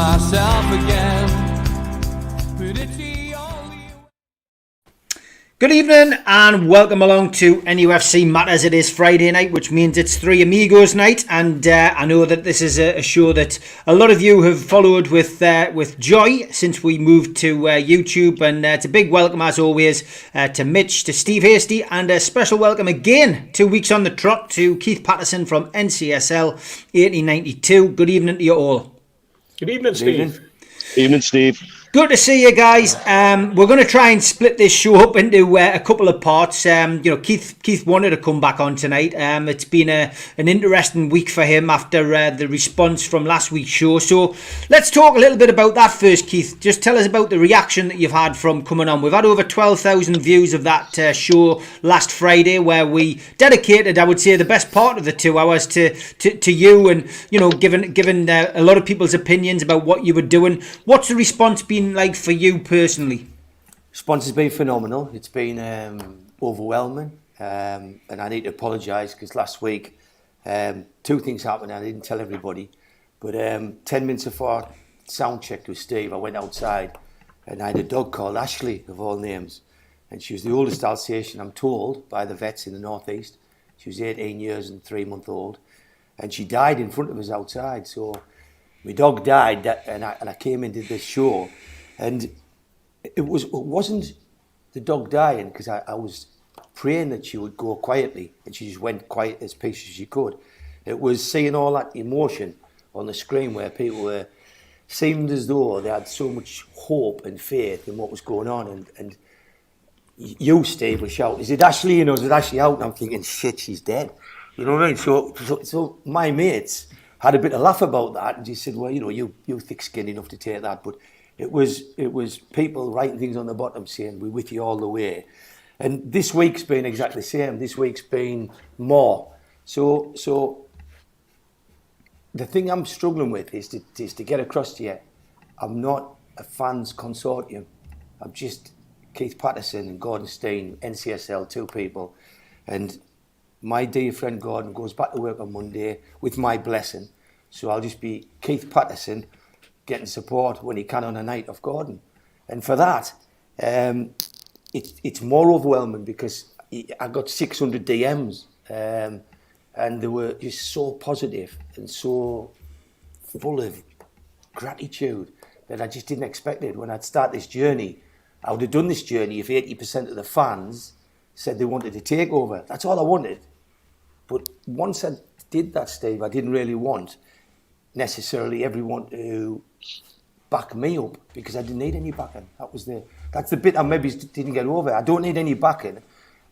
myself again. But it's the only... Good evening and welcome along to NUFC Matters. It is Friday night, which means it's Three Amigos night, and I know that this is a show that a lot of you have followed with joy since we moved to YouTube, and it's a big welcome as always to Mitch, to Steve Hasty, and a special welcome again 2 weeks on the trot to Keith Patterson from NCSL 1892. Good evening to you all. Good evening, Steve. Evening, Steve. Good to see you guys. We're going to try and split this show up into a couple of parts. Keith wanted to come back on tonight. It's been an interesting week for him after the response from last week's show. So let's talk a little bit about that first, Keith. Just tell us about the reaction that you've had from coming on. We've had over 12,000 views of that show last Friday, where we dedicated, I would say, the best part of the 2 hours to you, and given a lot of people's opinions about what you were doing. What's the response been like for you personally? Response has been phenomenal. It's been overwhelming, and I need to apologise because last week 2 things happened and I didn't tell everybody. But 10 minutes before sound check with Steve, I went outside and I had a dog called Ashley, of all names, and she was the oldest Alsatian, I'm told, by the vets in the northeast. She was 18 years and 3 months old, and she died in front of us outside. So my dog died, and I came into this show, and it wasn't the dog dying, because I was praying that she would go quietly, and she just went quiet as peace as she could. It was seeing all that emotion on the screen where people seemed as though they had so much hope and faith in what was going on, and you, Steve, was shouting, "Is it Ashley? Is it Ashley out?" And I'm thinking, shit, she's dead. You know what I mean? So my mates had a bit of laugh about that, and she said, "Well, you thick-skinned enough to take that." But it was people writing things on the bottom saying, "We're with you all the way." And this week's been exactly the same. This week's been more. So the thing I'm struggling with is to get across to you, I'm not a fans consortium. I'm just Keith Patterson and Gordon Steen, NCSL, 2 people, and my dear friend Gordon goes back to work on Monday with my blessing. So I'll just be Keith Patterson getting support when he can on a night of Gordon. And for that, it's more overwhelming because I got 600 DMs, and they were just so positive and so full of gratitude that I just didn't expect it. When I'd start this journey, I would have done this journey if 80% of the fans said they wanted to take over. That's all I wanted. But once I did that, Steve, I didn't really want necessarily everyone to back me up, because I didn't need any backing. That's the bit I maybe didn't get over. I don't need any backing,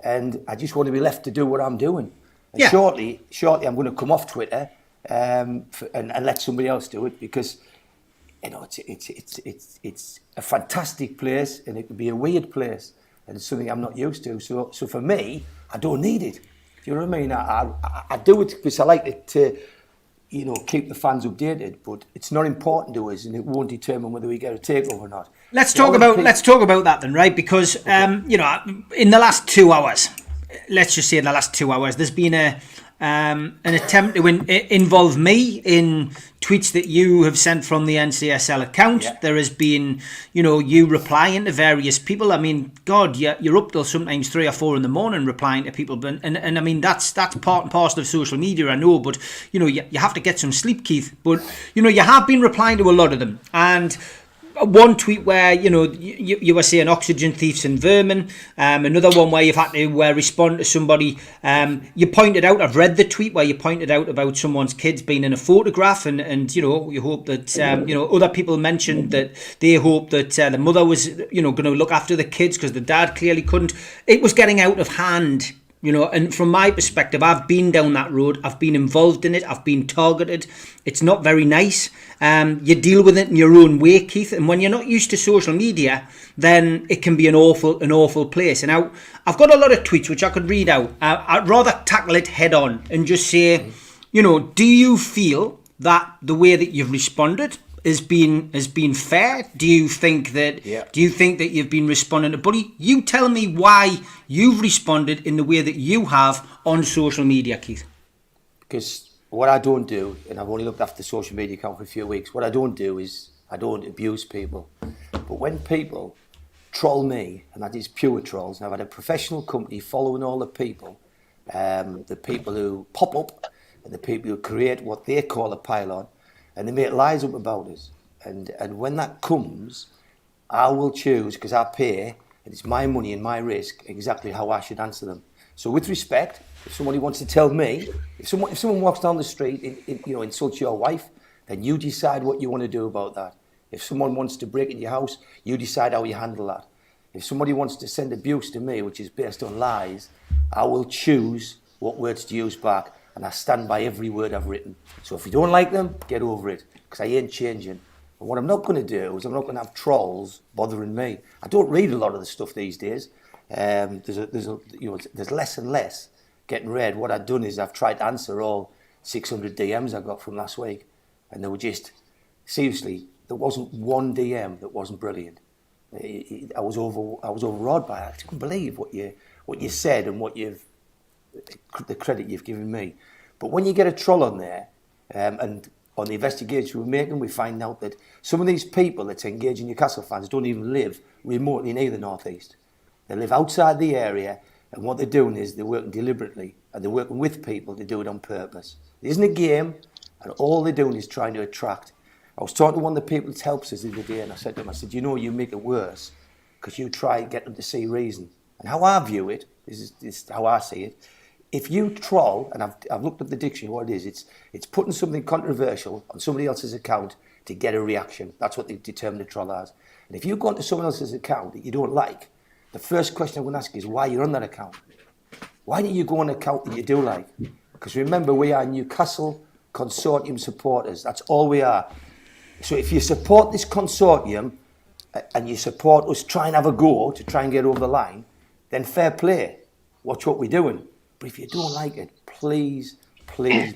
and I just want to be left to do what I'm doing. And yeah. Shortly, I'm going to come off Twitter and let somebody else do it, because it's a fantastic place, and it can be a weird place, and it's something I'm not used to. So for me, I don't need it. You know what I mean? I do it because I like it to, keep the fans updated. But it's not important to us, and it won't determine whether we get a takeover or not. Let's talk about that then, right? Because in the last 2 hours, let's just say in the last 2 hours, there's been an attempt to involve me in tweets that you have sent from the NCSL account. Yeah. There has been, you replying to various people. I mean, God, you're up till sometimes 3 or 4 in the morning replying to people. And I mean, that's part and parcel of social media, I know. But, you have to get some sleep, Keith. But, you have been replying to a lot of them. And one tweet where you were saying oxygen thieves and vermin, another one where you've had to respond to somebody. You pointed out, I've read the tweet where you pointed out about someone's kids being in a photograph, and you hope that other people mentioned that they hope that the mother was going to look after the kids because the dad clearly couldn't. It was getting out of hand. And from my perspective, I've been down that road. I've been involved in it. I've been targeted. It's not very nice. You deal with it in your own way, Keith. And when you're not used to social media, then it can be an awful place. And now I've got a lot of tweets which I could read out. I'd rather tackle it head on and just say, do you feel that the way that you've responded has been fair? Do you think that you've been responding to bully? You tell me why you've responded in the way that you have on social media, Keith. Because what I don't do, and I've only looked after the social media account for a few weeks, what I don't do is I don't abuse people. But when people troll me, and that is pure trolls, and I've had a professional company following all the people who pop up, and the people who create what they call a pylon, and they make lies up about us. And when that comes, I will choose, because I pay, and it's my money and my risk, exactly how I should answer them. So with respect, if somebody wants to tell me, if someone walks down the street, insults your wife, then you decide what you want to do about that. If someone wants to break into your house, you decide how you handle that. If somebody wants to send abuse to me, which is based on lies, I will choose what words to use back, and I stand by every word I've written. So if you don't like them, get over it, because I ain't changing. And what I'm not going to do is I'm not going to have trolls bothering me. I don't read a lot of the stuff these days. There's less and less getting read. What I've done is I've tried to answer all 600 DMs I got from last week, and they were just, seriously, there wasn't one DM that wasn't brilliant. I was overawed by it. I couldn't believe what you said and the credit you've given me. But when you get a troll on there, and on the investigation we're making, we find out that some of these people that's engaging Newcastle fans don't even live remotely near the North East. They live outside the area, and what they're doing is they're working deliberately, and they're working with people to do it on purpose. It isn't a game, and all they're doing is trying to attract. I was talking to one of the people that helps us the other day, and I said to him, you make it worse because you try to get them to see reason. And how I view it, this is how I see it, if you troll, and I've looked at the dictionary, what it is, it's putting something controversial on somebody else's account to get a reaction. That's what they determine a troll as. And if you go onto someone else's account that you don't like, the first question I'm going to ask is why you're on that account. Why don't you go on an account that you do like? Because remember, we are Newcastle Consortium supporters. That's all we are. So if you support this consortium and you support us trying to have a go to try and get over the line, then fair play. Watch what we're doing. But if you don't like it, please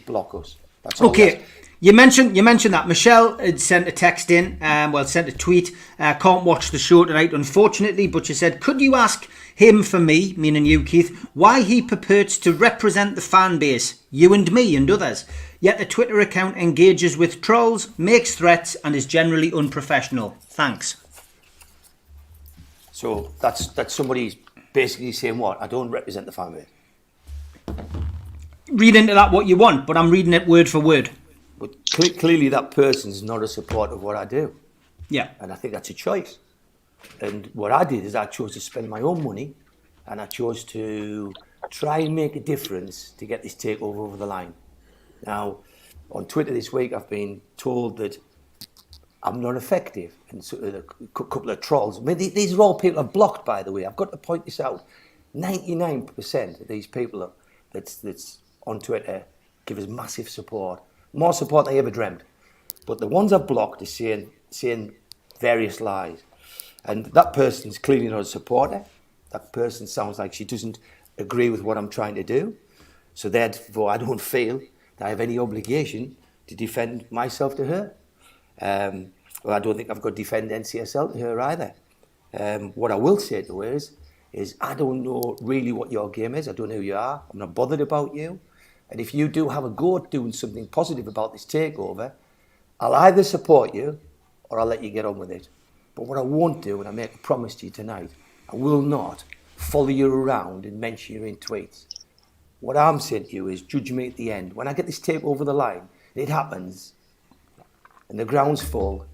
block us. That's all. Okay. You mentioned that Michelle had sent a text in, sent a tweet. Can't watch the show tonight, unfortunately, but she said, could you ask him for me, meaning you, Keith, why he purports to represent the fan base, you and me and others, yet the Twitter account engages with trolls, makes threats, and is generally unprofessional. Thanks. So that's somebody basically saying what? I don't represent the fan base. Read into that what you want, but I'm reading it word for word. But clearly that person's not a supporter of what I do. Yeah. And I think that's a choice. And what I did is I chose to spend my own money, and I chose to try and make a difference to get this takeover over the line. Now, on Twitter this week, I've been told that I'm not effective. And so a couple of trolls. I mean, these are all people I've blocked, by the way. I've got to point this out. 99% of these people that's on Twitter give us massive support. More support than I ever dreamt. But the ones I've blocked are saying various lies. And that person's clearly not a supporter. That person sounds like she doesn't agree with what I'm trying to do. So therefore, I don't feel that I have any obligation to defend myself to her. Well, I don't think I've got to defend NCSL to her either. What I will say to her is I don't know really what your game is. I don't know who you are. I'm not bothered about you. And if you do have a go at doing something positive about this takeover, I'll either support you or I'll let you get on with it. But what I won't do, and I make a promise to you tonight, I will not follow you around and mention you in tweets. What I'm saying to you is judge me at the end. When I get this tape over the line, it happens, and the ground's full,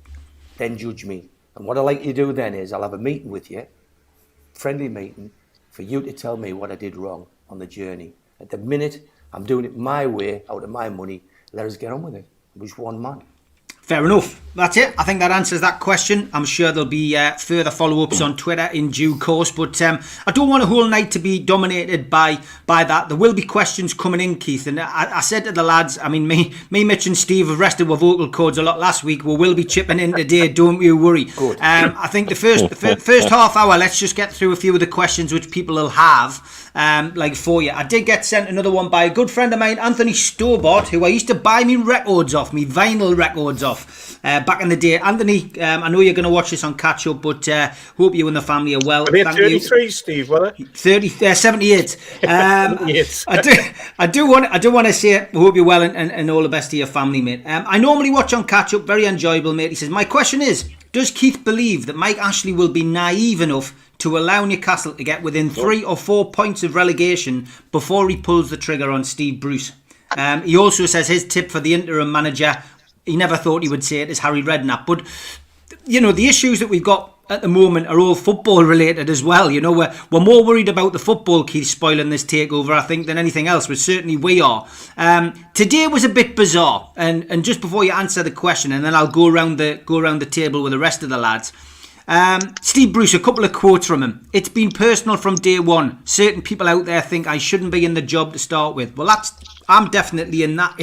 then judge me. And what I like you to do then is I'll have a meeting with you, friendly meeting, for you to tell me what I did wrong on the journey. At the minute, I'm doing it my way, out of my money. Let us get on with it. I'm just one man. Fair enough. That's it. I think that answers that question. I'm sure there'll be further follow-ups on Twitter in due course, but I don't want a whole night to be dominated by that. There will be questions coming in, Keith, and I said to the lads, I mean, me, Mitch and Steve have rested with vocal cords a lot last week. We will be chipping in today, don't you worry. Good. I think the first half hour, let's just get through a few of the questions which people will have for you. I did get sent another one by a good friend of mine, Anthony Stobart, who I used to buy me records off, me vinyl records off. stuff back in the day. Anthony, I know you're going to watch this on catch up, but hope you and the family are well. Are they Thank 33, you. Steve, were they? 78. 78. I do want to say I hope you're well and all the best to your family, mate. I normally watch on catch up, very enjoyable, mate. He says, my question is, does Keith believe that Mike Ashley will be naive enough to allow Newcastle to get within 3 or 4 points of relegation before he pulls the trigger on Steve Bruce? He also says his tip for the interim manager, he never thought he would say it, is Harry Redknapp. But, you know, the issues that we've got at the moment are all football related as well. You know, we're more worried about the football, Keith, spoiling this takeover, I think, than anything else, which certainly we are. Today was a bit bizarre, and just before you answer the question, and then I'll go around the table with the rest of the lads. Steve Bruce, a couple of quotes from him. It's been personal from day one. Certain people out there think I shouldn't be in the job to start with. Well, I'm definitely in that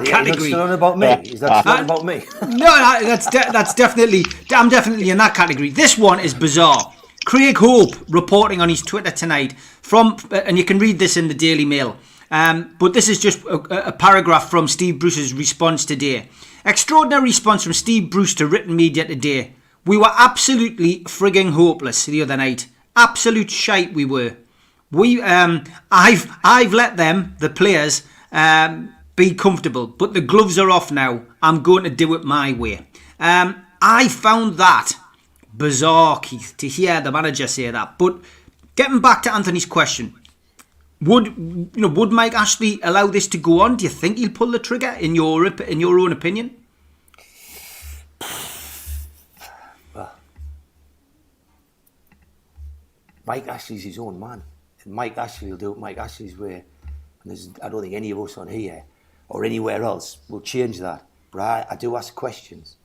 category. You're not about me. Is that not about me? No, that's definitely. I'm definitely in that category. This one is bizarre. Craig Hope reporting on his Twitter tonight and you can read this in the Daily Mail. But this is just a paragraph from Steve Bruce's response today. Extraordinary response from Steve Bruce to written media today. We were absolutely frigging hopeless the other night. Absolute shite we were. I've let them, the players, be comfortable, but the gloves are off now. I'm going to do it my way. I found that bizarre, Keith, to hear the manager say that. But getting back to Anthony's question, would Mike Ashley allow this to go on? Do you think he'll pull the trigger in your own opinion? Mike Ashley's his own man. And Mike Ashley will do it Mike Ashley's way. And I don't think any of us on here or anywhere else will change that. But I do ask questions.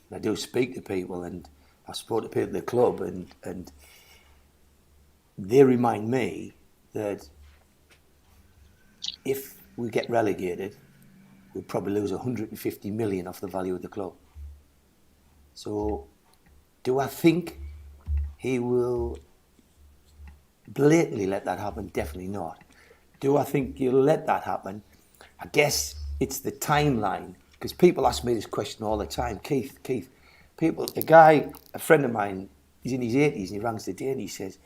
And I do speak to people. And I spoke to people at the club. And they remind me that if we get relegated, we'll probably lose 150 million off the value of the club. So do I think he will blatantly let that happen? Definitely not. Do I think you'll let that happen? I guess it's the timeline, because people ask me this question all the time. Keith, a friend of mine, he's in his 80s and he rang today and he said,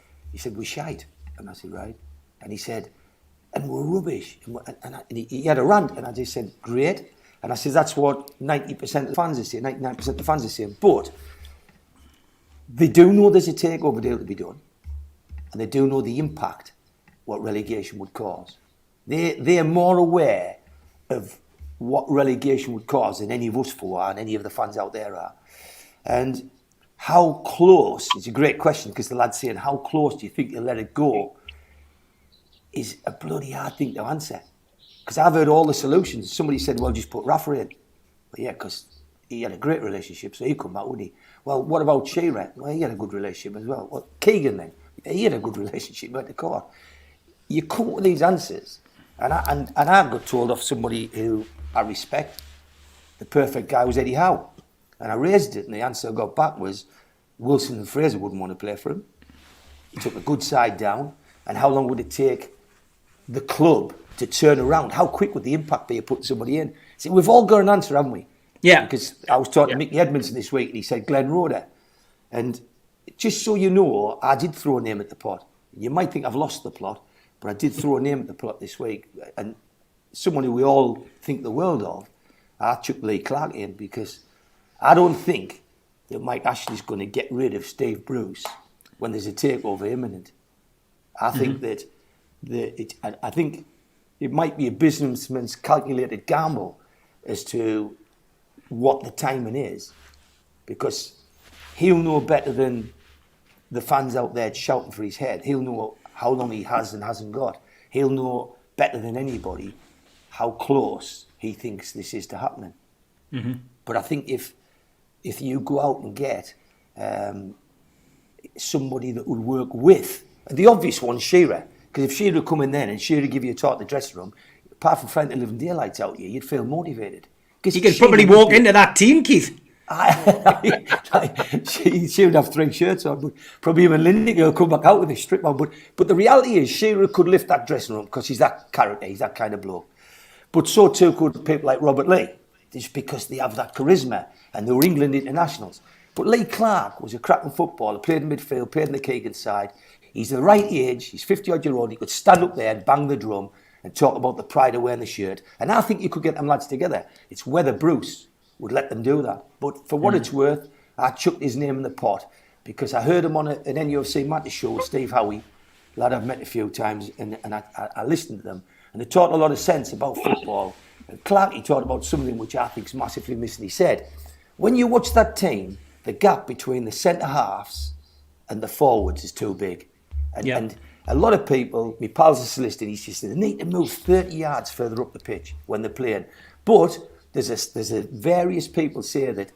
we're shite. And I said, right. And he said, and we're rubbish. And he had a rant and I just said, great. And I said, that's what 90% of the fans are saying, 99% of the fans are saying. But they do know there's a takeover deal to be done. And they do know the impact what relegation would cause. They are more aware of what relegation would cause than any of us four are and any of the fans out there are. And how close, it's a great question because the lad's saying, how close do you think you'll let it go? Is a bloody hard thing to answer. Because I've heard all the solutions. Somebody said, well, just put Rafa in. But yeah, because he had a great relationship, so he'd come back, wouldn't he? Well, what about Shearer? Well, he had a good relationship as well. Well, Keegan then? He had a good relationship at the core. You come up with these answers, and I got told off somebody who I respect. The perfect guy was Eddie Howe. And I raised it, and the answer I got back was Wilson and Fraser wouldn't want to play for him. He took a good side down, and how long would it take the club to turn around? How quick would the impact be of putting somebody in? See, we've all got an answer, haven't we? Yeah. Because I was talking to Mickey Edmondson this week, and he said Glenn Roeder. And just so you know, I did throw a name at the pot. You might think I've lost the plot, but I did throw a name at the plot this week. And someone who we all think the world of, I chucked Lee Clark in because I don't think that Mike Ashley's going to get rid of Steve Bruce when there's a takeover imminent. I think that I think it might be a businessman's calculated gamble as to what the timing is, because he'll know better than the fans out there shouting for his head. He'll know how long he has and hasn't got. He'll know better than anybody how close he thinks this is to happening. Mm-hmm. But I think if you go out and get somebody that would work with, the obvious one, Shearer, because if Shearer come in then and Shearer give you a talk in the dressing room, apart from trying to live in daylights out here, you'd feel motivated. You could probably walk into that team, Keith. She would have 3 shirts on, but probably even Lindy will come back out with a strip on. But the reality is, Shearer could lift that dressing room because he's that character, he's that kind of bloke. But so too could people like Robert Lee. just because they have that charisma and they were England internationals. But Lee Clark was a cracking footballer, played in midfield, played in the Keegan side. He's the right age, he's 50-odd-year-old, he could stand up there and bang the drum and talk about the pride of wearing the shirt. And I think you could get them lads together. It's whether Bruce would let them do that. But for what it's worth, I chucked his name in the pot because I heard him on an NUFC Matters show with Steve Howie, lad I've met a few times, and I listened to them. And they talked a lot of sense about football. And Clarkey talked about something which I think is massively missing. He said, when you watch that team, the gap between the centre-halves and the forwards is too big. And a lot of people, my pal's a solicitor, he says they need to move 30 yards further up the pitch when they're playing. But there's a various people say that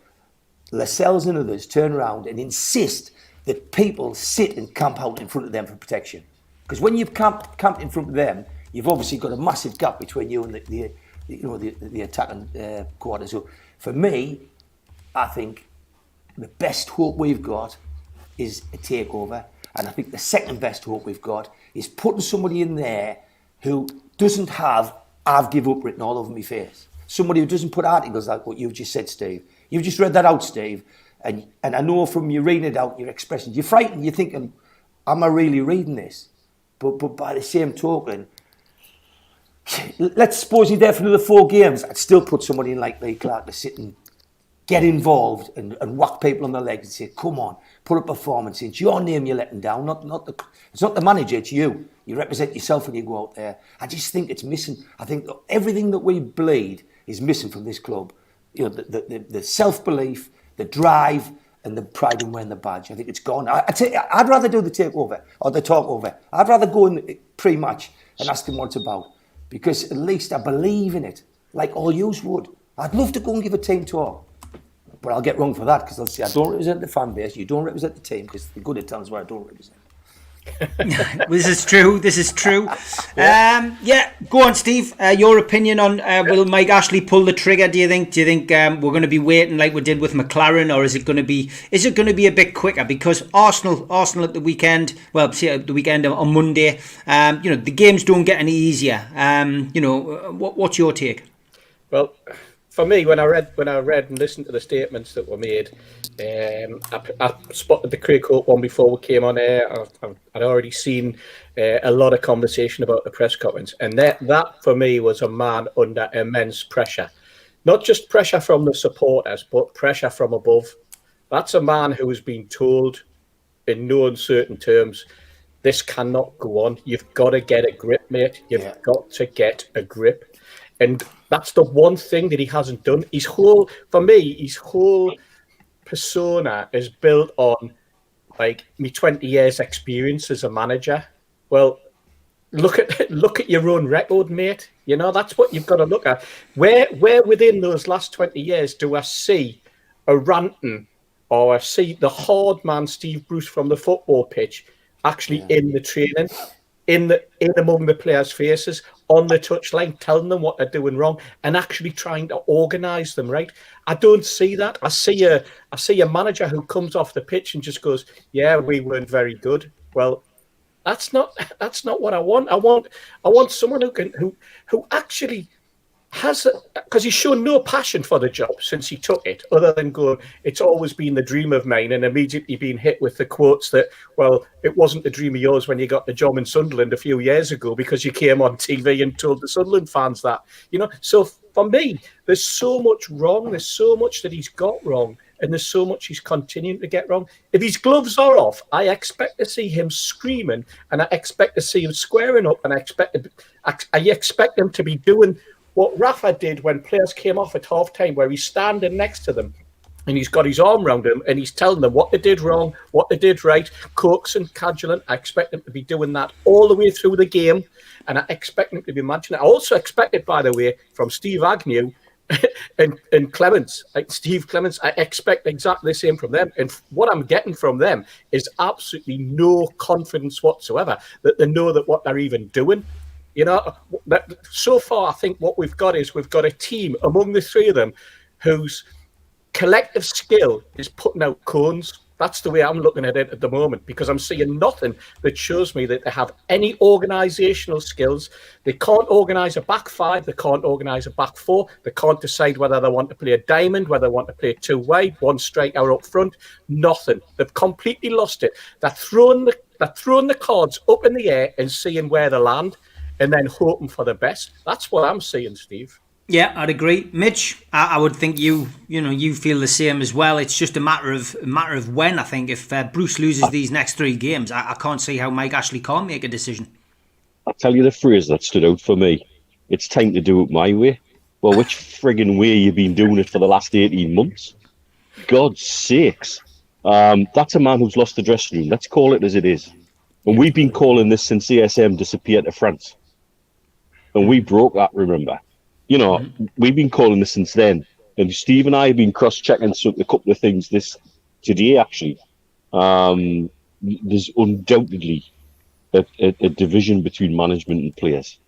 Lascelles and others turn around and insist that people sit and camp out in front of them for protection. Because when you've camped in front of them, you've obviously got a massive gap between you and the attacking quarter. So for me, I think the best hope we've got is a takeover. And I think the second best hope we've got is putting somebody in there who doesn't have "I've give up" written all over my face. Somebody who doesn't put articles like what you've just said, Steve. You've just read that out, Steve. And I know from you reading it out, your expressions, you're frightened, you're thinking, am I really reading this? But by the same token, let's suppose you're there for another 4 games. I'd still put somebody in like Lee Clark to sit and get involved and whack people on the legs and say, come on, put a performance in. It's your name you're letting down, it's not the manager, it's you. You represent yourself when you go out there. I just think it's missing. I think everything that we bleed is missing from this club. You know, the self-belief, the drive, and the pride in wearing the badge. I think it's gone. I'd rather do the takeover or the talkover. I'd rather go in pre-match and ask them what it's about, because at least I believe in it, like all yous would. I'd love to go and give a team talk, but I'll get wrong for that because they'll say I don't represent the fan base. You don't represent the team, because the good at times where I don't represent. This is true. Go on, Steve. Your opinion on will Mike Ashley pull the trigger? Do you think we're going to be waiting like we did with McLaren, or is it going to be a bit quicker? Because Arsenal at the weekend, the weekend on Monday, the games don't get any easier. What's your take? Well, for me, when I read and listened to the statements that were made, I spotted the Craig Hope one before we came on air. I'd already seen a lot of conversation about the press conference, and that for me was a man under immense pressure. Not just pressure from the supporters, but pressure from above. That's a man who has been told in no uncertain terms, this cannot go on. You've got to get a grip, mate. You've got to get a grip. And that's the one thing that he hasn't done. His whole persona is built on like me 20 years experience as a manager. Well, look at your own record, mate. You know, that's what you've got to look at. Where within those last 20 years do I see a ranting, or I see the hard man Steve Bruce from the football pitch actually in the training, in among the players' faces, on the touchline, telling them what they're doing wrong and actually trying to organise them right? I don't see that. I see a manager who comes off the pitch and just goes, "Yeah, we weren't very good." Well, that's not what I want. I want someone who actually has, because he's shown no passion for the job since he took it, other than going, "It's always been the dream of mine," and immediately being hit with the quotes that, well, it wasn't the dream of yours when you got the job in Sunderland a few years ago because you came on TV and told the Sunderland fans that. So for me, there's so much wrong. There's so much that he's got wrong, and there's so much he's continuing to get wrong. If his gloves are off, I expect to see him screaming, and I expect to see him squaring up, and I expect him to be doing what Rafa did when players came off at half-time, where he's standing next to them and he's got his arm around them and he's telling them what they did wrong, what they did right, coaxing, cajoling. I expect him to be doing that all the way through the game, and I expect him to be managing it. I also expect it, by the way, from Steve Agnew and Clements, like Steve Clements. I expect exactly the same from them. And what I'm getting from them is absolutely no confidence whatsoever that they know that what they're even doing. So far, I think what we've got a team among the three of them whose collective skill is putting out cones That's the way I'm looking at it at the moment, because I'm seeing nothing that shows me that they have any organisational skills. They can't organise a back five. They can't organise a back four. They can't decide whether they want to play a diamond, whether they want to play two wide, one striker up front. Nothing. They've completely lost it. They're throwing the cards up in the air and seeing where they land, and then hoping for the best. That's what I'm seeing, Steve. Yeah, I'd agree, Mitch. I would think you feel the same as well. It's just a matter of when. I think if Bruce loses these next 3 games, I can't see how Mike Ashley can't make a decision. I'll tell you the phrase that stood out for me. It's time to do it my way. Well, which friggin' way you been doing it for the last 18 months? God's sakes. That's a man who's lost the dressing room. Let's call it as it is. And we've been calling this since ASM disappeared to France. And we broke that, remember? You know, we've been calling this since then. And Steve and I have been cross-checking a couple of things today, actually. There's undoubtedly a division between management and players.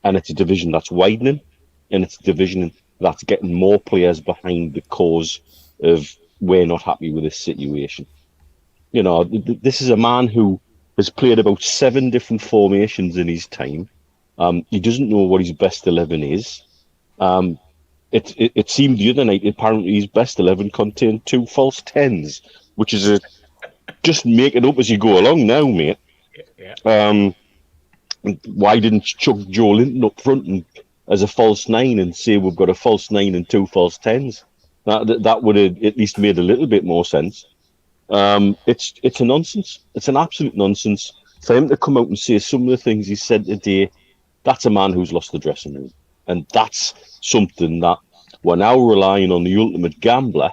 And it's a division that's widening. And it's a division that's getting more players behind the cause of we're not happy with this situation. You know, this is a man who has played about 7 different formations in his time. He doesn't know what his best 11 is. It seemed the other night apparently his best 11 contained 2 false 10s, which is just make it up as you go along now, mate. Yeah. Why didn't you chuck Joe Linton up front and, as a false 9 and say we've got a false 9 and 2 false 10s? That would have at least made a little bit more sense. It's a nonsense. It's an absolute nonsense. For him to come out and say some of the things he said today, that's a man who's lost the dressing room. And that's something that we're now relying on the ultimate gambler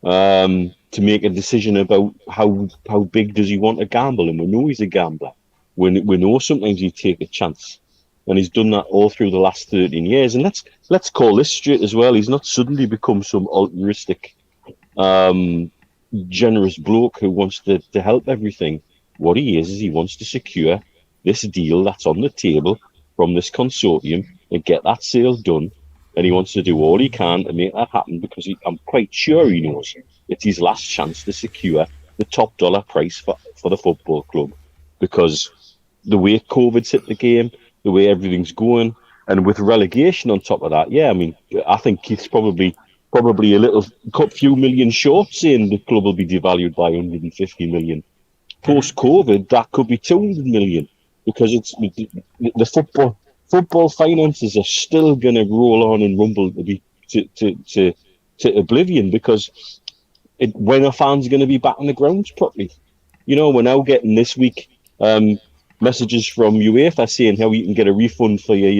to make a decision about how big does he want to gamble. And we know he's a gambler. We know sometimes he take a chance. And he's done that all through the last 13 years. And let's call this straight as well. He's not suddenly become some altruistic, generous bloke who wants to help everything. What he is he wants to secure this deal that's on the table from this consortium and get that sale done. And he wants to do all he can to make that happen because I'm quite sure he knows it's his last chance to secure the top dollar price for the football club. Because the way COVID's hit the game, the way everything's going, and with relegation on top of that, yeah, I mean, I think Keith's probably a few million short saying the club will be devalued by 150 million. Post-COVID, that could be 200 million because it's the football finances are still going to roll on and rumble to oblivion because when are fans going to be back on the grounds properly? You know, we're now getting this week messages from UEFA saying how you can get a refund for your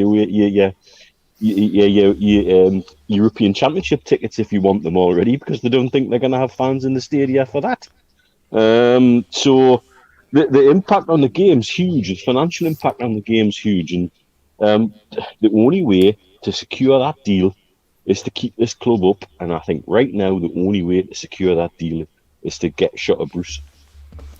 European Championship tickets if you want them already because they don't think they're going to have fans in the stadia for that. So the impact on the game's huge. The financial impact on the game's huge. And the only way to secure that deal is to keep this club up. And I think right now the only way to secure that deal is to get shot of Bruce.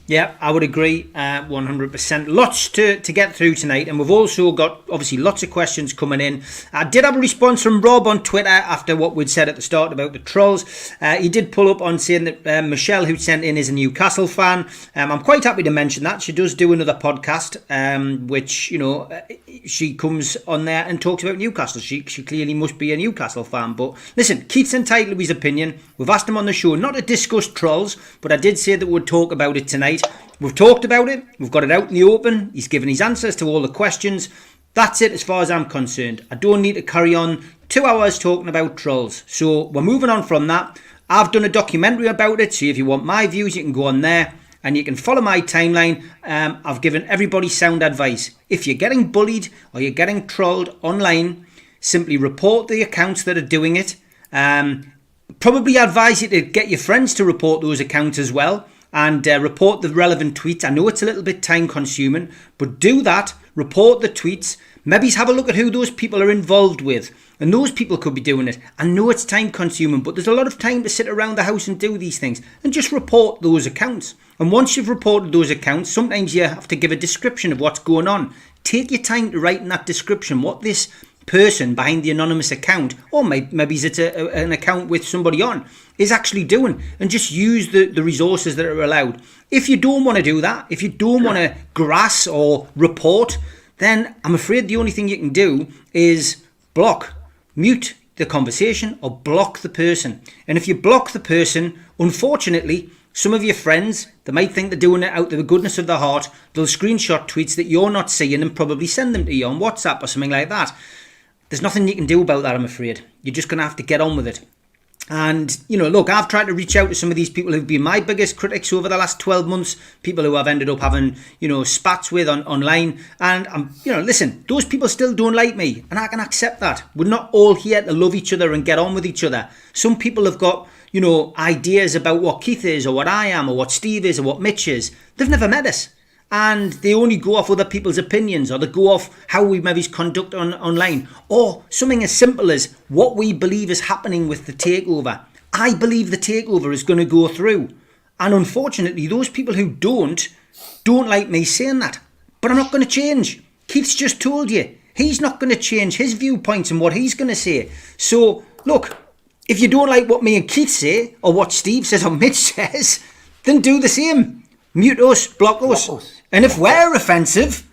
Yeah, I would agree 100%. Lots to get through tonight, and we've also got, obviously, lots of questions coming in. I did have a response from Rob on Twitter after what we'd said at the start about the trolls. He did pull up on saying that Michelle, who sent in, is a Newcastle fan. I'm quite happy to mention that. She does do another podcast, which, you know, she comes on there and talks about Newcastle. She clearly must be a Newcastle fan. But listen, Keith's entitled to his opinion. We've asked him on the show not to discuss trolls, but I did say that we'd talk about it tonight. We've talked about it. We've got it out in the open. He's given his answers to all the questions. That's it as far as I'm concerned. I don't need to carry on 2 hours talking about trolls. So we're moving on from that. I've done a documentary about it. So if you want my views, you can go on there and you can follow my timeline. I've given everybody sound advice. If you're getting bullied or you're getting trolled online, simply report the accounts that are doing it. Probably advise you to get your friends to report those accounts as well. And report the relevant tweets. I know it's a little bit time consuming, but do that. Report the tweets. Maybe have a look at who those people are involved with. And those people could be doing it. I know it's time consuming, but there's a lot of time to sit around the house and do these things. And just report those accounts. And once you've reported those accounts, sometimes you have to give a description of what's going on. Take your time to write in that description what this person behind the anonymous account, or maybe it's an account with somebody on, is actually doing, and just use the resources that are allowed. If you don't want to do that, if you don't want to grass or report, then I'm afraid the only thing you can do is block, mute the conversation, or block the person. And if you block the person, unfortunately, some of your friends, they might think they're doing it out of the goodness of their heart. They'll screenshot tweets that you're not seeing and probably send them to you on WhatsApp or something like that. There's nothing you can do about that, I'm afraid. You're just going to have to get on with it. And, look, I've tried to reach out to some of these people who've been my biggest critics over the last 12 months, people who I've ended up having, spats with online. And, listen, those people still don't like me, and I can accept that. We're not all here to love each other and get on with each other. Some people have got, ideas about what Keith is, or what I am, or what Steve is, or what Mitch is. They've never met us. And they only go off other people's opinions, or they go off how we maybe conduct online, or something as simple as what we believe is happening with the takeover. I believe the takeover is going to go through, and unfortunately those people who don't like me saying that. But I'm not going to change. Keith's just told you he's not going to change his viewpoints and what he's going to say. So look, if you don't like what me and Keith say, or what Steve says or Mitch says, then do the same. Mute us, block us. And if we're offensive,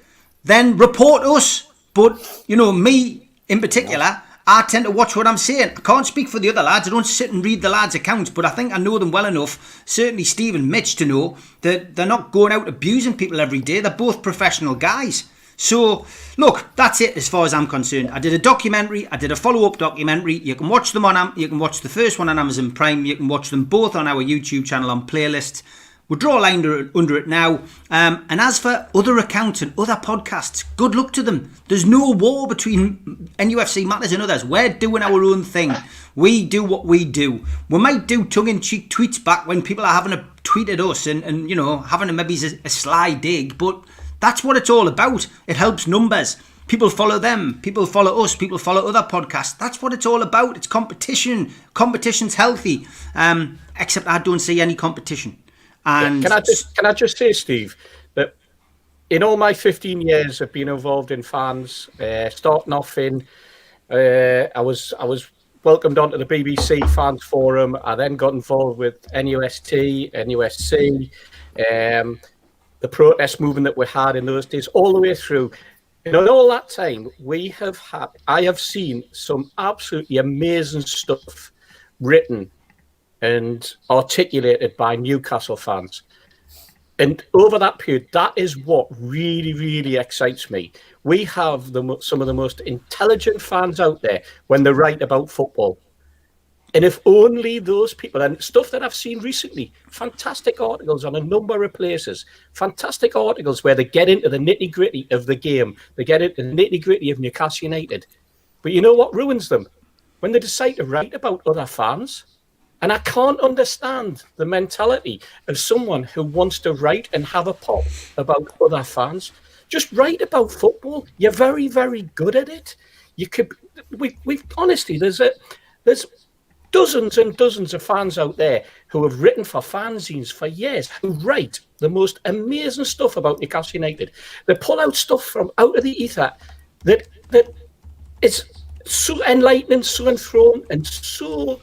then report us. But, me in particular, I tend to watch what I'm saying. I can't speak for the other lads. I don't sit and read the lads' accounts, but I think I know them well enough, certainly Steve and Mitch, to know that they're not going out abusing people every day. They're both professional guys. So, look, that's it as far as I'm concerned. I did a documentary. I did a follow-up documentary. You can watch them you can watch the first one on Amazon Prime. You can watch them both on our YouTube channel on playlists. We'll draw a line under it now. And as for other accounts and other podcasts, good luck to them. There's no war between NUFC Matters and others. We're doing our own thing. We do what we do. We might do tongue-in-cheek tweets back when people are having a tweet at us and having a maybe a sly dig. But that's what it's all about. It helps numbers. People follow them. People follow us. People follow other podcasts. That's what it's all about. It's competition. Competition's healthy. Except I don't see any competition. And can I just say, Steve, that in all my 15 years of being involved in fans, starting off in, I was welcomed onto the BBC Fans Forum. I then got involved with NUST, NUSC, the protest movement that we had in those days, all the way through. In all that time, I have seen some absolutely amazing stuff written and articulated by Newcastle fans. And over that period, that is what really, really excites me. We have some of the most intelligent fans out there when they write about football. And if only those people, and stuff that I've seen recently, fantastic articles on a number of places, fantastic articles where they get into the nitty-gritty of the game, they get into the nitty-gritty of Newcastle United. But you know what ruins them? When they decide to write about other fans. And I can't understand the mentality of someone who wants to write and have a pop about other fans. Just write about football. You're very, very good at it. You could, we honestly, there's dozens and dozens of fans out there who have written for fanzines for years, who write the most amazing stuff about Newcastle United. They pull out stuff from out of the ether that is so enlightening, so enthralling, and so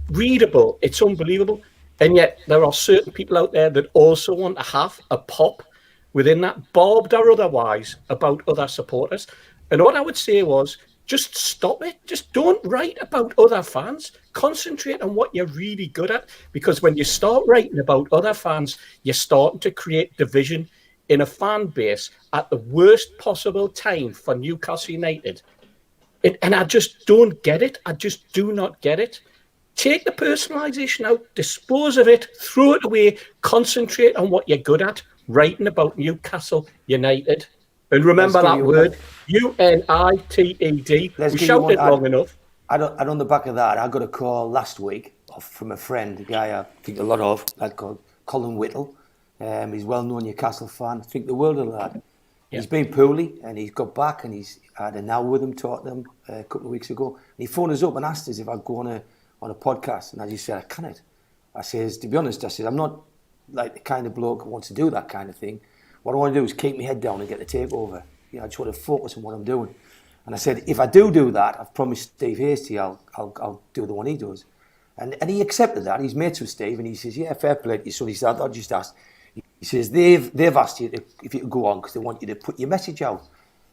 readable. It's unbelievable. And yet there are certain people out there that also want to have a pop within that, barbed or otherwise, about other supporters. And what I would say was, just stop it. Just don't write about other fans. Concentrate on what you're really good at. Because when you start writing about other fans, you're starting to create division in a fan base at the worst possible time for Newcastle United. And I just don't get it. I just do not get it. Take the personalisation out, dispose of it, throw it away, concentrate on what you're good at, writing about Newcastle United. And remember that word, UNITED. We shouted long enough. And on the back of that, I got a call last week from a friend, a guy I think a lot of, a lad called Colin Whittle. He's a well-known Newcastle fan. I think the world of the lad. Yeah. He's been poorly and he's got back and he's had an hour with him, talked to him a couple of weeks ago. And he phoned us up and asked us if I'd go on a podcast. And as you said, I can't. I says, to be honest, I'm not like the kind of bloke who wants to do that kind of thing. What I want to do is keep my head down and get the takeover. I just want to focus on what I'm doing. And I said, if I do that, I've promised Steve Hasty I'll do the one he does. And he accepted that. He's mates with Steve, and he says, yeah, fair play to you. So he said, I just asked. He says, they've asked you if you could go on because they want you to put your message out.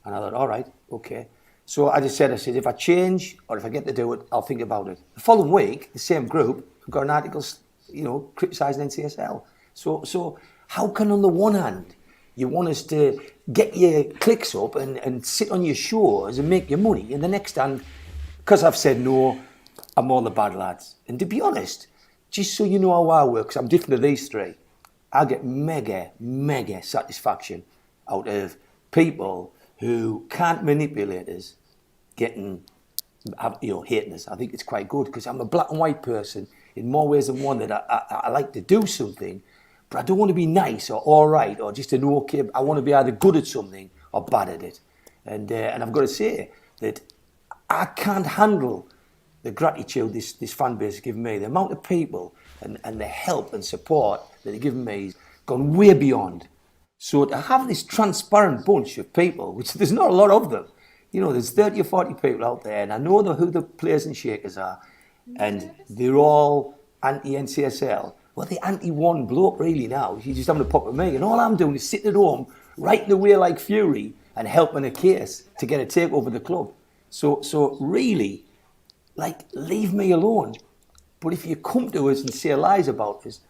And I thought, all right, okay. So I said, if I change or if I get to do it, I'll think about it. The following week, the same group got an article, criticising NCSL. So how can on the one hand you want us to get your clicks up and sit on your shores and make your money, and the next hand, because I've said no, I'm all the bad lads. And to be honest, just so you know how I work, 'cause I'm different to these three, I get mega satisfaction out of people who can't manipulate us getting, hating us. I think it's quite good because I'm a black and white person in more ways than one, that I like to do something, but I don't want to be nice or all right or just an okay. I want to be either good at something or bad at it. And I've got to say that I can't handle the gratitude this fan base has given me. The amount of people and the help and support that they've given me has gone way beyond. So to have this transparent bunch of people, which there's not a lot of them, there's 30 or 40 people out there, and I know who the players and shakers are, and they're all anti-NCSL. Well, they're anti-one bloke really now. He's just having a pop at me, and all I'm doing is sitting at home, writing away like fury and helping a case to get a takeover the club. So really, leave me alone. But if you come to us and say lies about us,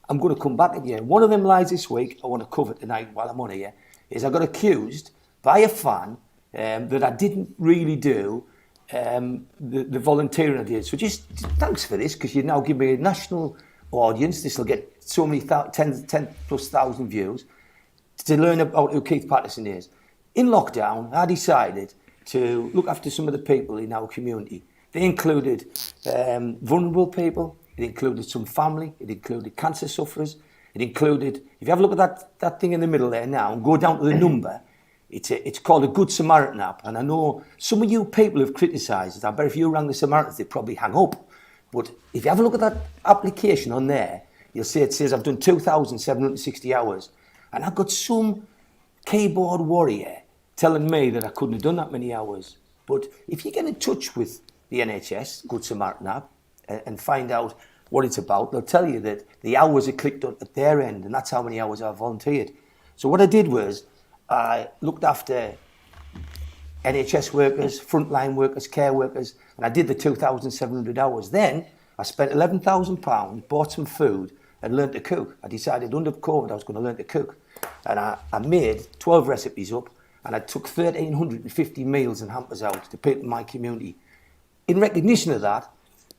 I'm going to come back at you. One of them lies this week, I want to cover tonight while I'm on here, is I got accused by a fan that I didn't really do the volunteering I did. So just thanks for this, because you now give me a national audience. This will get so many 10 plus thousand views to learn about who Keith Patterson is. In lockdown, I decided to look after some of the people in our community. They included vulnerable people. It included some family. It included cancer sufferers. It included, if you have a look at that thing in the middle there now and go down to the number, it's called a Good Samaritan app. And I know some of you people have criticised it. I bet if you rang the Samaritans, they'd probably hang up. But if you have a look at that application on there, you'll see it says I've done 2,760 hours. And I've got some keyboard warrior telling me that I couldn't have done that many hours. But if you get in touch with the NHS, Good Samaritan app, and find out what it's about, they'll tell you that the hours are clicked on at their end, and that's how many hours I've volunteered. So what I did was I looked after NHS workers, frontline workers, care workers, and I did the 2,700 hours. Then I spent £11,000, bought some food, and learned to cook. I decided under COVID I was going to learn to cook. And I made 12 recipes up, and I took 1,350 meals and hampers out to people in my community. In recognition of that,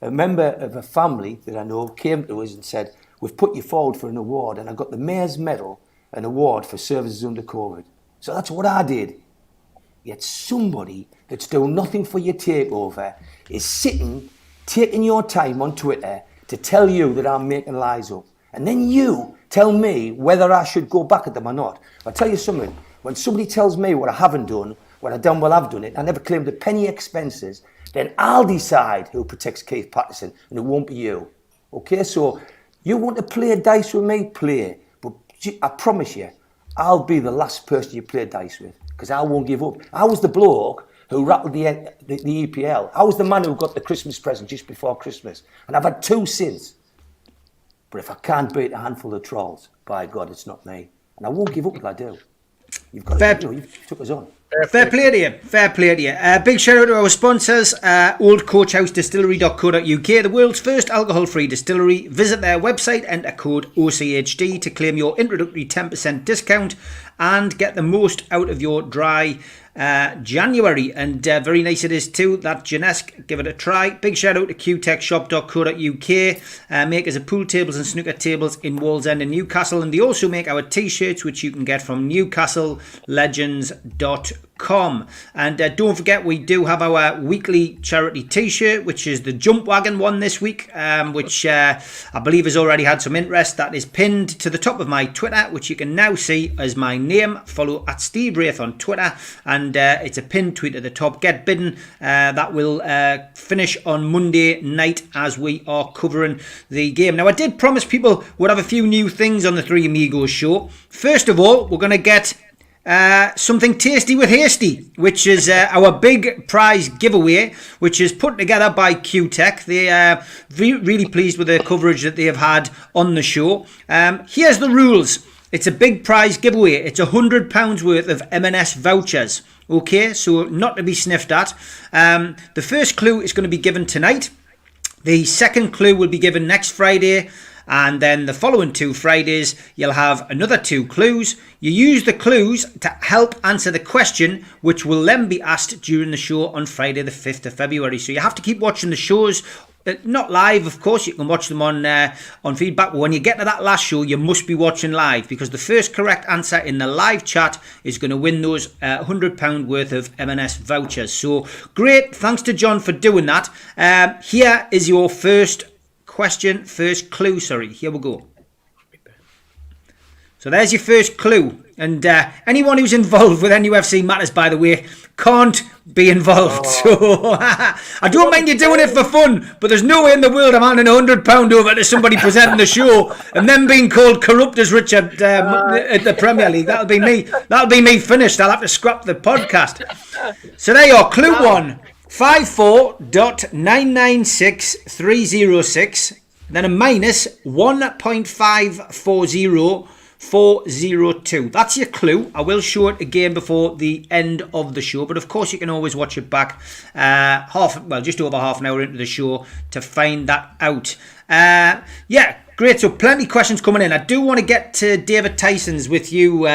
a member of a family that I know came to us and said, we've put you forward for an award, and I got the Mayor's Medal, an award for services under COVID. So that's what I did. Yet somebody that's doing nothing for your takeover is sitting, taking your time on Twitter to tell you that I'm making lies up. And then you tell me whether I should go back at them or not. I'll tell you something. When somebody tells me what I haven't done, when I damn well have done it, I never claimed a penny expenses, then I'll decide who protects Keith Patterson, and it won't be you. Okay, so you want to play dice with me, play. But I promise you, I'll be the last person you play dice with, because I won't give up. I was the bloke who rattled the EPL. I was the man who got the Christmas present just before Christmas. And I've had 2 since. But if I can't beat a handful of trolls, by God, it's not me. And I won't give up till I do. You've got to, you took us on. Fair play to you. Fair play to you. Big shout out to our sponsors, oldcoachhousedistillery.co.uk, the world's first alcohol-free distillery. Visit their website, enter code OCHD to claim your introductory 10% discount and get the most out of your dry January. And very nice it is too, that Genesque. Give it a try. Big shout out to qtechshop.co.uk, makers of pool tables and snooker tables in Wallsend and Newcastle. And they also make our t-shirts, which you can get from newcastlelegends.com. And don't forget, we do have our weekly charity t-shirt, which is the Jump Wagon one this week, which I believe has already had some interest. That is pinned to the top of my Twitter, which you can now see as my name. Follow at Steve Wraith on Twitter, and it's a pinned tweet at the top. Get bidden. That will finish on Monday night as we are covering the game. Now, I did promise people would have a few new things on the Three Amigos show. First of all, we're going to get something tasty with Hasty, which is our big prize giveaway, which is put together by Q-Tech. They are really pleased with the coverage that they have had on the show. Here's the rules. It's a big prize giveaway. It's £100 worth of M&S vouchers. Okay, so not to be sniffed at. The first clue is going to be given tonight. The second clue will be given next Friday. And then the following 2 Fridays, you'll have another 2 clues. You use the clues to help answer the question, which will then be asked during the show on Friday the 5th of February. So you have to keep watching the shows. Not live, of course. You can watch them on feedback. But when you get to that last show, you must be watching live, because the first correct answer in the live chat is going to win those £100 worth of M&S vouchers. So great. Thanks to John for doing that. Here is your first clue, here we go. So there's your first clue, and anyone who's involved with NUFC matters, by the way, can't be involved. So I don't mind you doing it for fun, but there's no way in the world I'm handing £100 over to somebody presenting the show and then being called corrupt as Richard at the Premier League. That'll be me finished. I'll have to scrap the podcast. So there you are, clue 1. 54.996306, then a minus 1.540402. That's your clue. I will show it again before the end of the show, but of course you can always watch it back just over half an hour into the show to find that out. Great. So plenty of questions coming in. I do want to get to David Tyson's with you,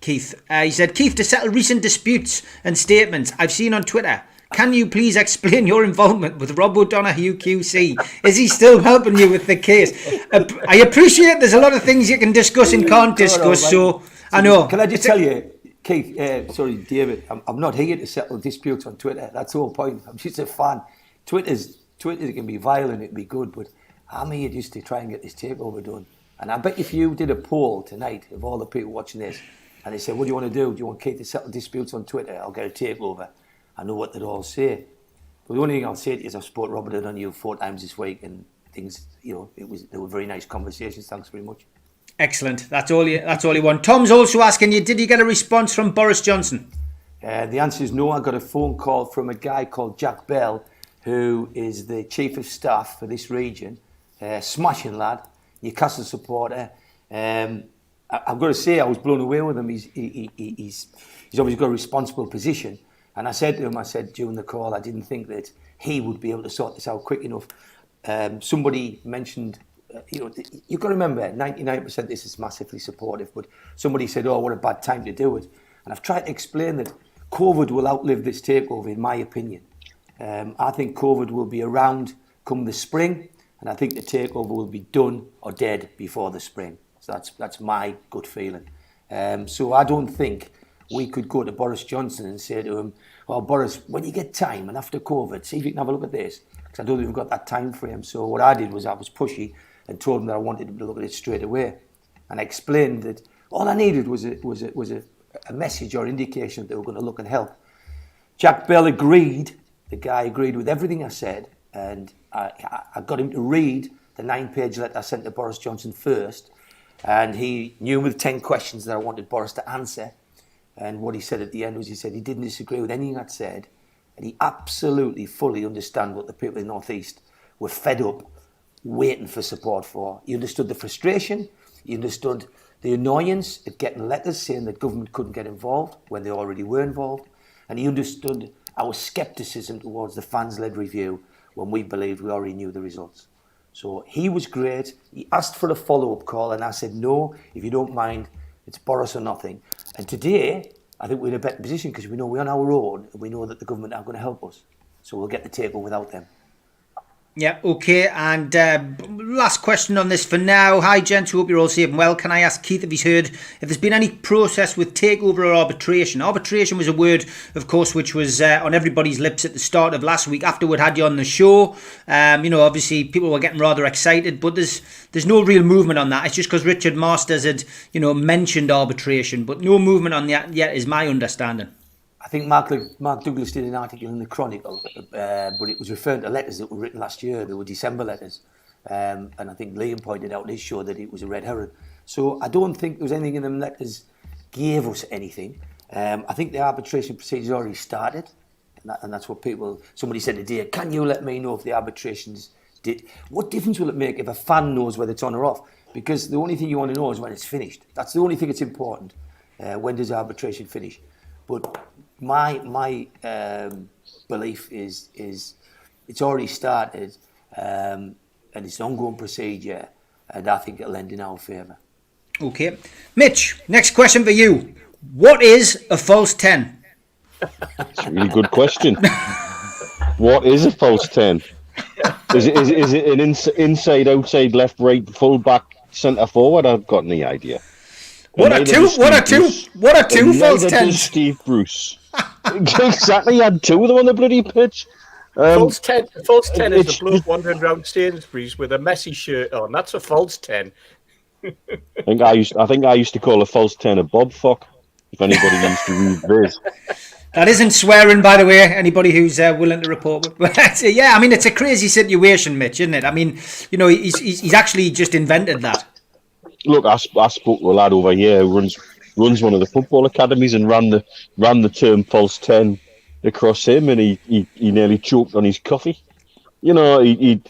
Keith. He said, Keith, to settle recent disputes and statements I've seen on Twitter, can you please explain your involvement with Rob O'Donoghue QC? Is he still helping you with the case? I appreciate there's a lot of things you can discuss and can't discuss, so I know. Can I just tell you, Keith, David, I'm not here to settle disputes on Twitter. That's the whole point. I'm just a fan. Twitter can be violent, it can be good, but I'm here just to try and get this takeover done. And I bet if you did a poll tonight of all the people watching this, and they said, what do you want to do? Do you want Keith to settle disputes on Twitter? I'll get a takeover. I know what they'd all say. But the only thing I'll say is I've spoken to Robert O'Donoghue 4 times this week, and things, they were very nice conversations. Thanks very much. Excellent. That's all you want. Tom's also asking you, did you get a response from Boris Johnson? The answer is no. I got a phone call from a guy called Jack Bell, who is the chief of staff for this region. Smashing lad, Newcastle supporter. I've got to say, I was blown away with him. He's obviously got a responsible position. And I said to him, during the call, I didn't think that he would be able to sort this out quick enough. Somebody mentioned, you've got to remember, 99% this is massively supportive, but somebody said, oh, what a bad time to do it. And I've tried to explain that COVID will outlive this takeover, in my opinion. I think COVID will be around come the spring, and I think the takeover will be done or dead before the spring. So that's my gut feeling. So I don't think we could go to Boris Johnson and say to him, well, Boris, when you get time and after COVID, see if you can have a look at this. Because I don't think we've got that time frame. So what I did was I was pushy and told him that I wanted him to look at it straight away. And I explained that all I needed was a message or indication that they were going to look and help. Jack Bell agreed. The guy agreed with everything I said. And I got him to read the 9-page letter I sent to Boris Johnson first. And he knew with 10 questions that I wanted Boris to answer. And what he said at the end was he said he didn't disagree with anything I'd said. And he absolutely fully understood what the people in the North East were fed up, waiting for support for. He understood the frustration. He understood the annoyance at getting letters saying that government couldn't get involved when they already were involved. And he understood our scepticism towards the fans-led review when we believed we already knew the results. So he was great. He asked for a follow-up call and I said, no, if you don't mind, it's Boris or nothing. And today, I think we're in a better position because we know we're on our own and we know that the government are going to help us. So we'll get the takeover without them. Yeah, okay. And last question on this for now. Hi, gents. Hope you're all safe and well. Can I ask Keith if he's heard if there's been any process with takeover or arbitration? Arbitration was a word, of course, which was on everybody's lips at the start of last week after we'd had you on the show. Obviously people were getting rather excited, but there's no real movement on that. It's just because Richard Masters had, mentioned arbitration, but no movement on that yet is my understanding. I think Mark Douglas did an article in the Chronicle, but it was referring to letters that were written last year. They were December letters. And I think Liam pointed out in his show that it was a red herring. So I don't think there was anything in them letters gave us anything. I think the arbitration procedure already started, and that's what people. Somebody said today, "Can you let me know if the arbitrations did? What difference will it make if a fan knows whether it's on or off? Because the only thing you want to know is when it's finished. That's the only thing that's important. When does arbitration finish? But my belief is it's already started, and it's an ongoing procedure, and I think it'll end in our favour." Okay. Mitch, next question for you. What is a false 10? It's a really good question. What is a false 10? Is it an inside, outside, left, right, full back, centre forward? I've got any idea. What are two false 10s? Steve Bruce. Exactly, he had two of them on the bloody pitch. False 10 is the bloke wandering around Sainsbury's with a messy shirt on. That's a false 10. I think I used to call a false 10 a Bob fuck. If anybody used to read this. That isn't swearing, by the way. Anybody who's willing to report. But yeah, I mean, it's a crazy situation, Mitch, isn't it? I mean, you know, he's actually just invented that. Look, I spoke to a lad over here who runs one of the football academies and ran the term false 10 across him, and he nearly choked on his coffee. You know, it's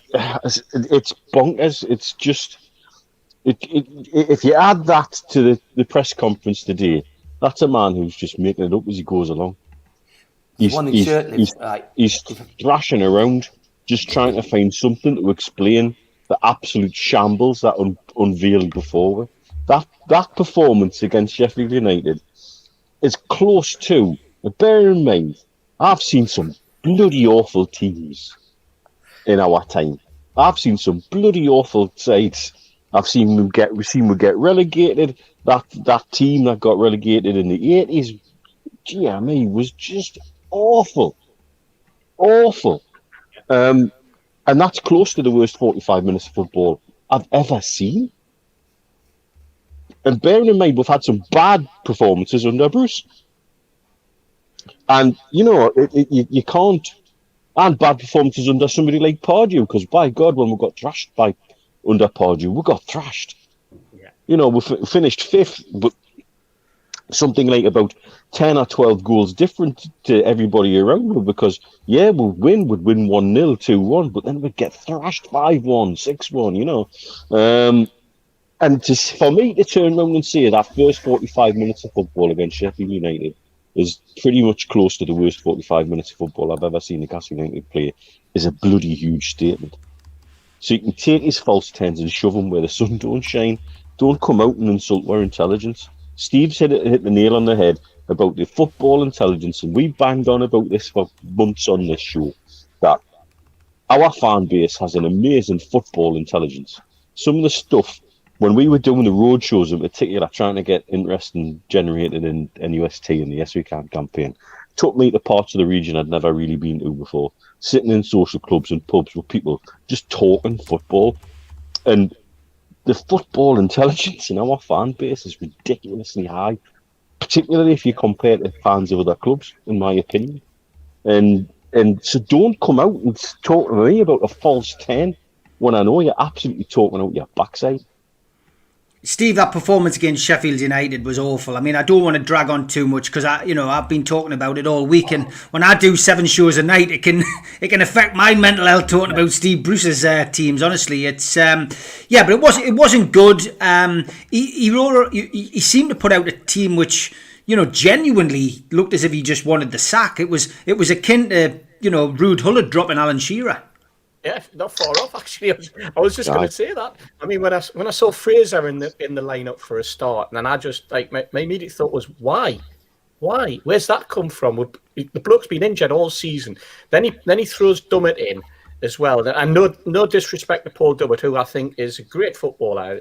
bonkers. It's just if you add that to the press conference today, that's a man who's just making it up as he goes along. He's thrashing around, just trying to find something to explain the absolute shambles that unveiled before. That performance against Sheffield United is close to. But bear in mind, I've seen some bloody awful teams in our time. I've seen some bloody awful sides. I've seen we get relegated. That team that got relegated in the 80s, was just awful. And that's close to the worst 45 minutes of football I've ever seen. And bearing in mind, we've had some bad performances under Bruce. And, you know, you can't... And bad performances under somebody like Pardew, because, by God, when we got thrashed under Pardew, we got thrashed. Yeah. You know, we finished fifth, but something like about 10 or 12 goals different to everybody around us, because, we'd win 1-0, 2-1, but then we'd get thrashed 5-1, 6-1, you know. And for me to turn around and say that first 45 minutes of football against Sheffield United is pretty much close to the worst 45 minutes of football I've ever seen Newcastle United play is a bloody huge statement. So you can take his false 10s and shove them where the sun don't shine. Don't come out and insult our intelligence. Steve's hit the nail on the head about the football intelligence, and we banged on about this for months on this show, that our fan base has an amazing football intelligence. Some of the stuff, when we were doing the road shows in particular, trying to get interest generated in NUFC and the Yes We Can campaign, took me to parts of the region I'd never really been to before, sitting in social clubs and pubs with people just talking football. And the football intelligence in our fan base is ridiculously high, particularly if you compare to fans of other clubs, in my opinion. And so don't come out and talk to me about a false 10 when I know you're absolutely talking out your backside. Steve, that performance against Sheffield United was awful. I mean, I don't want to drag on too much because I've been talking about it all week, and when I do 7 shows a night, it can affect my mental health talking about Steve Bruce's teams. Honestly, it's but it wasn't good. He seemed to put out a team which genuinely looked as if he just wanted the sack. It was akin to Ruud Hullard dropping Alan Shearer. Yeah, not far off actually. I was just going to say that. I mean, when I saw Fraser in the lineup for a start, and then I just my immediate thought was, why? Where's that come from? The bloke's been injured all season. Then he throws Dummett in as well. And no disrespect to Paul Dummett, who I think is a great footballer,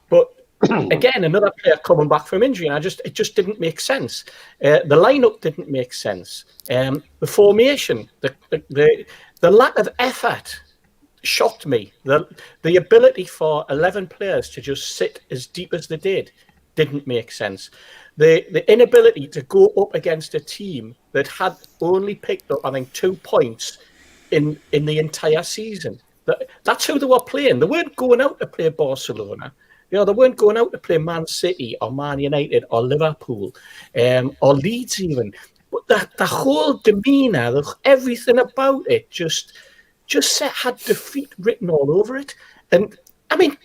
but again, another player coming back from injury, and it just didn't make sense. The lineup didn't make sense. The formation, the lack of effort shocked me. The ability for 11 players to just sit as deep as they didn't make sense. The inability to go up against a team that had only picked up, I think, 2 points in the entire season. That's who they were playing. They weren't going out to play Barcelona. You know, they weren't going out to play Man City or Man United or Liverpool or Leeds even. But the whole demeanour, everything about it just had defeat written all over it. And I mean,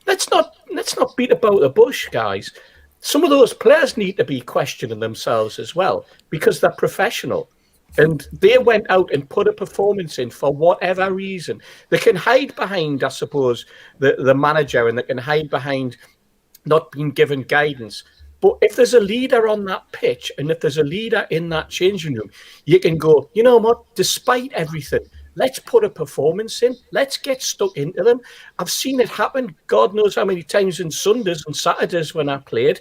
let's not beat about the bush, guys. Some of those players need to be questioning themselves as well because they're professional. And they went out and put a performance in for whatever reason. They can hide behind, I suppose, the manager, and they can hide behind not being given guidance. But if there's a leader on that pitch and if there's a leader in that changing room, you can go, you know what, despite everything, let's put a performance in. Let's get stuck into them. I've seen it happen, God knows how many times in Sundays and Saturdays when I played,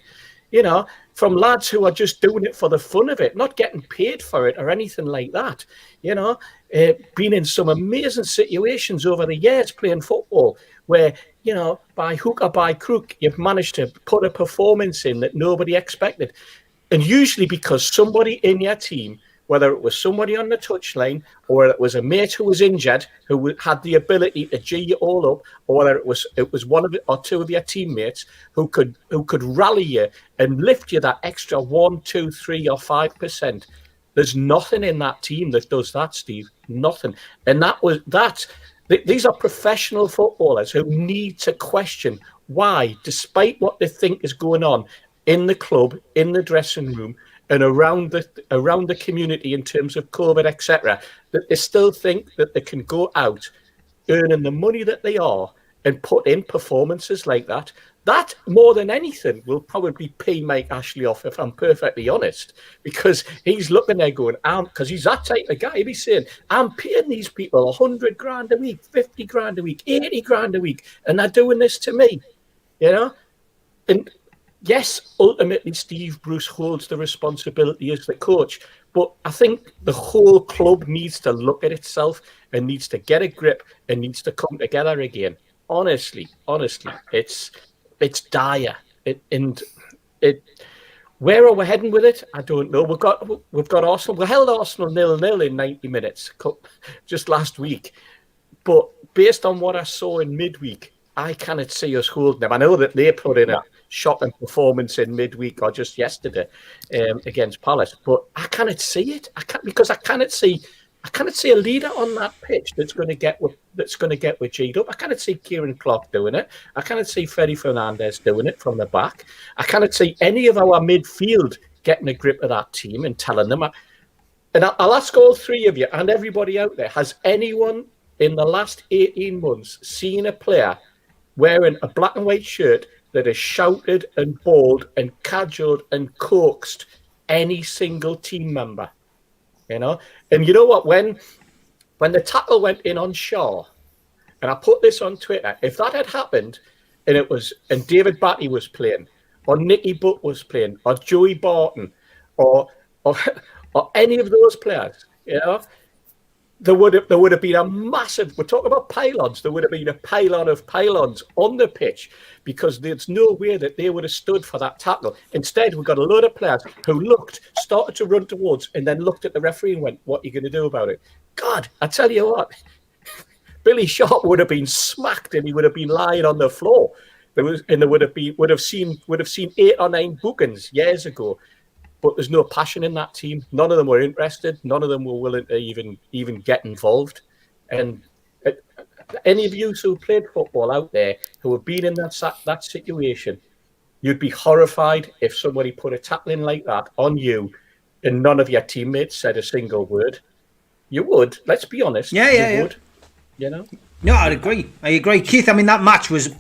you know, from lads who are just doing it for the fun of it, not getting paid for it or anything like that. You know, been in some amazing situations over the years playing football where, you know, by hook or by crook, you've managed to put a performance in that nobody expected. And usually because somebody in your team, whether it was somebody on the touchline or it was a mate who was injured, who had the ability to G you all up, or whether it was one of or two of your teammates who could rally you and lift you that extra 1, 2, 3 or 5%. There's nothing in that team that does that, Steve. Nothing. And these are professional footballers who need to question why, despite what they think is going on in the club, in the dressing room, and around the community in terms of COVID, etc., that they still think that they can go out earning the money that they are and put in performances like that. That, more than anything, will probably pay Mike Ashley off, if I'm perfectly honest, because he's looking there going, because he's that type of guy. He'd be saying, I'm paying these people 100 grand a week, 50 grand a week, 80 grand a week, and they're doing this to me, you know? And yes, ultimately, Steve Bruce holds the responsibility as the coach, but I think the whole club needs to look at itself and needs to get a grip and needs to come together again. Honestly, it's dire. Where are we heading with it? I don't know. We've got Arsenal. We held Arsenal 0-0 in 90 minutes just last week, but based on what I saw in midweek, I cannot see us holding them. I know that they put in a shocking performance in midweek or just yesterday against Palace, but I cannot see it. I cannot see a leader on that pitch that's going to get with G'd up. I cannot see Kieran Clark doing it. I cannot see Freddie Fernandez doing it from the back. I cannot see any of our midfield getting a grip of that team and telling them. And I'll ask all three of you and everybody out there: has anyone in the last 18 months seen a player wearing a black and white shirt that has shouted and bawled and cajoled and coaxed any single team member? You know, and you know what? When the tackle went in on Shaw, and I put this on Twitter, if that had happened, and David Batty was playing, or Nicky Butt was playing, or Joey Barton, or any of those players, you know, there would have been a massive. We're talking about pylons. There would have been a pylon of pylons on the pitch because there's no way that they would have stood for that tackle. Instead, we've got a load of players who started to run towards, and then looked at the referee and went, "What are you going to do about it?" God, I tell you what, Billy Sharp would have been smacked, and he would have been lying on the floor. There would have seen 8 or 9 bookings years ago. But there's no passion in that team. None of them were interested. None of them were willing to even get involved. And any of you who played football out there who have been in that situation, you'd be horrified if somebody put a tackling like that on you and none of your teammates said a single word. You would. Let's be honest. You would. You know? No, I agree, Keith. I mean, the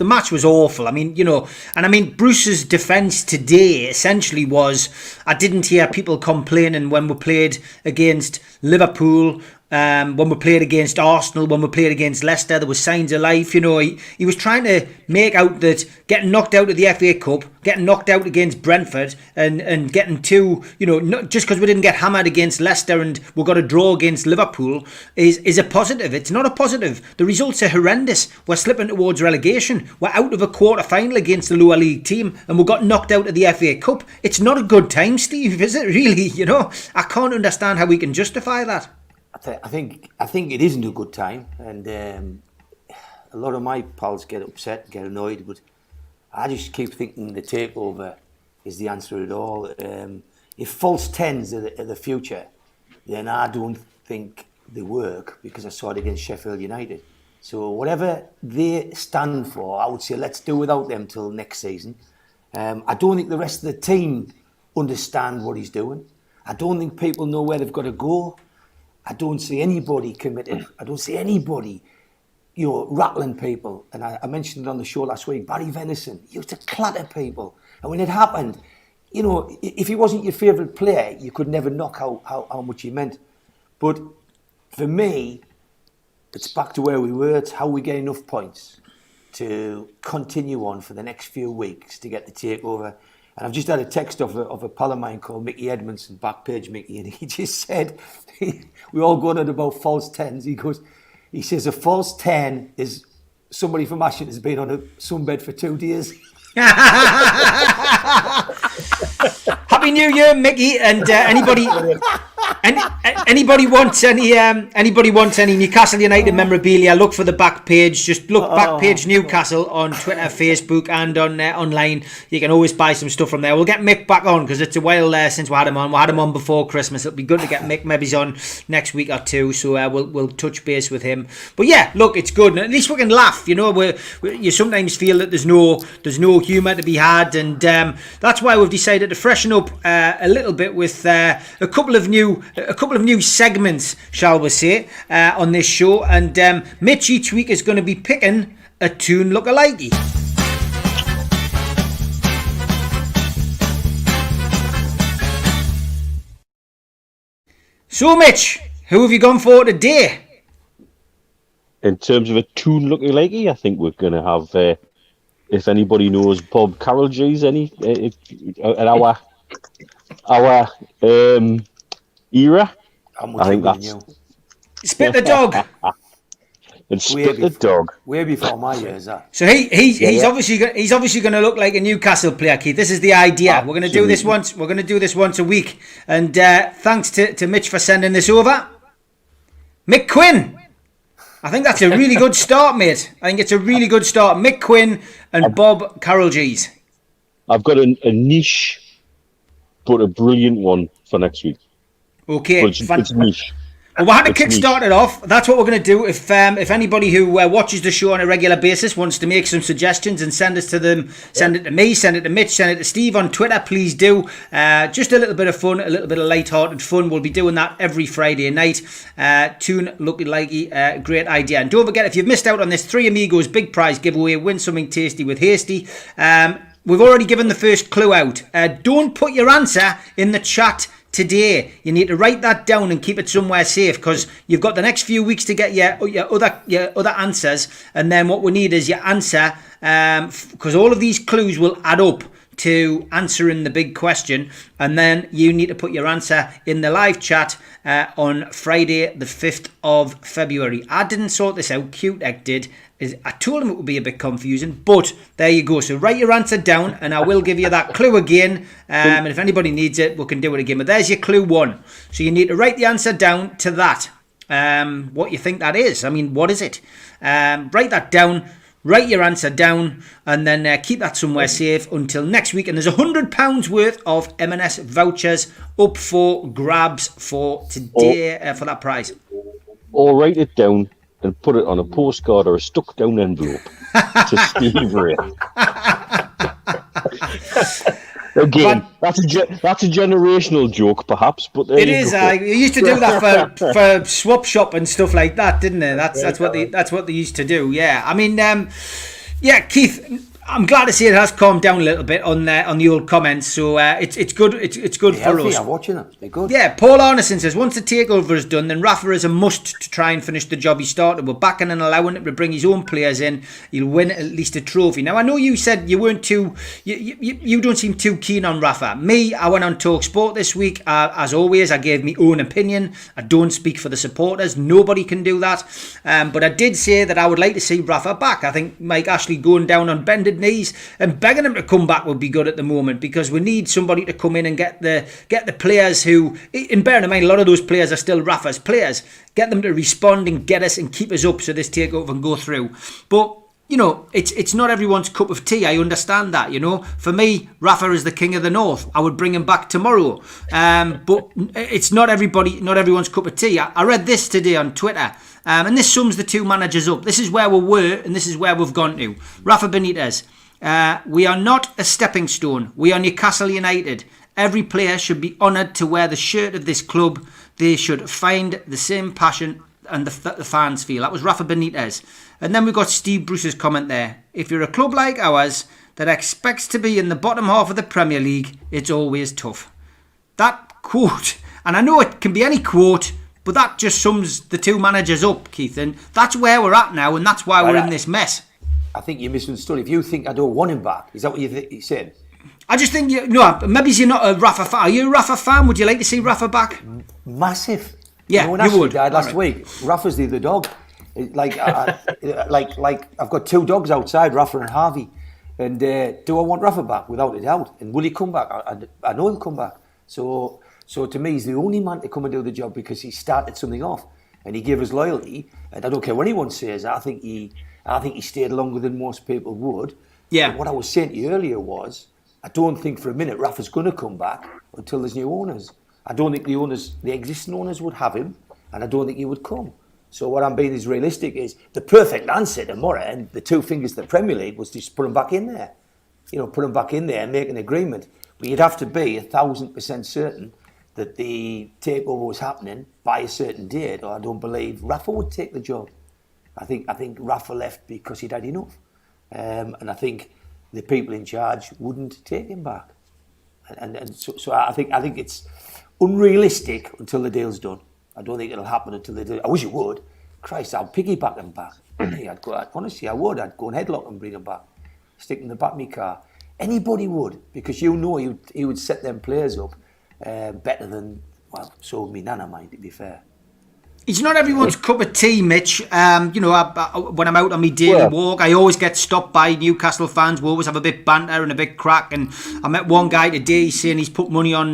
match was awful. I mean, you know, and I mean, Bruce's defence today essentially was, I didn't hear people complaining when we played against Liverpool, when we played against Arsenal, when we played against Leicester. There was signs of life. You know, he was trying to make out that getting knocked out of the FA Cup, getting knocked out against Brentford, and getting two, you know, not just because we didn't get hammered against Leicester and we got a draw against Liverpool is a positive. It's not a positive. The results are horrendous. We're slipping towards relegation. We're out of a quarter final against the lower league team, and we got knocked out of the FA Cup. It's not a good time, Steve, is it really? You know, I can't understand how we can justify that. I think it isn't a good time, and a lot of my pals get upset, get annoyed. But I just keep thinking the takeover is the answer at all. If false tens are the future, then I don't think they work, because I saw it against Sheffield United. So whatever they stand for, I would say let's do without them till next season. I don't think the rest of the team understand what he's doing. I don't think people know where they've got to go. I don't see anybody committed. I don't see anybody, rattling people. And I mentioned it on the show last week, Barry Venison, he used to clatter people. And when it happened, if he wasn't your favourite player, you could never knock out how much he meant. But for me, it's back to where we were. It's how we get enough points to continue on for the next few weeks to get the takeover. And I've just had a text of a pal of mine called Mickey Edmondson, Backpage Mickey, and he just said, we all going on about false tens. He says a false 10 is somebody from Ashton has been on a sunbed for 2 days. Happy New Year, Mickey, and anybody wants any Newcastle United memorabilia, look for the back page. Just look Backpage Newcastle on Twitter, Facebook, and on online. You can always buy some stuff from there. We'll get Mick back on because it's a while since we had him on. We had him on before Christmas. It'll be good to get Mick maybe on next week or two. So we'll touch base with him. But yeah, look, it's good. And at least we can laugh. You sometimes feel that there's no humour to be had, and that's why we've decided to freshen up a little bit with a couple of new segments, shall we say, on this show. And Mitch each week is going to be picking a tune lookalike. So Mitch, who have you gone for today? In terms of a tune lookalike, I think we're going to have, if anybody knows Bob Carroll G's at our era, I think that's Spit the Dog. And Spit the Dog. Way before my years, that. So he's obviously going to look like a Newcastle player, Keith. This is the idea. Absolutely. We're going to do this once a week. And thanks to Mitch for sending this over. Mick Quinn. I think that's a really good start, mate. I think it's a really good start. Mick Quinn and Bob Carroll G's. I've got a niche, but a brilliant one for next week. Okay, it's niche. Well, we had to kickstart it off. That's what we're going to do. If anybody who watches the show on a regular basis wants to make some suggestions and send us to them, send it to me, send it to Mitch, send it to Steve on Twitter, please do. Just a little bit of fun, a little bit of light-hearted fun. We'll be doing that every Friday night. Tune looking likey, great idea. And don't forget, if you've missed out on this 3 Amigos big prize giveaway, win something tasty with Hasty. We've already given the first clue out. Don't put your answer in the chat today. You need to write that down and keep it somewhere safe, because you've got the next few weeks to get your other answers, and then what we need is your answer, because all of these clues will add up to answering the big question, and then you need to put your answer in the live chat on Friday the 5th of February. I didn't sort this out, QTech did. I told him it would be a bit confusing, but there you go. So write your answer down, and I will give you that clue again. And if anybody needs it, we can do it again. But there's your clue 1. So you need to write the answer down to that. What you think that is. I mean, what is it? Write that down. Write your answer down, and then keep that somewhere safe until next week. And there's £100 worth of M&S vouchers up for grabs for today for that prize. Or write it down and put it on a postcard or a stuck down envelope to Steve Ray. Again, that's a generational joke, perhaps, but there it is. You used to do that for swap shop and stuff like that, didn't they? That's what they used to do. Yeah, I mean, Keith, I'm glad to see it has calmed down a little bit on the old comments. So it's good. It's good for us. I'm watching them. They're good. Yeah, Paul Arneson says once the takeover is done, then Rafa is a must to try and finish the job he started. We're backing and allowing him to bring his own players in. He'll win at least a trophy. Now I know you said you weren't too. You don't seem too keen on Rafa. Me, I went on Talk Sport this week. As always, I gave my own opinion. I don't speak for the supporters. Nobody can do that. But I did say that I would like to see Rafa back. I think Mike Ashley going down on bended knees and begging him to come back would be good at the moment, because we need somebody to come in and get the players who, and bearing in mind a lot of those players are still Rafa's players, get them to respond and get us and keep us up so this takeover can go through. But you know, it's not everyone's cup of tea. I understand that, you know. For me, Rafa is the king of the north. I would bring him back tomorrow. But it's not everyone's cup of tea. I read this today on Twitter, and this sums the two managers up. This is where we were, and this is where we've gone to. Rafa Benitez. We are not a stepping stone. We are Newcastle United. Every player should be honoured to wear the shirt of this club. They should find the same passion and the fans feel. That was Rafa Benitez. And then we've got Steve Bruce's comment there. If you're a club like ours that expects to be in the bottom half of the Premier League, it's always tough. That quote, and I know it can be any quote, but that just sums the two managers up, Keith. And that's where we're at now, and that's why we're in this mess. I think you misunderstood. If you think I don't want him back, is that what you said? I just think, maybe you're not a Rafa fan. Are you a Rafa fan? Would you like to see Rafa back? Massive. Yeah, you know, when you Ashley would. died last week, Rafa's the other dog. Like I've got two dogs outside, Rafa and Harvey. And do I want Rafa back? Without a doubt. And will he come back? I know he'll come back. So to me, he's the only man to come and do the job because he started something off and he gave us loyalty. And I don't care what anyone says. I think he stayed longer than most people would. Yeah. But what I was saying to you earlier was, I don't think for a minute Rafa's going to come back until there's new owners. I don't think the existing owners would have him, and I don't think he would come. So what I'm being is realistic is the perfect answer tomorrow, and the two fingers to the Premier League was just put him back in there. You know, put him back in there and make an agreement. But you'd have to be 1,000% certain that the takeover was happening by a certain date, or I don't believe Rafa would take the job. I think Rafa left because he'd had enough, and I think the people in charge wouldn't take him back, and so I think it's unrealistic until the deal's done. I don't think it'll happen until the deal. I wish it would. Christ, I'll piggyback him back. Honestly, I would. I'd go and headlock him, bring him back, stick him in the back of my car. Anybody would, because he would set them players up better than, well, so would me Nana mind, to be fair. It's not everyone's cup of tea, Mitch. When I'm out on my daily walk, I always get stopped by Newcastle fans. We always have a bit banter and a bit crack. And I met one guy today saying he's put money on,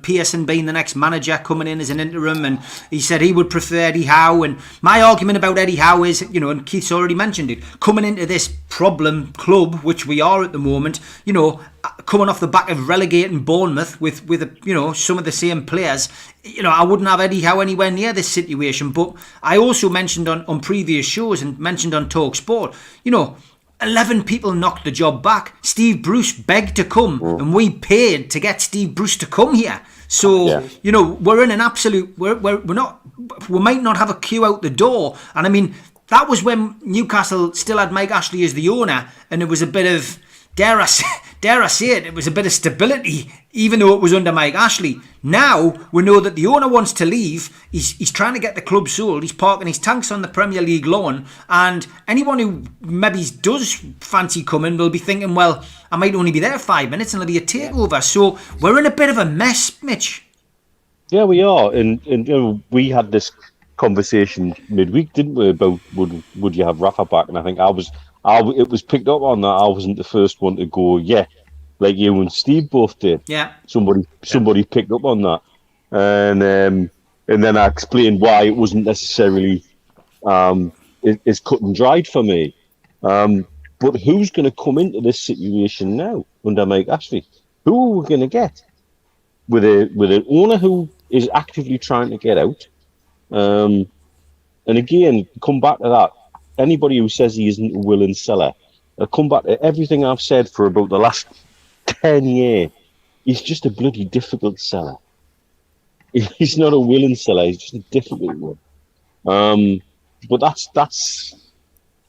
Patterson being the next manager coming in as an interim. And he said he would prefer Eddie Howe. And my argument about Eddie Howe is, and Keith's already mentioned it, coming into this problem club, which we are at the moment, coming off the back of relegating Bournemouth with some of the same players, I wouldn't have Eddie Howe anywhere near this situation. But I also mentioned on previous shows and mentioned on Talk Sport, 11 people knocked the job back. Steve Bruce begged to come, and we paid to get Steve Bruce to come here. So, we're in an absolute, we might not have a queue out the door. And I mean, that was when Newcastle still had Mike Ashley as the owner, and it was a bit of, dare I say it was a bit of stability, even though it was under Mike Ashley. Now we know that the owner wants to leave. He's trying to get the club sold. He's parking his tanks on the Premier League lawn, and anyone who maybe does fancy coming will be thinking, well, I might only be there 5 minutes and it'll be a takeover. So we're in a bit of a mess, Mitch. Yeah, we are, and we had this conversation midweek, didn't we, about would you have Rafa back? And I think it was picked up on that. I wasn't the first one to go, yeah, like you and Steve both did. Yeah. Somebody picked up on that, and then I explained why it wasn't necessarily it's cut and dried for me. But who's going to come into this situation now under Mike Ashley? Who are we going to get with an owner who is actively trying to get out? And again, come back to that. Anybody who says he isn't a willing seller, I'll come back to everything I've said for about the last 10 years. He's just a bloody difficult seller. He's not a willing seller. He's just a difficult one. But that's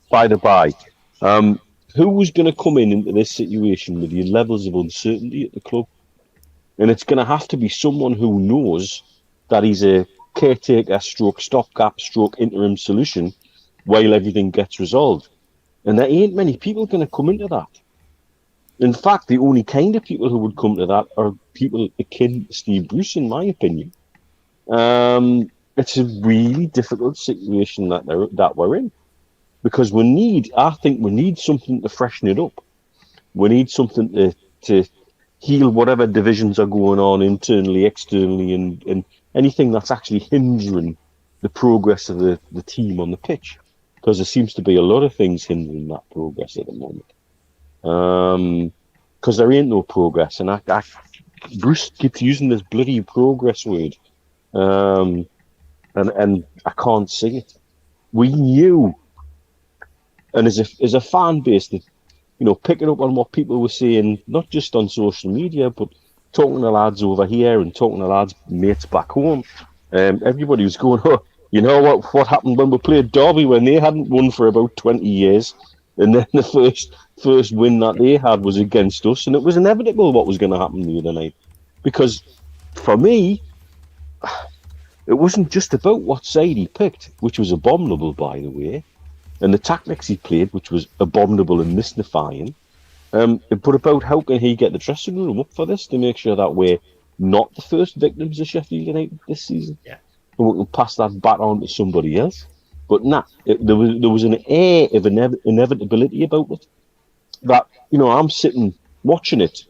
by the by. Who was going to come into this situation with the levels of uncertainty at the club? And it's going to have to be someone who knows that he's a caretaker, stroke stopgap, stroke interim solution while everything gets resolved. And there ain't many people going to come into that. In fact, the only kind of people who would come to that are people akin to Steve Bruce, in my opinion. It's a really difficult situation that we're in. Because I think we need something to freshen it up. We need something to heal whatever divisions are going on internally, externally, and anything that's actually hindering the progress of the team on the pitch. because there seems to be a lot of things hindering that progress at the moment. Because there ain't no progress, and Bruce keeps using this bloody progress word, and I can't see it. We knew, and as a fan base that, picking up on what people were saying, not just on social media, but talking to lads over here and talking to lads mates back home, everybody was going, oh, you know what happened when we played Derby when they hadn't won for about 20 years, and then the first win that they had was against us, and it was inevitable what was going to happen the other night. Because for me, it wasn't just about what side he picked, which was abominable, by the way, and the tactics he played, which was abominable and mystifying, but about how can he get the dressing room up for this to make sure that we're not the first victims of Sheffield United this season. Yeah. And we can pass that bat on to somebody else. But there was an air of inevitability about it. That, I'm sitting watching it.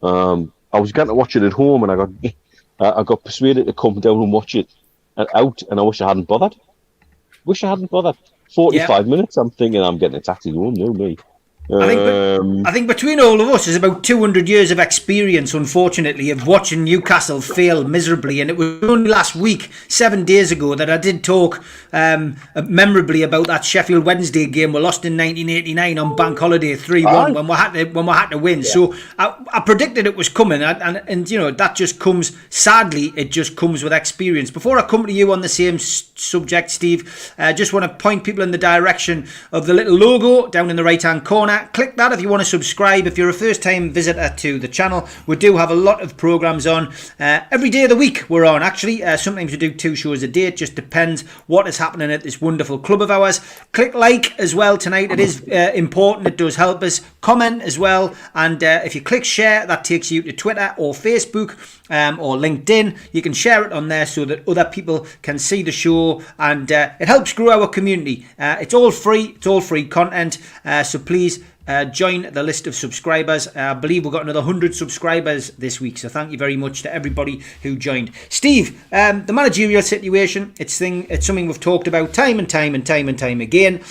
I was going to watch it at home, and I got persuaded to come down and watch it out, and I wish I hadn't bothered. 45 minutes, I'm thinking I'm getting a taxi home, no me. I think between all of us is about 200 years of experience, unfortunately, of watching Newcastle fail miserably. And it was only last week, 7 days ago, that I did talk memorably about that Sheffield Wednesday game we lost in 1989 on Bank Holiday 3-1 when we had to win. Yeah. So I predicted it was coming, and that just comes, sadly, it just comes with experience. Before I come to you on the same subject, Steve, I just want to point people in the direction of the little logo down in the right-hand corner. Click that if you want to subscribe. If you're a first-time visitor to the channel, we do have a lot of programs on every day of the week. We're on, actually. Sometimes we do 2 shows a day. It just depends what is happening at this wonderful club of ours. Click like as well tonight. It is important. It does help us. Comment as well, and if you click share, that takes you to Twitter or Facebook or LinkedIn. You can share it on there so that other people can see the show, and it helps grow our community. It's all free. It's all free content, so please join the list of subscribers. I believe we've got another 100 subscribers this week, so thank you very much to everybody who joined. Steve, the managerial situation, it's something we've talked about time and time again,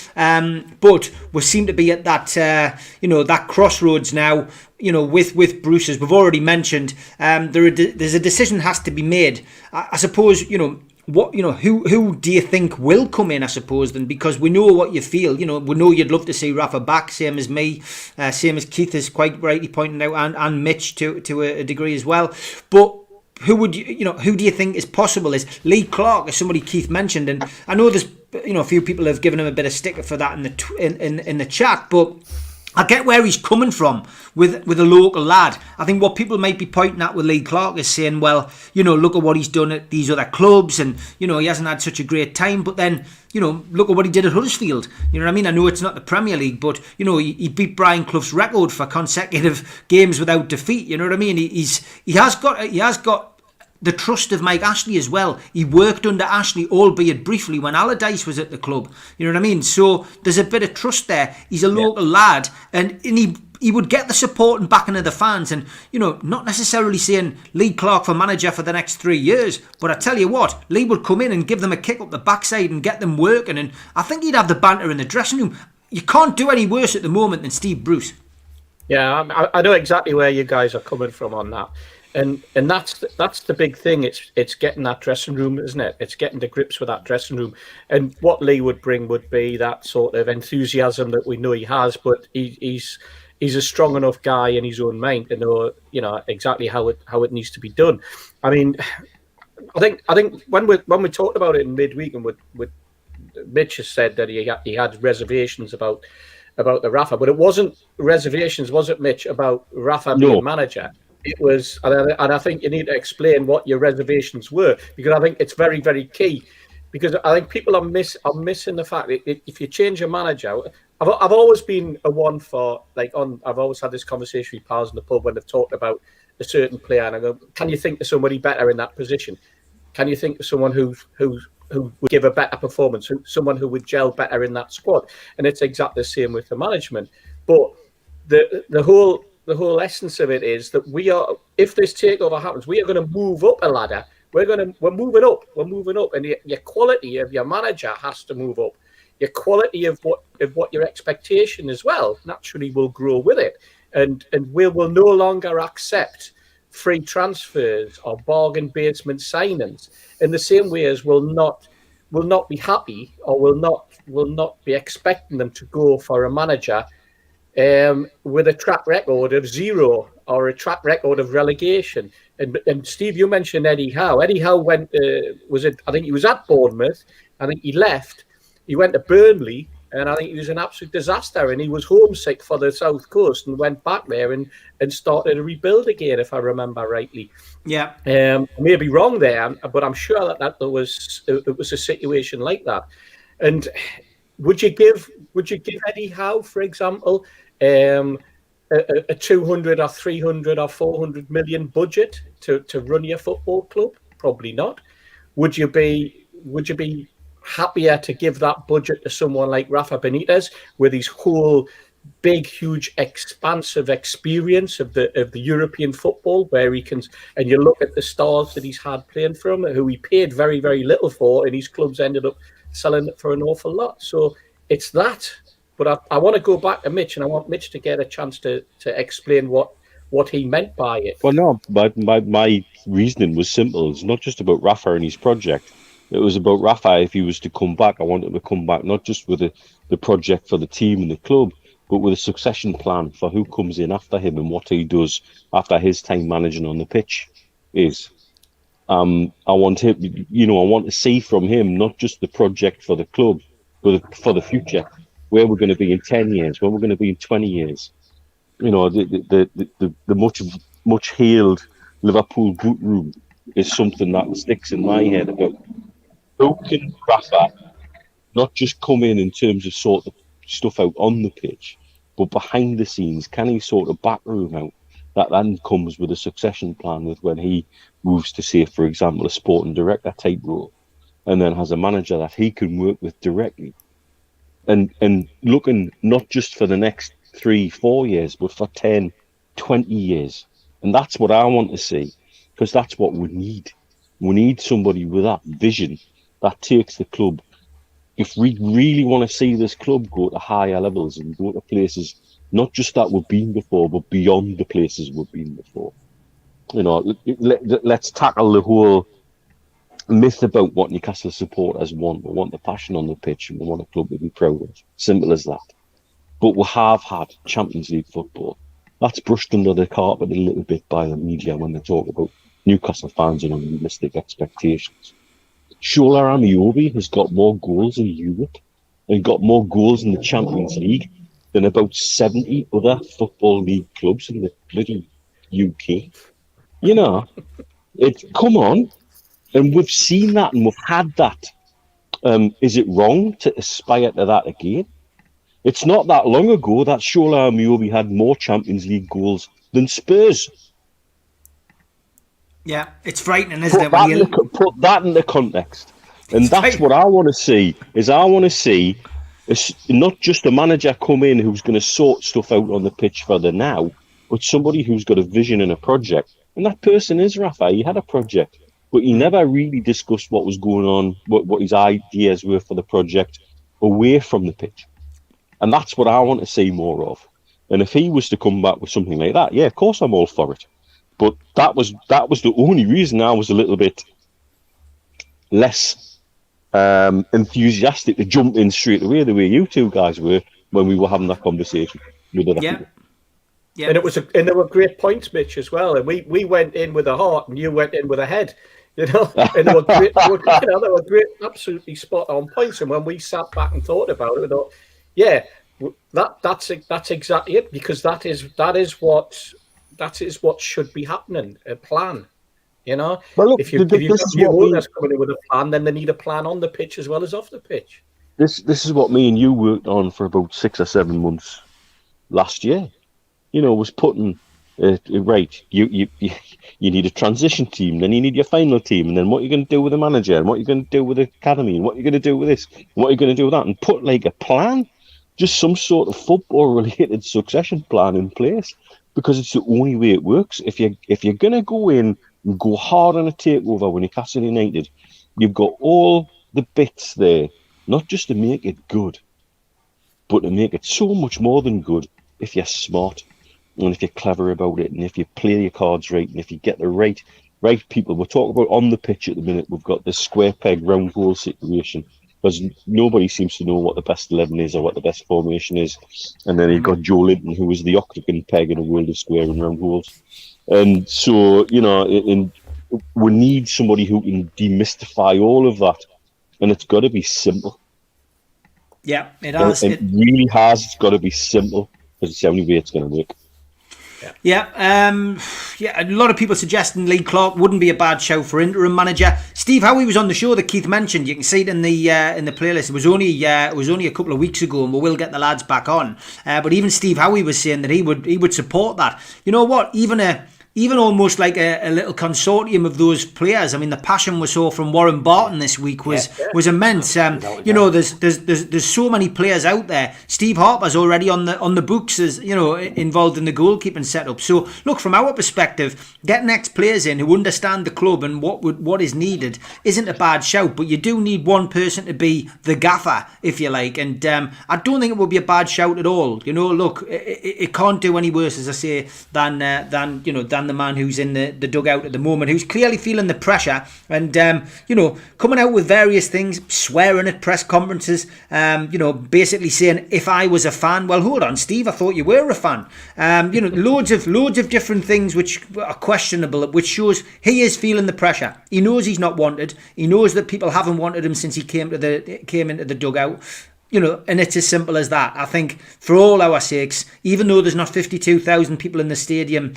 but we seem to be at that that crossroads now, with Bruce, as we've already mentioned. There's a decision has to be made. I suppose, who do you think will come in, I suppose, then, because we know what you feel. We know you'd love to see Rafa back, same as me, same as Keith is quite rightly pointing out, and Mitch to a degree as well. But who do you think is possible? Is Lee Clark, as somebody Keith mentioned, and I know there's a few people have given him a bit of sticker for that in the chat, but I get where he's coming from with a local lad. I think what people might be pointing at with Lee Clark is saying, well, look at what he's done at these other clubs, and he hasn't had such a great time. But then, look at what he did at Huddersfield. You know what I mean? I know it's not the Premier League, but he beat Brian Clough's record for consecutive games without defeat. You know what I mean? He has got the trust of Mike Ashley as well. He worked under Ashley, albeit briefly, when Allardyce was at the club. You know what I mean? So there's a bit of trust there. He's a local lad, and he would get the support and backing of the fans. And, not necessarily saying Lee Clark for manager for the next 3 years, but I tell you what, Lee would come in and give them a kick up the backside and get them working. And I think he'd have the banter in the dressing room. You can't do any worse at the moment than Steve Bruce. Yeah, I know exactly where you guys are coming from on that. And that's the big thing. It's getting that dressing room, isn't it? It's getting to grips with that dressing room. And what Lee would bring would be that sort of enthusiasm that we know he has, but he's a strong enough guy in his own mind to know, exactly how it needs to be done. I mean, I think when we talked about it in midweek, and with Mitch has said that he had reservations about the Rafa, but it wasn't reservations, was it, Mitch, about Rafa being manager? It was, and I think you need to explain what your reservations were, because I think it's very, very key. Because I think people are missing the fact that if you change a manager, I've always been a one for I've always had this conversation with pals in the pub when they've talked about a certain player, and I go, can you think of somebody better in that position? Can you think of someone who would give a better performance, someone who would gel better in that squad? And it's exactly the same with the management. But the whole essence of it is that if this takeover happens, we are going to move up a ladder we're moving up, and your quality of your manager has to move up. Your quality of what your expectation as well naturally will grow with it, and we will no longer accept free transfers or bargain basement signings in the same way as will not be happy or will not be expecting them to go for a manager with a track record of zero or a track record of relegation. And Steve, you mentioned Eddie Howe. Eddie Howe went, I think he was at Bournemouth. I think he left. He went to Burnley, and I think he was an absolute disaster. And he was homesick for the South Coast and went back there and started a rebuild again, if I remember rightly. Yeah. I may be wrong there, but I'm sure that it was a situation like that. And would you give Eddie Howe, for example, a 200 or 300 or 400 million budget to run your football club? Probably not. Would you be happier to give that budget to someone like Rafa Benitez with his whole big, huge, expansive experience of the European football, where he can, and you look at the stars that he's had playing for him, who he paid very, very little for, and his clubs ended up selling it for an awful lot. So it's that. But I want to go back to Mitch, and I want Mitch to get a chance to explain what he meant by it. Well, no, my reasoning was simple. It's not just about Rafa and his project. It was about Rafa. If he was to come back, I want him to come back not just with the project for the team and the club, but with a succession plan for who comes in after him and what he does after his time managing on the pitch is. I want him, I want to see from him not just the project for the club, but for the future, where we're going to be in 10 years, where we're going to be in 20 years. The much hailed Liverpool boot room is something that sticks in my head about who can Rafa not just come in terms of sort of stuff out on the pitch, but behind the scenes, can he sort of backroom out that then comes with a succession plan with when he moves to, say, for example, a sporting director type role, and then has a manager that he can work with directly, and looking not just for the next 3-4 years, but for 10, 20 years. And that's what I want to see, because that's what we need. We need somebody with that vision that takes the club. If we really want to see this club go to higher levels and go to places, not just that we've been before, but beyond the places we've been before. Let's tackle the whole myth about what Newcastle supporters want. We want the passion on the pitch, and we want a club to be proud of. Simple as that. But we have had Champions League football. That's brushed under the carpet a little bit by the media when they talk about Newcastle fans and unrealistic expectations. Shola Amiobi has got more goals in Europe and got more goals in the Champions League than about 70 other football league clubs in the bloody UK. Come on. And we've seen that and we've had that. Is it wrong to aspire to that again? It's not that long ago that Shola Amiobi had more Champions League goals than Spurs. Yeah, it's frightening, isn't it? Put that into context. And that's what I want to see, is not just a manager come in who's going to sort stuff out on the pitch for the now, but somebody who's got a vision and a project. And that person is Rafa. He had a project, but he never really discussed what was going on, what his ideas were for the project away from the pitch. And that's what I want to see more of. And if he was to come back with something like that, yeah, of course I'm all for it. But that was the only reason I was a little bit less enthusiastic to jump in straight away, the way you two guys were when we were having that conversation. Yeah. And there were great points, Mitch, as well. And we went in with a heart, and you went in with a head. And they were great. They were great, absolutely spot on points. And when we sat back and thought about it, we thought, yeah, that's exactly it, because that is what should be happening. A plan, Well, look, if you've got owners coming in with a plan, then they need a plan on the pitch as well as off the pitch. This is what me and you worked on for about 6 or 7 months last year. Was putting right. You need a transition team, then you need your final team, and then what you're going to do with the manager, and what you're going to do with the academy, and what you're going to do with this, and what you're going to do with that, and put like a plan, just some sort of football-related succession plan in place, because it's the only way it works. If you're going to go in and go hard on a takeover with Newcastle United, you've got all the bits there, not just to make it good, but to make it so much more than good if you're smart and if you're clever about it and if you play your cards right and if you get the right people. We're talking about on the pitch at the minute. We've got this square peg round hole situation because nobody seems to know what the best 11 is or what the best formation is. And then you've got Joe Linton, who is the octagon peg in a world of square and round holes. And so, we need somebody who can demystify all of that. And it's got to be simple. Yeah, it has. It really has. It's got to be simple because it's the only way it's going to work. Yeah, a lot of people suggesting Lee Clark wouldn't be a bad show for interim manager. Steve Howie was on the show that Keith mentioned. You can see it in the playlist. It was only a couple of weeks ago, and we will get the lads back on. But even Steve Howie was saying that he would support that. You know what? Even almost like a little consortium of those players. I mean, the passion we saw from Warren Barton this week was immense. There's so many players out there. Steve Harper's already on the books as involved in the goalkeeping setup. So look, from our perspective, getting ex-players in who understand the club and what is needed isn't a bad shout. But you do need one person to be the gaffer, if you like. And I don't think it would be a bad shout at all. Look, it can't do any worse, as I say, than the man who's in the dugout at the moment, who's clearly feeling the pressure and coming out with various things, swearing at press conferences, basically saying, if I was a fan, well, hold on, Steve, I thought you were a fan. Loads of different things which are questionable, which shows he is feeling the pressure. He knows he's not wanted. He knows that people haven't wanted him since he came into the dugout. And it's as simple as that. I think for all our sakes, even though there's not 52,000 people in the stadium,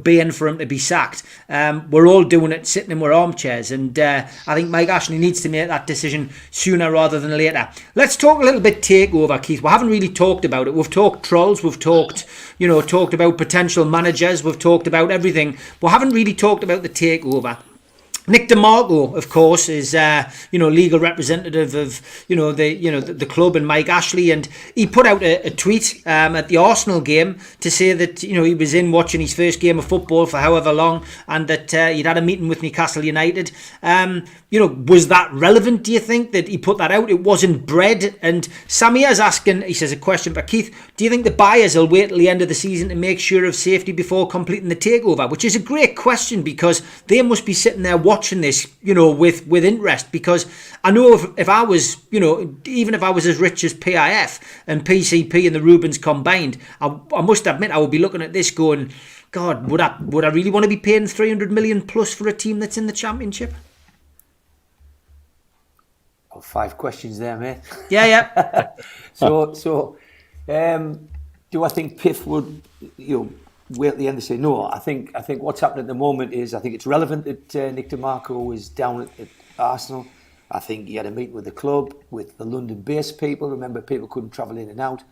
baying for him to be sacked, we're all doing it sitting in our armchairs. And I think Mike Ashley needs to make that decision sooner rather than later. Let's talk a little bit takeover, Keith. We haven't really talked about it. We've talked trolls. We've talked about potential managers. We've talked about everything. We haven't really talked about the takeover. Nick DeMarco, of course, is legal representative of the club and Mike Ashley, and he put out a tweet at the Arsenal game to say that he was in watching his first game of football for however long, and that he'd had a meeting with Newcastle United. Was that relevant? Do you think that he put that out? It wasn't bred. And Samir's asking, he says, a question for Keith. Do you think the buyers will wait till the end of the season to make sure of safety before completing the takeover? Which is a great question because they must be sitting there watching this, with interest. Because I know if I was, even if I was as rich as PIF and PCP and the Rubens combined, I must admit I would be looking at this going, God, would I really want to be paying 300 million plus for a team that's in the Championship? Oh, 5 questions there, mate. Yeah. So, do I think Piff would, wait at the end to say no? I think what's happening at the moment is I think it's relevant that Nick DeMarco is down at Arsenal. I think he had a meeting with the club, with the London-based people. Remember, people couldn't travel in and out.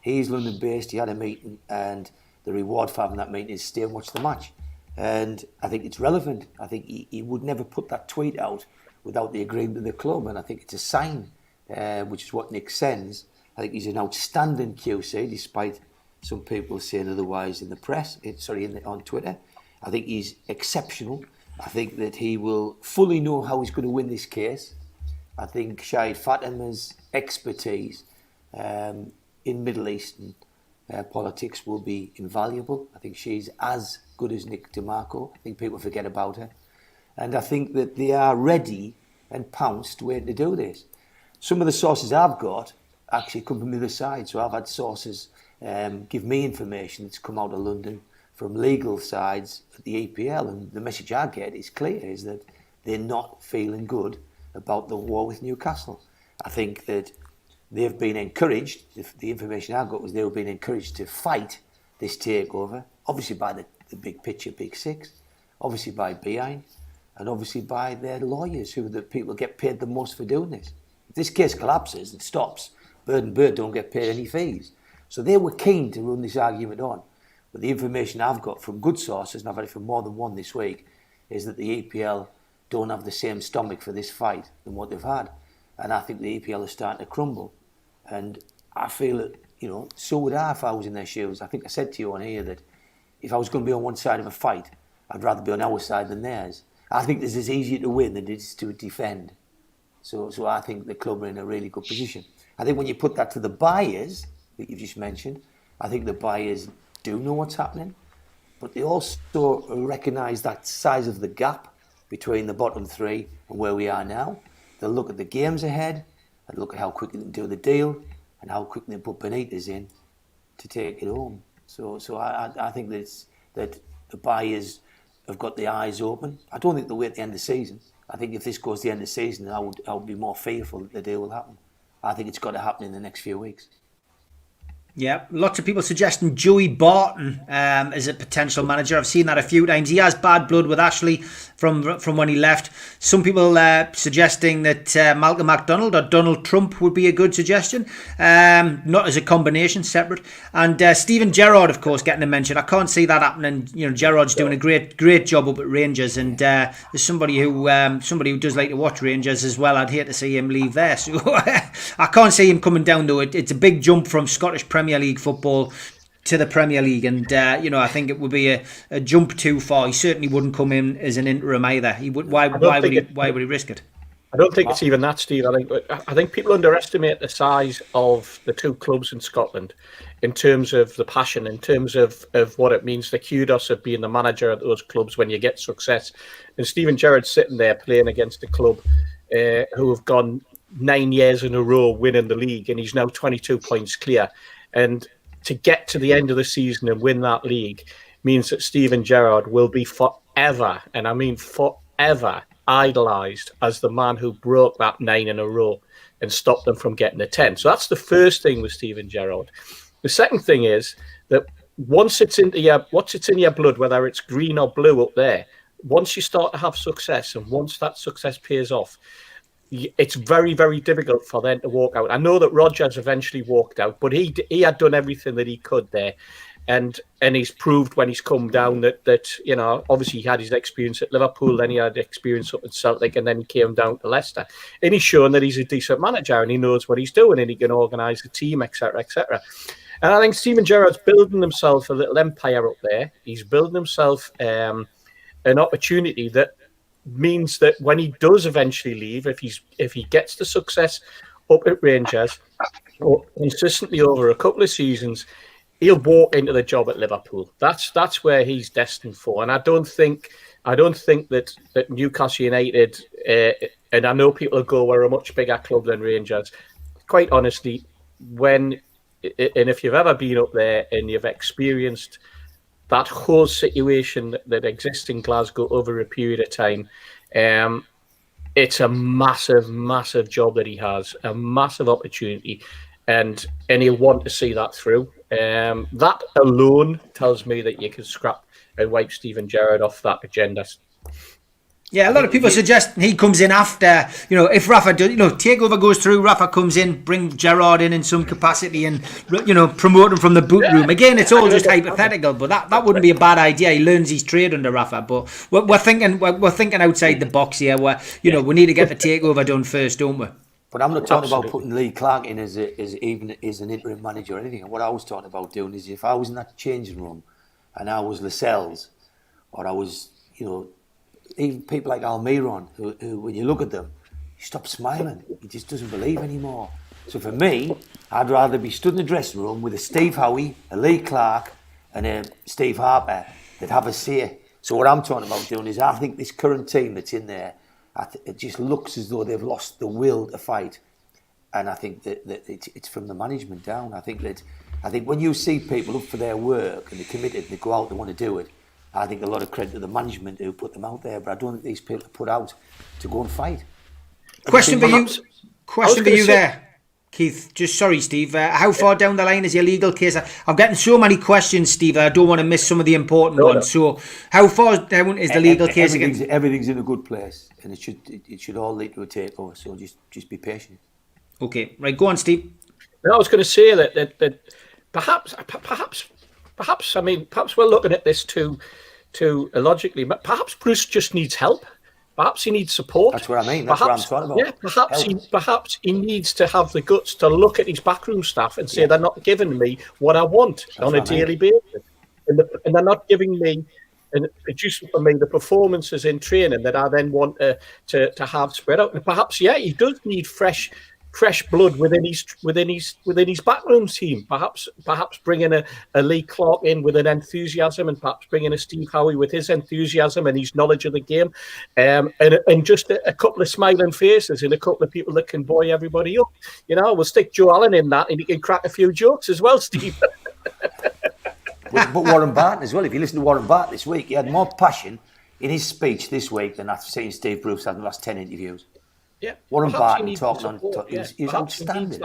He's London-based. He had a meeting, and the reward for having that meeting is stay and watch the match. And I think it's relevant. I think he would never put that tweet out without the agreement of the club, and I think it's a sign, which is what Nick sends. I think he's an outstanding QC, despite some people saying otherwise in the press. On Twitter. I think he's exceptional. I think that he will fully know how he's going to win this case. I think Shahid Fatima's expertise in Middle Eastern politics will be invaluable. I think she's as good as Nick DeMarco. I think people forget about her. And I think that they are ready and pounced waiting to do this. Some of the sources I've got actually come from the other side. So I've had sources give me information that's come out of London from legal sides at the EPL. And the message I get is clear, is that they're not feeling good about the war with Newcastle. I think that they've been encouraged, the information I've got was they were being encouraged to fight this takeover, obviously by the big picture, Big Six, obviously by Behind, and obviously by their lawyers, who the people get paid the most for doing this. If this case collapses and stops, Bird and Bird don't get paid any fees. So they were keen to run this argument on. But the information I've got from good sources, and I've had it from more than one this week, is that the EPL don't have the same stomach for this fight than what they've had. And I think the EPL is starting to crumble. And I feel that, so would I if I was in their shoes. I think I said to you on here that if I was going to be on one side of a fight, I'd rather be on our side than theirs. I think this is easier to win than it is to defend. So I think the club are in a really good position. I think when you put that to the buyers that you just mentioned, I think the buyers do know what's happening, but they also recognise that size of the gap between the bottom three and where we are now. They'll look at the games ahead and look at how quickly they can do the deal and how quickly they put Benitez in to take it home. So I think that the buyers have got the eyes open. I don't think they'll wait at the end of the season. I think if this goes to the end of the season, I would be more fearful that the deal will happen. I think it's got to happen in the next few weeks. Yeah, lots of people suggesting Joey Barton as a potential manager. I've seen that a few times. He has bad blood with Ashley from when he left. Some people suggesting that Malcolm MacDonald or Donald Trump would be a good suggestion, not as a combination, separate. And Stephen Gerrard, of course, getting a mention. I can't see that happening. You know, Gerrard's doing a great job up at Rangers, and there's somebody who does like to watch Rangers as well. I'd hate to see him leave there. So I can't see him coming down though. It's a big jump from Scottish Premier League football to the Premier League, and I think it would be a jump too far. He certainly wouldn't come in as an interim either. He would. Why would he risk it? I don't think it's even that, Steve. I think people underestimate the size of the two clubs in Scotland in terms of the passion, in terms of what it means, the kudos of being the manager at those clubs when you get success. And Stephen Gerrard's sitting there playing against a club who have gone 9 years in a row winning the league, and he's now 22 points clear. And to get to the end of the season and win that league means that Stephen Gerrard will be forever, and I mean forever, idolised as the man who broke that 9 in a row and stopped them from getting a 10. So that's the first thing with Stephen Gerrard. The second thing is that once it's in your blood, whether it's green or blue up there, once you start to have success and once that success pays off, it's very, very difficult for them to walk out. I know that Rodgers eventually walked out, but he had done everything that he could there. And he's proved when he's come down that obviously he had his experience at Liverpool, then he had experience up at Celtic, and then he came down to Leicester. And he's shown that he's a decent manager and he knows what he's doing and he can organise a team, etc., etc. And I think Stephen Gerrard's building himself a little empire up there. He's building himself an opportunity that means that when he does eventually leave, if he gets the success up at Rangers or consistently over a couple of seasons, he'll walk into the job at Liverpool. That's where he's destined for. And I don't think that Newcastle United, and I know people will go, we're a much bigger club than Rangers. Quite honestly, if you've ever been up there and you've experienced that whole situation that exists in Glasgow over a period of time, it's a massive, massive job that he has, a massive opportunity, and he'll want to see that through. That alone tells me that you can scrap and wipe Stephen Gerrard off that agenda. Yeah, a lot of people suggest he comes in after, if Rafa does, Takeover goes through, Rafa comes in, bring Gerrard in some capacity and, promote him from the boot room. Again, it's all just hypothetical, but that wouldn't be a bad idea. He learns his trade under Rafa, but we're thinking outside the box here where, we need to get the Takeover done first, don't we? But I'm not talking about putting Lee Clark in as an interim manager or anything. What I was talking about doing is if I was in that changing room and I was Lascelles or I was, even people like Almiron, who when you look at them, you stop smiling. He just doesn't believe anymore. So for me, I'd rather be stood in the dressing room with a Steve Howie, a Lee Clark, and a Steve Harper that have a say. So what I'm talking about doing is I think this current team that's in there, it just looks as though they've lost the will to fight. And I think that it's from the management down. I think when you see people up for their work and they're committed and they go out, they want to do it, I think a lot of credit to the management who put them out there, but I don't think these people are put out to go and fight. Question for you there, Keith. Sorry, Steve. How far down the line is your legal case? I'm getting so many questions, Steve. I don't want to miss some of the important ones. So, how far down is the legal case again? Everything's in a good place, and it should all lead to a takeover. So just be patient. Okay, right. Go on, Steve. I was going to say that perhaps we're looking at this too illogically. Perhaps Bruce just needs help. Perhaps he needs support. That's what I mean. That's what I'm talking about. Yeah, perhaps he needs to have the guts to look at his backroom staff and say they're not giving me what I want on a daily basis, and they're not giving me and producing for me the performances in training that I then want to have spread out. And perhaps, he does need fresh blood within his backroom team. Perhaps bringing a Lee Clark in with an enthusiasm, and perhaps bringing a Steve Howie with his enthusiasm and his knowledge of the game, and just a couple of smiling faces and a couple of people that can buoy everybody up. We'll stick Joe Allen in that, and he can crack a few jokes as well, Steve. But Warren Barton as well. If you listen to Warren Barton this week, he had more passion in his speech this week than I've seen Steve Bruce had in the last 10 interviews. Yeah, Warren Barton talking on, he's outstanding.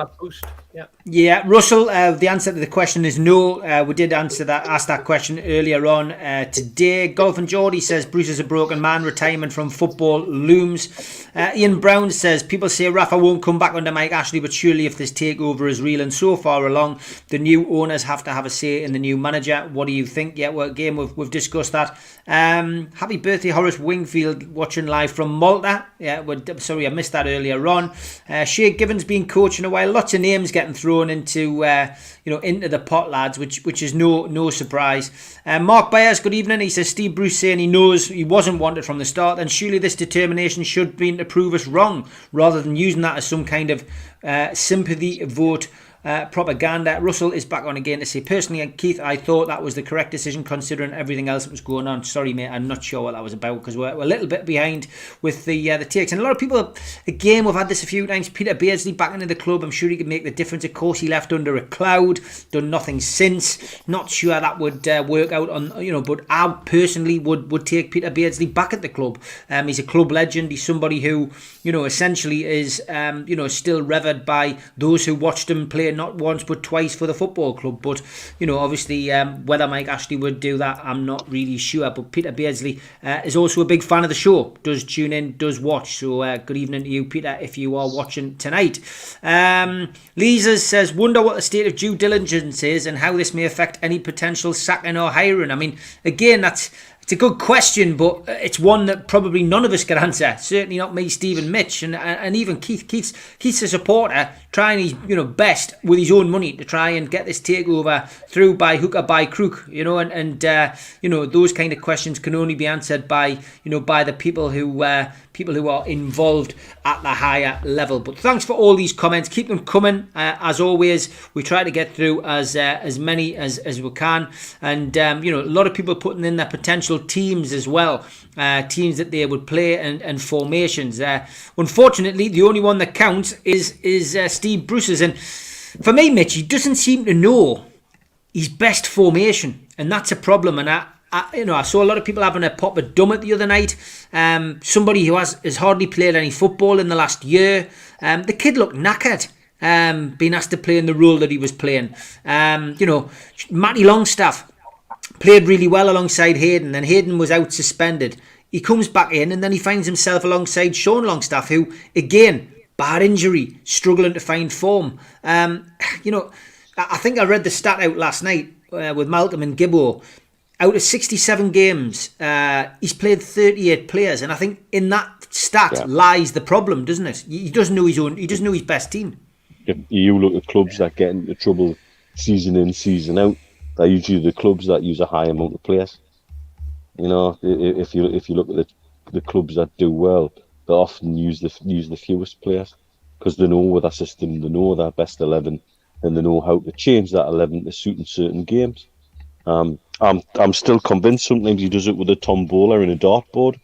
Yeah, Russell, the answer to the question is no. We did ask that question earlier on today. Golf and Geordie says Bruce is a broken man. Retirement from football looms. Ian Brown says people say Rafa won't come back under Mike Ashley, but surely if this takeover is real and so far along, the new owners have to have a say in the new manager. What do you think? Yeah, well, again, we've discussed that. Happy birthday, Horace Wingfield, watching live from Malta. Yeah, sorry, I missed that earlier on. Shea Given's been coaching a while. Lots of names getting thrown into into the pot, lads, which is no surprise. Mark Byers, good evening. He says Steve Bruce saying he knows he wasn't wanted from the start, and surely this determination should be to prove us wrong, rather than using that as some kind of sympathy vote. Propaganda. Russell is back on again to say, personally, Keith, I thought that was the correct decision considering everything else that was going on. Sorry, mate, I'm not sure what that was about because we're a little bit behind with the takes. And a lot of people, again, we've had this a few times. Peter Beardsley back into the club. I'm sure he could make the difference. Of course, he left under a cloud, done nothing since. Not sure that would work out on, but I personally would take Peter Beardsley back at the club. He's a club legend. He's somebody who, essentially is, still revered by those who watched him play not once but twice for the football club. But obviously whether Mike Ashley would do that, I'm not really sure. But Peter Beardsley is also a big fan of the show, does tune in, does watch. So good evening to you, Peter, if you are watching tonight. Lisa says, wonder what the state of due diligence is and how this may affect any potential sacking or hiring. I mean, again, it's a good question, but it's one that probably none of us can answer. Certainly not me, Steve, and Mitch, and even Keith. Keith's a supporter, trying his best with his own money to try and get this takeover through by hook or by crook. And those kind of questions can only be answered by the people who are involved at the higher level. But thanks for all these comments. Keep them coming. As always, we try to get through as many as we can. And a lot of people putting in their potential teams as well, teams that they would play and formations. Unfortunately, the only one that counts is Steve Bruce's, and for me, Mitch, he doesn't seem to know his best formation, and that's a problem. And I saw a lot of people having a pop at Dummett the other night. Somebody who has hardly played any football in the last year. The kid looked knackered. Being asked to play in the role that he was playing. Matty Longstaff played really well alongside Hayden, and Hayden was out suspended. He comes back in and then he finds himself alongside Sean Longstaff, who, again, bad injury, struggling to find form. I think I read the stat out last night with Malcolm and Gibbo. Out of 67 games, he's played 38 players, and I think in that stat lies the problem, doesn't it? He doesn't know he doesn't know his best team. If you look at clubs that get into trouble season in, season out, they're usually the clubs that use a high amount of players. If you look at the clubs that do well, they often use the fewest players because they know with their system, they know their best 11, and they know how to change that 11 to suit in certain games. I'm still convinced sometimes he does it with a tombola and a dartboard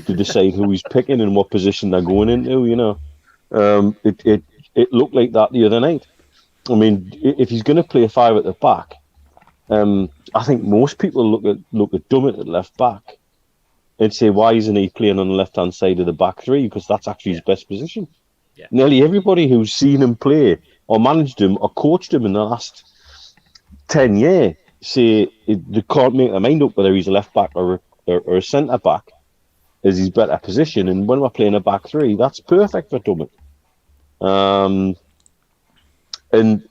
to decide who he's picking and what position they're going into. It looked like that the other night. I mean, if he's going to play a 5 at the back, I think most people look at Dummett at left back and say, why isn't he playing on the left hand side of the back three? Because that's actually his best position. Yeah. Nearly everybody who's seen him play or managed him or coached him in the last 10 years say they can't make their mind up whether he's a left back or a centre back is his better position. And when we're playing a back three, that's perfect for Dummett. And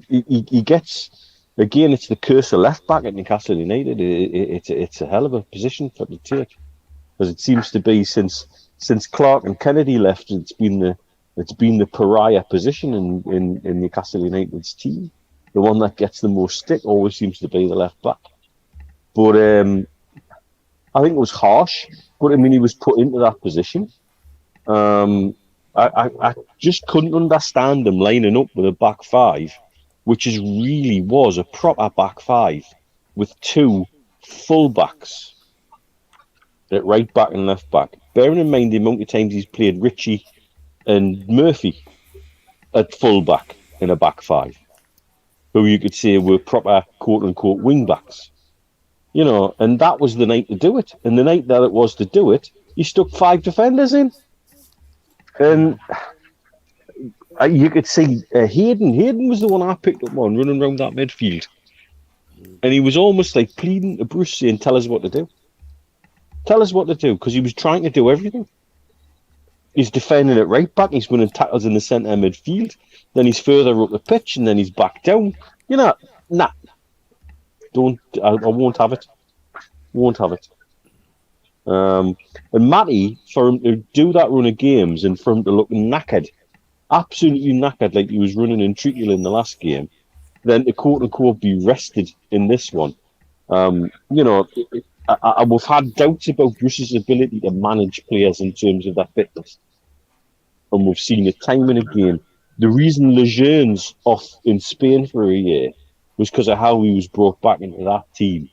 he gets, again, it's the curse of left back at Newcastle United. It's a hell of a position for to take, because it seems to be since Clark and Kennedy left, it's been the pariah position in Newcastle United's team. The one that gets the most stick always seems to be the left back. But I think it was harsh, but I mean, he was put into that position. I just couldn't understand him lining up with a back five, which really was a proper back five with two full-backs at right back and left back. Bearing in mind the amount of times he's played Ritchie and Murphy at full-back in a back five, who you could say were proper quote-unquote wing-backs. You know, and that was the night to do it. And the night that it was to do it, he stuck 5 defenders in. And you could see Hayden. Hayden was the one I picked up on running around that midfield. And he was almost like pleading to Bruce saying, tell us what to do. Tell us what to do, because he was trying to do everything. He's defending at right back, he's winning tackles in the centre midfield, then he's further up the pitch, and then he's back down. You know, nah. I won't have it. Won't have it. And Matty, for him to do that run of games and for him to look knackered, absolutely knackered, like he was running in Treacle in the last game, then to quote-unquote be rested in this one. You know, we've had doubts about Bruce's ability to manage players in terms of their fitness. And we've seen it time and again. The reason Lejeune's off in Spain for a year was because of how he was brought back into that team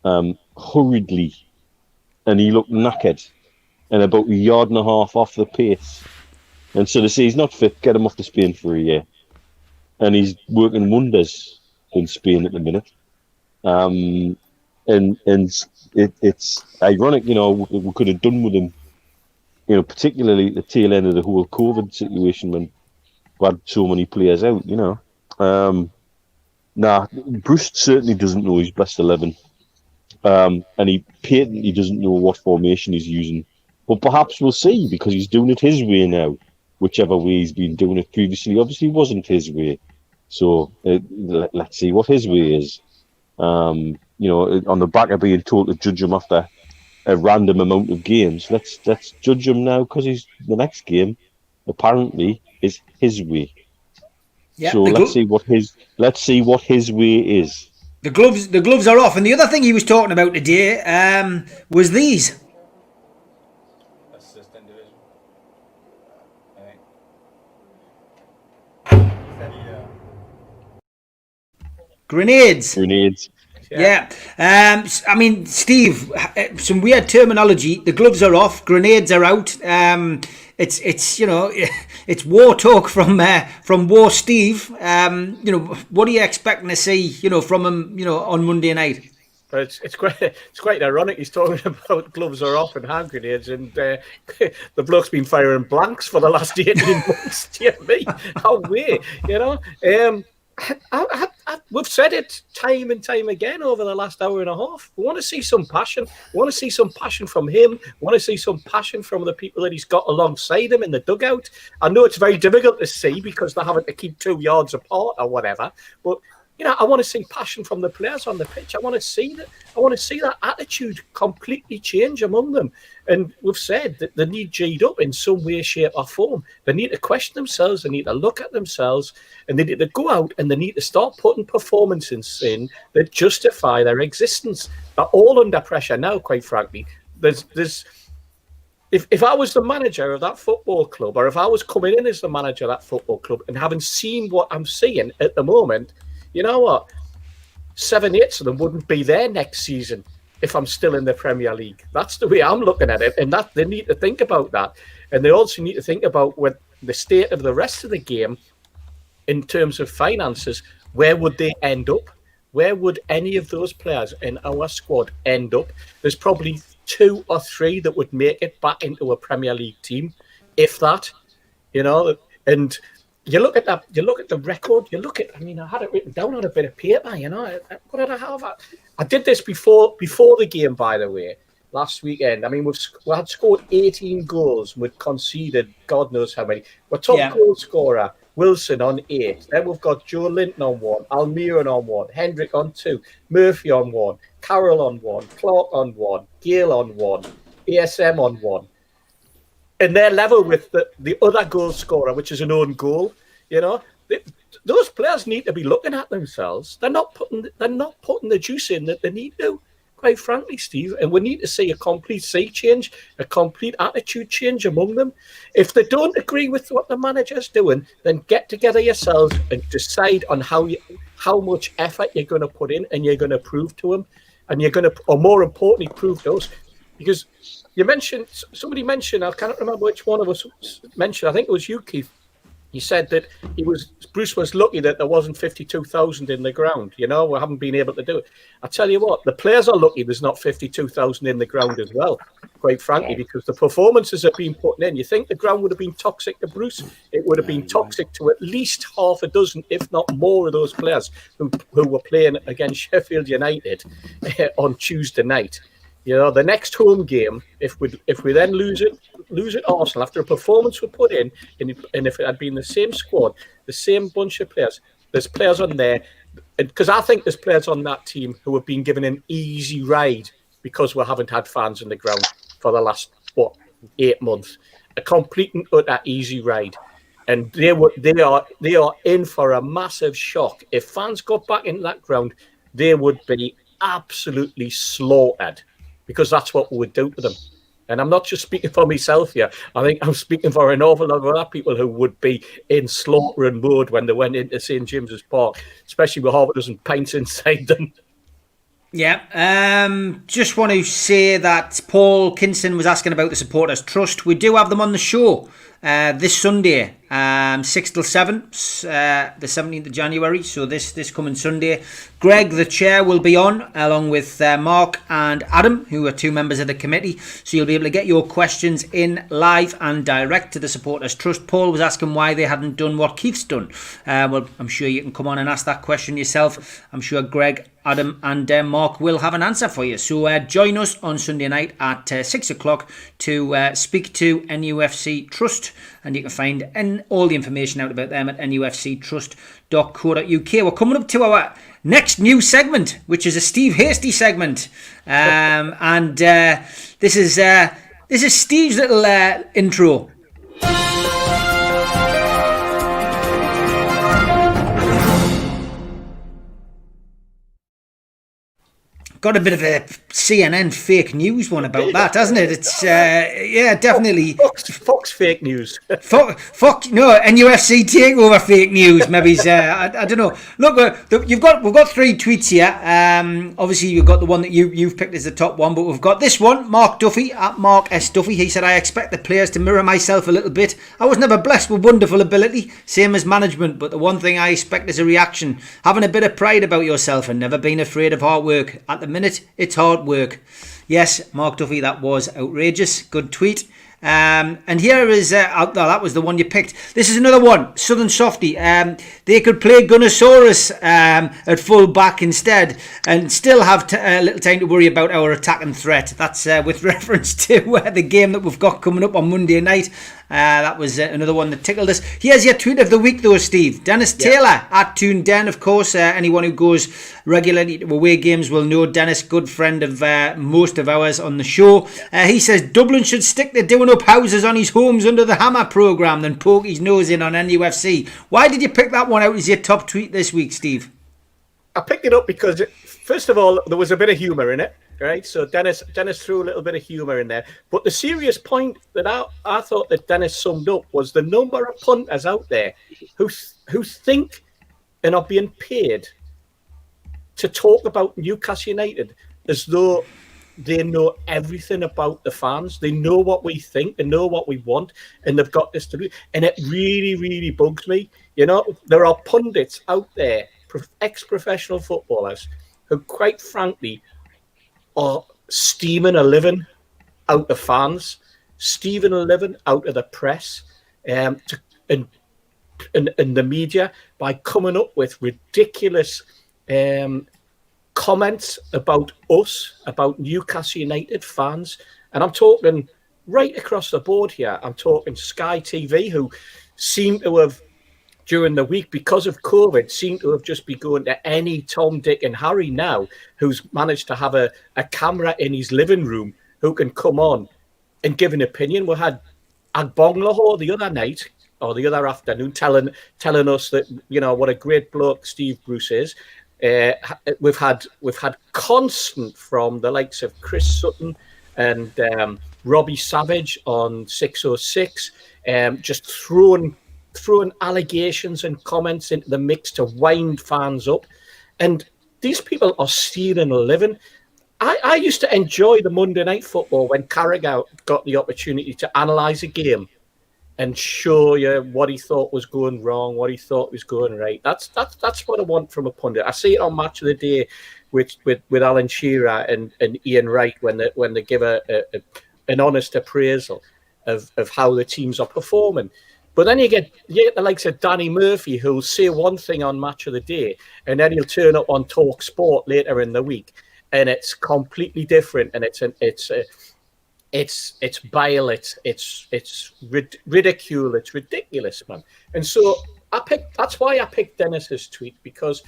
hurriedly, and he looked knackered and about 1.5 yards off the pace. And so they say he's not fit, get him off to Spain for a year. And he's working wonders in Spain at the minute. And it's ironic, you know, we could have done with him, you know, particularly at the tail end of the whole COVID situation when we had so many players out, you know. Nah, Bruce certainly doesn't know his best 11. And he patently doesn't know what formation he's using. But perhaps we'll see, because he's doing it his way now, whichever way he's been doing it previously. Obviously, wasn't his way. So let's see what his way is. You know, on the back of being told to judge him after a random amount of games, let's judge him now, because the next game apparently is his way. Yeah, so let's see what his way is. The gloves are off, and the other thing he was talking about today was these. Assistant division. Grenades. Yeah. I mean, Steve, some weird terminology. The gloves are off. Grenades are out. It's you know, it's war talk from War Steve. You know, what are you expecting to see, you know, from him, you know, on Monday night? But it's quite ironic. He's talking about gloves are off and hand grenades, and the bloke's been firing blanks for the last 18 months. Do you know me? How weird, you know? We've said it time and time again over the last hour and a half. We want to see some passion. We want to see some passion from him. We want to see some passion from the people that he's got alongside him in the dugout. I know it's very difficult to see because they're having to keep 2 yards apart or whatever, but you know, I want to see passion from the players on the pitch. I want to see that attitude completely change among them. And we've said that they need G'd up in some way, shape, or form. They need to question themselves. They need to look at themselves, and they need to go out and they need to start putting performances in that justify their existence. They're all under pressure now, quite frankly. If I was the manager of that football club, or if I was coming in as the manager of that football club and having seen what I'm seeing at the moment, you know what? 7/8 of them wouldn't be there next season if I'm still in the Premier League. That's the way I'm looking at it, and that they need to think about that. And they also need to think about what the state of the rest of the game in terms of finances. Where would they end up? Where would any of those players in our squad end up? There's probably 2 or 3 that would make it back into a Premier League team, if that, you know. And you look at that, you look at the record, I mean, I had it written down on a bit of paper, you know. What did I have? I did this before the game, by the way, last weekend. I mean, we had scored 18 goals. We'd conceded God knows how many. We're top goal scorer, Wilson on 8. Then we've got Joe Linton on 1, Almiron on 1, Hendrick on 2, Murphy on 1, Carroll on 1, Clark on 1, Gale on 1, ASM on 1. And they're level with the other goal scorer, which is an own goal. You know, those players need to be looking at themselves. They're not putting the juice in that they need to. quite frankly, Steve. And we need to see a complete sea change, a complete attitude change among them. If they don't agree with what the manager's doing, then get together yourselves and decide on how much effort you're going to put in, and you're going to prove to them, and you're going to, or more importantly, prove to us. Because somebody mentioned, I can't remember which one of us mentioned, I think it was you, Keith. He said that Bruce was lucky that there wasn't 52,000 in the ground. We haven't been able to do it. I tell you what, the players are lucky there's not 52,000 in the ground as well, quite frankly, because the performances have been put in. You think the ground would have been toxic to Bruce? It would have been toxic to at least half a dozen, if not more, of those players who were playing against Sheffield United on Tuesday night. The next home game, if we then lose at Arsenal after a performance we put in, and if it had been the same squad, the same bunch of players, there's players on there, because I think there's players on that team who have been given an easy ride because we haven't had fans in the ground for the last 8 months, a complete and utter easy ride, and they are in for a massive shock. If fans got back into that ground, they would be absolutely slaughtered. Because that's what we would do to them. And I'm not just speaking for myself here. I think I'm speaking for an awful lot of other people who would be in slaughtering mode when they went into St. James's Park, especially with half a dozen pints inside them. Yeah, just want to say that Paul Kinson was asking about the Supporters Trust. We do have them on the show this Sunday, 6 till 7, the 17th of January, so this coming Sunday. Greg, the chair, will be on, along with Mark and Adam, who are two members of the committee, so you'll be able to get your questions in live and direct to the Supporters Trust. Paul was asking why they hadn't done what Keith's done. Well, I'm sure you can come on and ask that question yourself. I'm sure Greg, Adam and Mark will have an answer for you. So join us on Sunday night at 6 o'clock to speak to NUFC Trust, and you can find all the information out about them at nufctrust.co.uk. We're coming up to our next new segment, which is a Steve Hasty segment, and this is Steve's little intro. Got a bit of a CNN fake news one about that, hasn't it? It's definitely Fox fake news. Fuck no, NUFC Takeover fake news. Maybe I don't know. Look, we've got 3 tweets here. Obviously you've got the one that you've picked as the top one, but we've got this one. Mark Duffy at Mark S Duffy. He said, "I expect the players to mirror myself a little bit. I was never blessed with wonderful ability, same as management. But the one thing I expect is a reaction, having a bit of pride about yourself and never being afraid of hard work. At the minute, it's hard work." Yes, Mark Duffy, that was outrageous. Good tweet. And here is that was the one you picked. This is another one, Southern Softy. They could play Gunnosaurus at full back instead and still have a little time to worry about our attacking threat. That's with reference to the game that we've got coming up on Monday night. That was another one that tickled us. Here's your tweet of the week though, Steve. Dennis Taylor at Toon Den, of course. Anyone who goes regularly to away games will know Dennis, good friend of most of ours on the show. He says Dublin should stick to doing up houses on his homes under the Hammer programme than poke his nose in on NUFC. Why did you pick that one out as your top tweet this week, Steve? I picked it up because, first of all, there was a bit of humour in it. Right, so Dennis threw a little bit of humour in there. But the serious point that I thought that Dennis summed up was the number of punters out there who think and are being paid to talk about Newcastle United as though they know everything about the fans. They know what we think, they know what we want, and they've got this to do. And it really, really bugs me. There are pundits out there, ex-professional footballers, who quite frankly are steaming a living out of fans, steaming a living out of the press, and the media by coming up with ridiculous comments about us, about Newcastle United fans. And I'm talking right across the board here. I'm talking Sky TV, who seem to have, during the week, because of COVID, seem to have just been going to any Tom, Dick and Harry now who's managed to have a camera in his living room who can come on and give an opinion. We had Agbonglahor the other night, or the other afternoon, telling us that, what a great bloke Steve Bruce is. We've had constant from the likes of Chris Sutton and Robbie Savage on 606, just throwing allegations and comments into the mix to wind fans up, and these people are stealing a living. I used to enjoy the Monday Night Football when Carragher got the opportunity to analyse a game and show you what he thought was going wrong, what he thought was going right. That's what I want from a pundit. I see it on Match of the Day with Alan Shearer and Ian Wright when they give an honest appraisal of how the teams are performing. But then you get the likes of Danny Murphy, who'll say one thing on Match of the Day, and then he'll turn up on Talk Sport later in the week, and it's completely different, and it's bile, it's ridicule, it's ridiculous, man. And so that's why I picked Dennis's tweet, because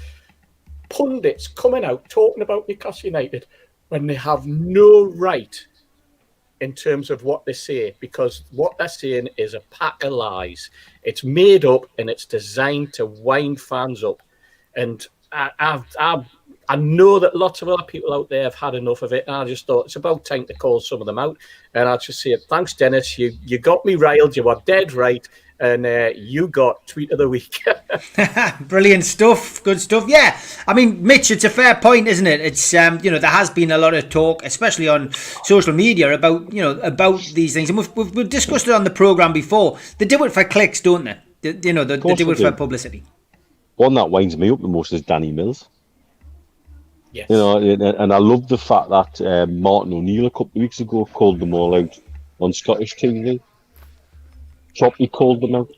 pundits coming out talking about Newcastle United when they have no right in terms of what they say, because what they're saying is a pack of lies. It's made up and it's designed to wind fans up. And I know that lots of other people out there have had enough of it, and I just thought it's about time to call some of them out. And I'll just say, thanks, Dennis. You got me riled. You were dead right. And you got Tweet of the Week. Brilliant stuff. Good stuff. Yeah. I mean, Mitch, it's a fair point, isn't it? It's, there has been a lot of talk, especially on social media, about these things. And we've discussed it on the programme before. They do it for clicks, don't they? They do it for publicity. One that winds me up the most is Danny Mills. Yes. And I love the fact that Martin O'Neill a couple of weeks ago called them all out on Scottish TV. Properly called them out,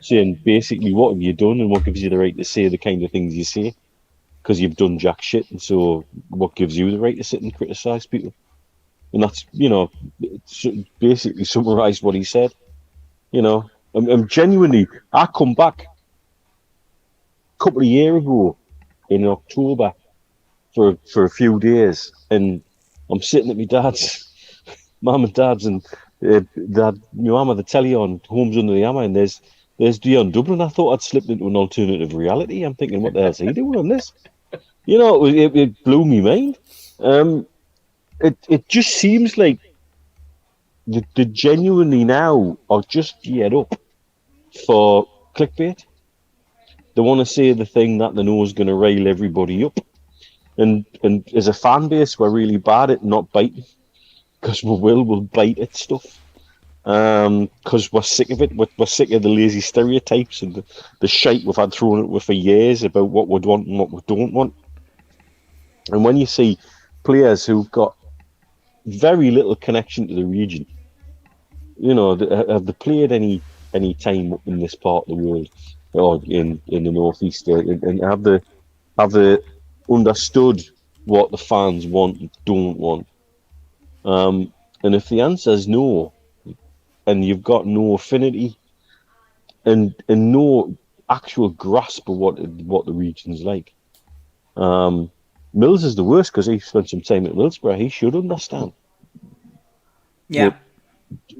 saying basically, what have you done, and what gives you the right to say the kind of things you say? Because you've done jack shit, and so what gives you the right to sit and criticise people? And that's basically summarised what he said. I'm genuinely. I come back a couple of years ago in October for a few days, and I'm sitting at my dad's, mum and dad's, and Dad, my mum had the telly on, Homes Under the Hammer, and there's Dion Dublin. I thought I'd slipped into an alternative reality. I'm thinking, what the hell's he doing on this? It blew me mind. It just seems like the genuinely now are just geared up for clickbait. They want to say the thing that they know is going to rile everybody up. And as a fan base, we're really bad at not biting, because we'll bite at stuff. Because we're sick of it. We're sick of the lazy stereotypes and the shite we've had thrown at us for years about what we want and what we don't want. And when you see players who've got very little connection to the region, have they played any time up in this part of the world or in the northeast, and have they understood what the fans want and don't want? And if the answer is no, and you've got no affinity and no actual grasp of what the region's like, Mills is the worst, because he spent some time at Middlesbrough. He should understand. Yeah.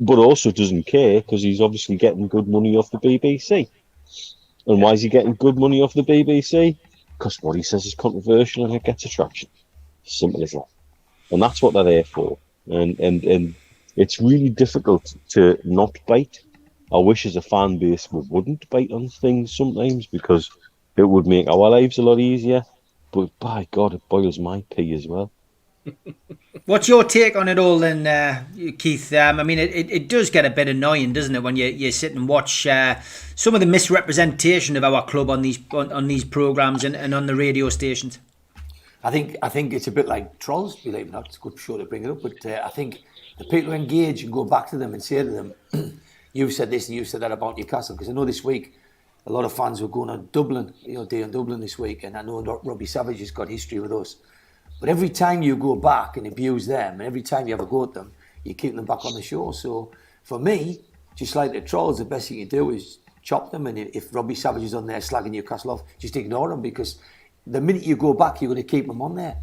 But also doesn't care, because he's obviously getting good money off the BBC. And why is he getting good money off the BBC? Because what he says is controversial and it gets attraction. Simple as that. And that's what they're there for. And it's really difficult to not bite. I wish as a fan base we wouldn't bite on things sometimes, because it would make our lives a lot easier. But by God, it boils my pee as well. What's your take on it all then, Keith? I mean, it does get a bit annoying, doesn't it, when you sit and watch some of the misrepresentation of our club on these programmes and on the radio stations? I think it's a bit like trolls, believe it or not. It's a good show to bring it up, but I think the people who engage and go back to them and say to them, you've said this and you've said that about Newcastle, because I know this week a lot of fans were going on Dublin, day on Dublin this week, and I know Robbie Savage has got history with us. But every time you go back and abuse them, and every time you have a go at them, you keep them back on the show. So for me, just like the trolls, the best thing you do is chop them. And if Robbie Savage is on there slagging Newcastle off, just ignore them, because the minute you go back, you're going to keep them on there.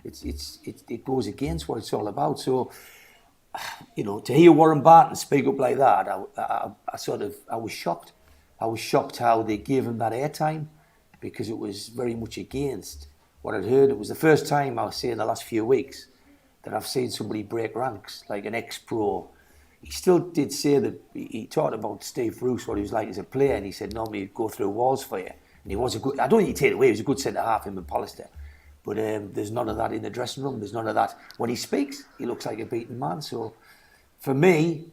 It goes against what it's all about. So, to hear Warren Barton speak up like that, I was shocked. I was shocked how they gave him that airtime. because it was very much against what I'd heard. It was the first time, I was saying, the last few weeks that I've seen somebody break ranks, like an ex-pro. He still did say that he talked about Steve Bruce, what he was like as a player, and he said normally he'd go through walls for you. And he was a good, I don't think he'd take it away, he was a good centre-half, him and Pallister. But there's none of that in the dressing room, there's none of that. When he speaks, he looks like a beaten man. So for me,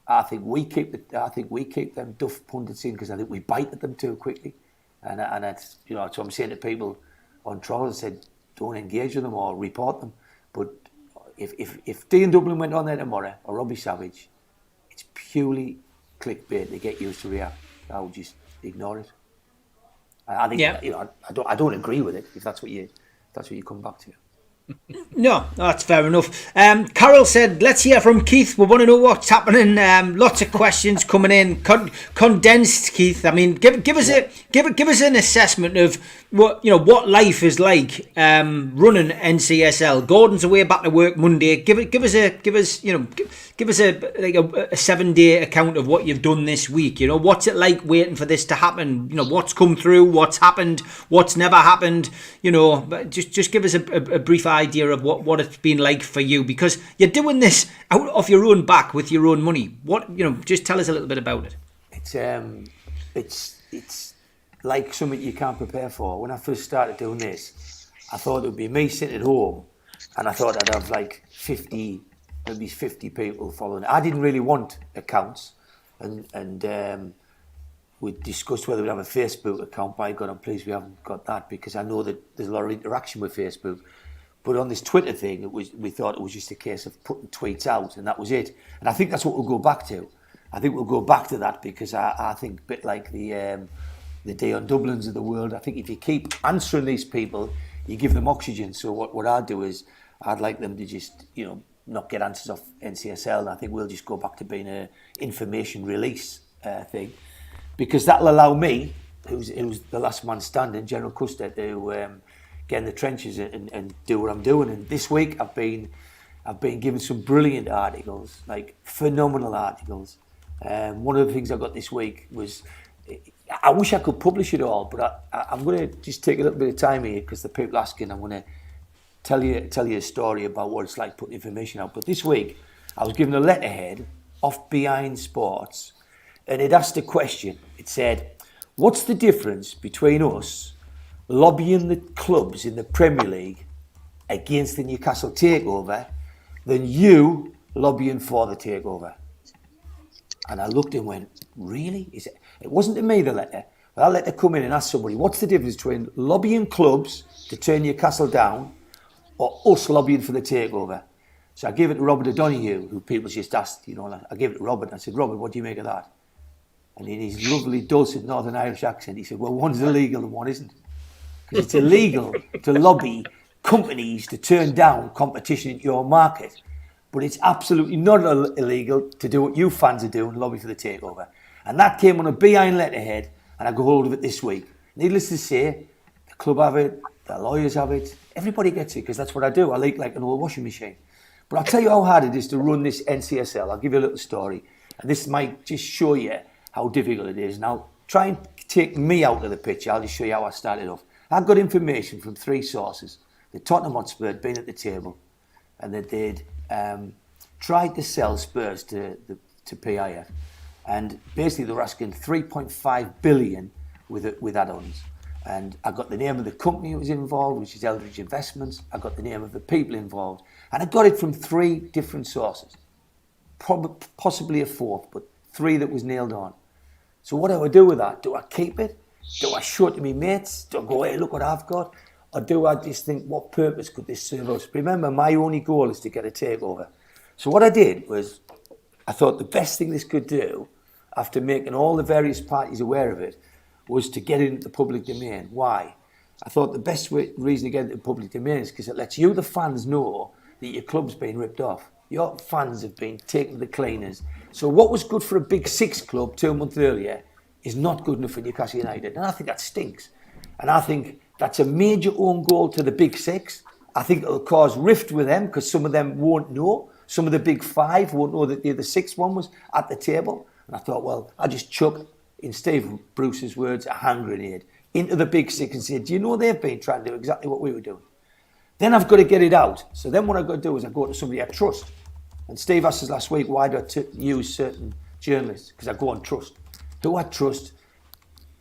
I think we keep them duff pundits in because I think we bite at them too quickly. And that's, you know, so I'm saying to people on trial, I said, don't engage with them or report them. But if Dean Dublin went on there tomorrow, or Robbie Savage, it's purely clickbait to get used to react. I would just ignore it. I think, you know, I don't agree with it if that's what you come back to. No, that's fair enough. Carol said, let's hear from Keith. We want to know what's happening. Lots of questions coming in. Condensed, Keith. I mean, give us an assessment of what life is like running NCSL. Gordon's away back to work Monday. Give us a 7-day account of what you've done this week. You know, what's it like waiting for this to happen? You know, what's come through, what's happened, what's never happened. You know, just give us a brief idea of what it's been like for you, because you're doing this out of your own back with your own money. Just tell us a little bit about it. It's like something you can't prepare for. When I first started doing this, I thought it would be me sitting at home, and I thought I'd have like 50 people following. I didn't really want accounts, and we discussed whether we'd have a Facebook account. By God, I'm pleased we haven't got that, because I know that there's a lot of interaction with Facebook. But on this Twitter thing, we thought it was just a case of putting tweets out, and that was it. And I think that's what we'll go back to. I think we'll go back to that, because I think a bit like the Dion Dublins of the world, I think if you keep answering these people, you give them oxygen. So what I'd do is I'd like them to just, not get answers off NCSL, and I think we'll just go back to being an information release thing, because that'll allow me, who's the last man standing, General Custer, to get in the trenches and do what I'm doing. And this week I've been given some brilliant articles, like phenomenal articles. One of the things I got this week was, I wish I could publish it all, but I'm going to just take a little bit of time here, because the people asking, I'm going to tell you a story about what it's like putting information out. But this week I was given a letterhead off Behind Sports, and it asked a question. It said, what's the difference between us lobbying the clubs in the Premier League against the Newcastle Takeover than you lobbying for the Takeover? And I looked and went, really? It wasn't to me, the letter. But I let her come in and ask somebody, what's the difference between lobbying clubs to turn Newcastle down or us lobbying for the Takeover? So I gave it to Robert O'Donoghue, who people just asked, I gave it to Robert, and I said, Robert, what do you make of that? And in his lovely, dulcet Northern Irish accent, he said, well, one's illegal and one isn't. Because it's illegal to lobby companies to turn down competition in your market. But it's absolutely not illegal to do what you fans are doing, lobby for the Takeover. And that came on a behind letterhead, and I got hold of it this week. Needless to say, the club have it, the lawyers have it, everybody gets it, because that's what I do. I leak like an old washing machine. But I'll tell you how hard it is to run this NCSL. I'll give you a little story. And this might just show you how difficult it is. Now, try and take me out of the picture. I'll just show you how I started off. I got information from 3 sources. The Tottenham Hotspur had been at the table, and that they'd tried to sell Spurs to PIF. And basically they were asking 3.5 billion with add-ons. And I got the name of the company that was involved, which is Eldridge Investments. I got the name of the people involved. And I got it from 3 different sources. Possibly a 4th, but 3 that was nailed on. So what do I do with that? Do I keep it? Do I show it to my mates? Do I go, hey, look what I've got? Or do I just think, what purpose could this serve us? Remember, my only goal is to get a takeover. So what I did was, I thought the best thing this could do, after making all the various parties aware of it, was to get it into the public domain. Why? I thought the best reason to get it into the public domain is because it lets you, the fans, know that your club's been ripped off. Your fans have been taken to the cleaners. So what was good for a Big 6 club 2 months earlier is not good enough for Newcastle United. And I think that stinks. And I think that's a major own goal to the Big 6. I think it'll cause rift with them, because some of them won't know. Some of the Big 5 won't know that the other 6th one was at the table. And I thought, well, I'll just chuck, in Steve Bruce's words, a hand grenade. into the big six and say, do you know they've been trying to do exactly what we were doing? Then I've got to get it out. So then what I've got to do is I go to somebody I trust. And Steve asked us last week, why do I use certain journalists? Because I go on trust. Who I trust,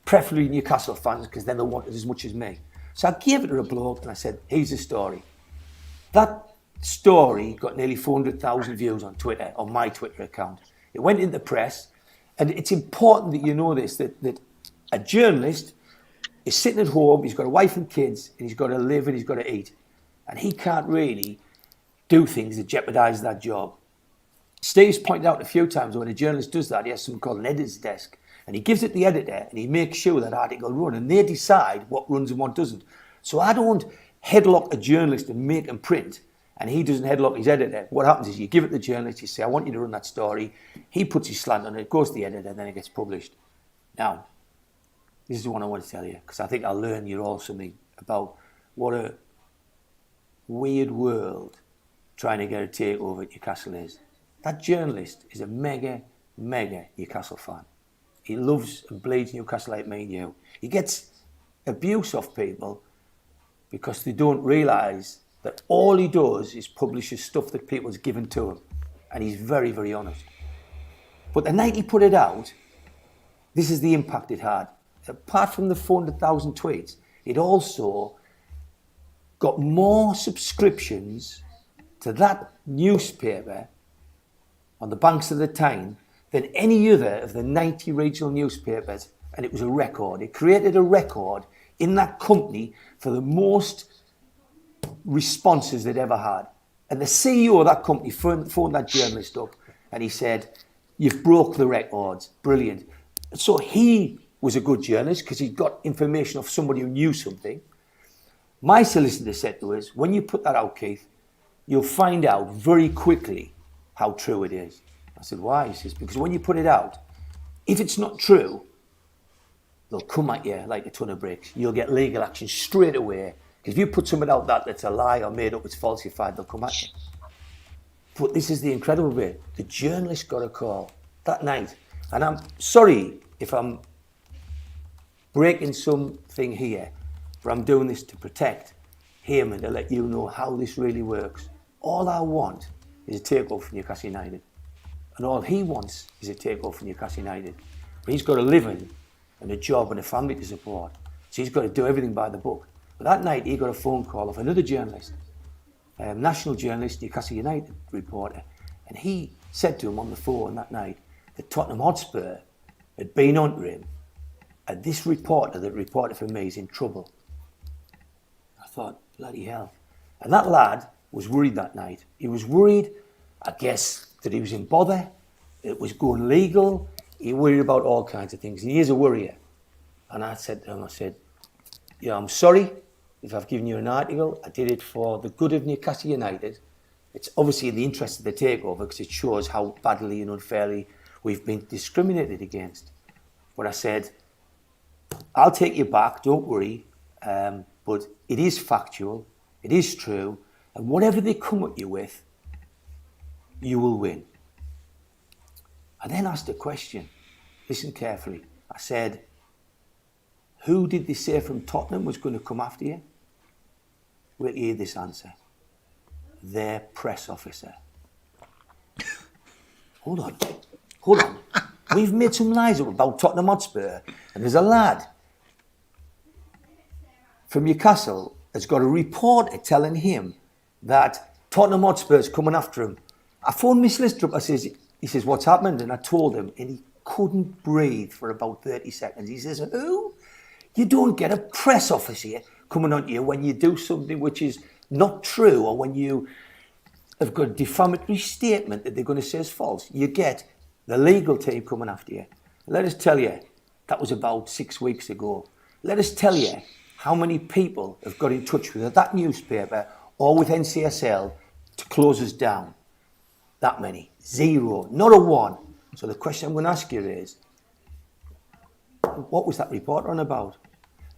preferably Newcastle fans, because then they'll want it as much as me. So I gave it to a bloke and I said, here's the story. That story got nearly 400,000 views on Twitter, on my Twitter account. It went in the press, and it's important that you know this, that a journalist is sitting at home, he's got a wife and kids, and he's got to live and he's got to eat. And he can't really do things that jeopardise that job. Steve's pointed out a few times when a journalist does that, he has something called an editor's desk. And he gives it to the editor and he makes sure that article runs, and they decide what runs and what doesn't. So I don't headlock a journalist and make him print, and he doesn't headlock his editor. What happens is you give it to the journalist, you say, I want you to run that story. He puts his slant on it, goes to the editor, and then it gets published. Now, this is what I want to tell you, because I think I'll learn you all something about what a weird world trying to get a takeover at Newcastle is. That journalist is a mega Newcastle fan. He loves and bleeds Newcastle like me and you. He gets abuse off people because they don't realise that all he does is publishes stuff that people's given to him. And he's very, very honest. But the night he put it out, this is the impact it had. Apart from the 400,000 tweets, it also got more subscriptions to that newspaper on the banks of the Tyne than any other of the 90 regional newspapers, and it was a record. It created a record in that company for the most responses they'd ever had. And the CEO of that company phoned that journalist up and he said, you've broke the records, brilliant. So he was a good journalist because he'd got information off somebody who knew something. My solicitor said to us, when you put that out, Keith, you'll find out very quickly how true it is. I said, why? He says, because when you put it out, if it's not true, they'll come at you like a ton of bricks. You'll get legal action straight away. Because if you put something out that's a lie or made up, it's falsified, they'll come at you. But this is the incredible bit. The journalist got a call that night. And I'm sorry if I'm breaking something here, but I'm doing this to protect him and to let you know how this really works. All I want is a takeover for Newcastle United. And all he wants is a takeover for Newcastle United. But he's got a living and a job and a family to support. So he's got to do everything by the book. But that night he got a phone call of another journalist, national journalist, Newcastle United reporter. And he said to him on the phone that night that Tottenham Hotspur had been onto him. And this reporter that reported for me is in trouble. I thought, bloody hell. And that lad was worried that night. He was worried, I guess, that he was in bother, it was going legal, he worried about all kinds of things, and he is a worrier. And I said to him, I'm sorry if I've given you an article, I did it for the good of Newcastle United. It's obviously in the interest of the takeover because it shows how badly and unfairly we've been discriminated against. But I said, I'll take you back, don't worry, but it is factual, it is true, and whatever they come at you with, you will win. I then asked a question. Listen carefully. I said, who did they say from Tottenham was going to come after you? We'll hear this answer. Their press officer. Hold on. We've made some lies up about Tottenham Hotspur, and there's a lad from Newcastle has got a reporter telling him that Tottenham Hotspur's coming after him. I phoned my solicitor up, he says, what's happened? And I told him, and he couldn't breathe for about 30 seconds. He says, who? You don't get a press officer coming on to you when you do something which is not true, or when you have got a defamatory statement that they're going to say is false. You get the legal team coming after you. Let us tell you, that was about 6 weeks ago. Let us tell you how many people have got in touch with that newspaper or with NCSL to close us down. That many. 0. Not a 1. So the question I'm going to ask you is, what was that reporter on about?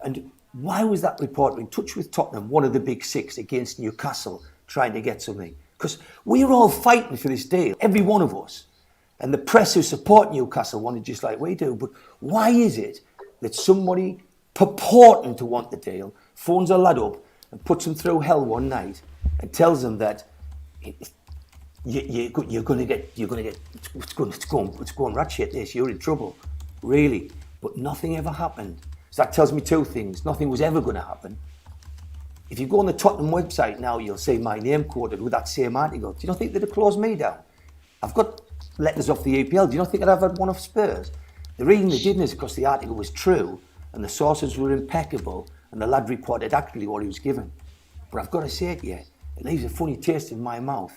And why was that reporter in touch with Tottenham, one of the big six, against Newcastle, trying to get something? Because we're all fighting for this deal, every one of us. And the press who support Newcastle want it just like we do. But why is it that somebody purporting to want the deal, phones a lad up and puts him through hell one night and tells him that you're going to get it's going rat shit. This, you're in trouble, really. But nothing ever happened. So that tells me two things. Nothing was ever going to happen. If you go on the Tottenham website now, you'll see my name quoted with that same article. Do you not think they'd have closed me down? I've got letters off the EPL. Do you not think I'd have had one off Spurs? The reason they didn't is because the article was true and the sources were impeccable and the lad reported accurately what he was given. But I've got to say it, it leaves a funny taste in my mouth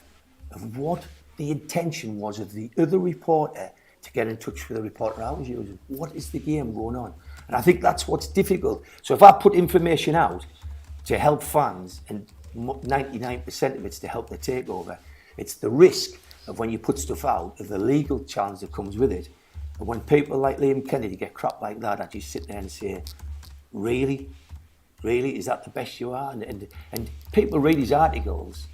of what the intention was of the other reporter to get in touch with the reporter I was using. What is the game going on? And I think that's what's difficult. So if I put information out to help fans, and 99% of it's to help the takeover, it's the risk of when you put stuff out, of the legal challenge that comes with it. And when people like Liam Kennedy get crap like that, I just sit there and say, really? Really? Is that the best you are? And people read his articles,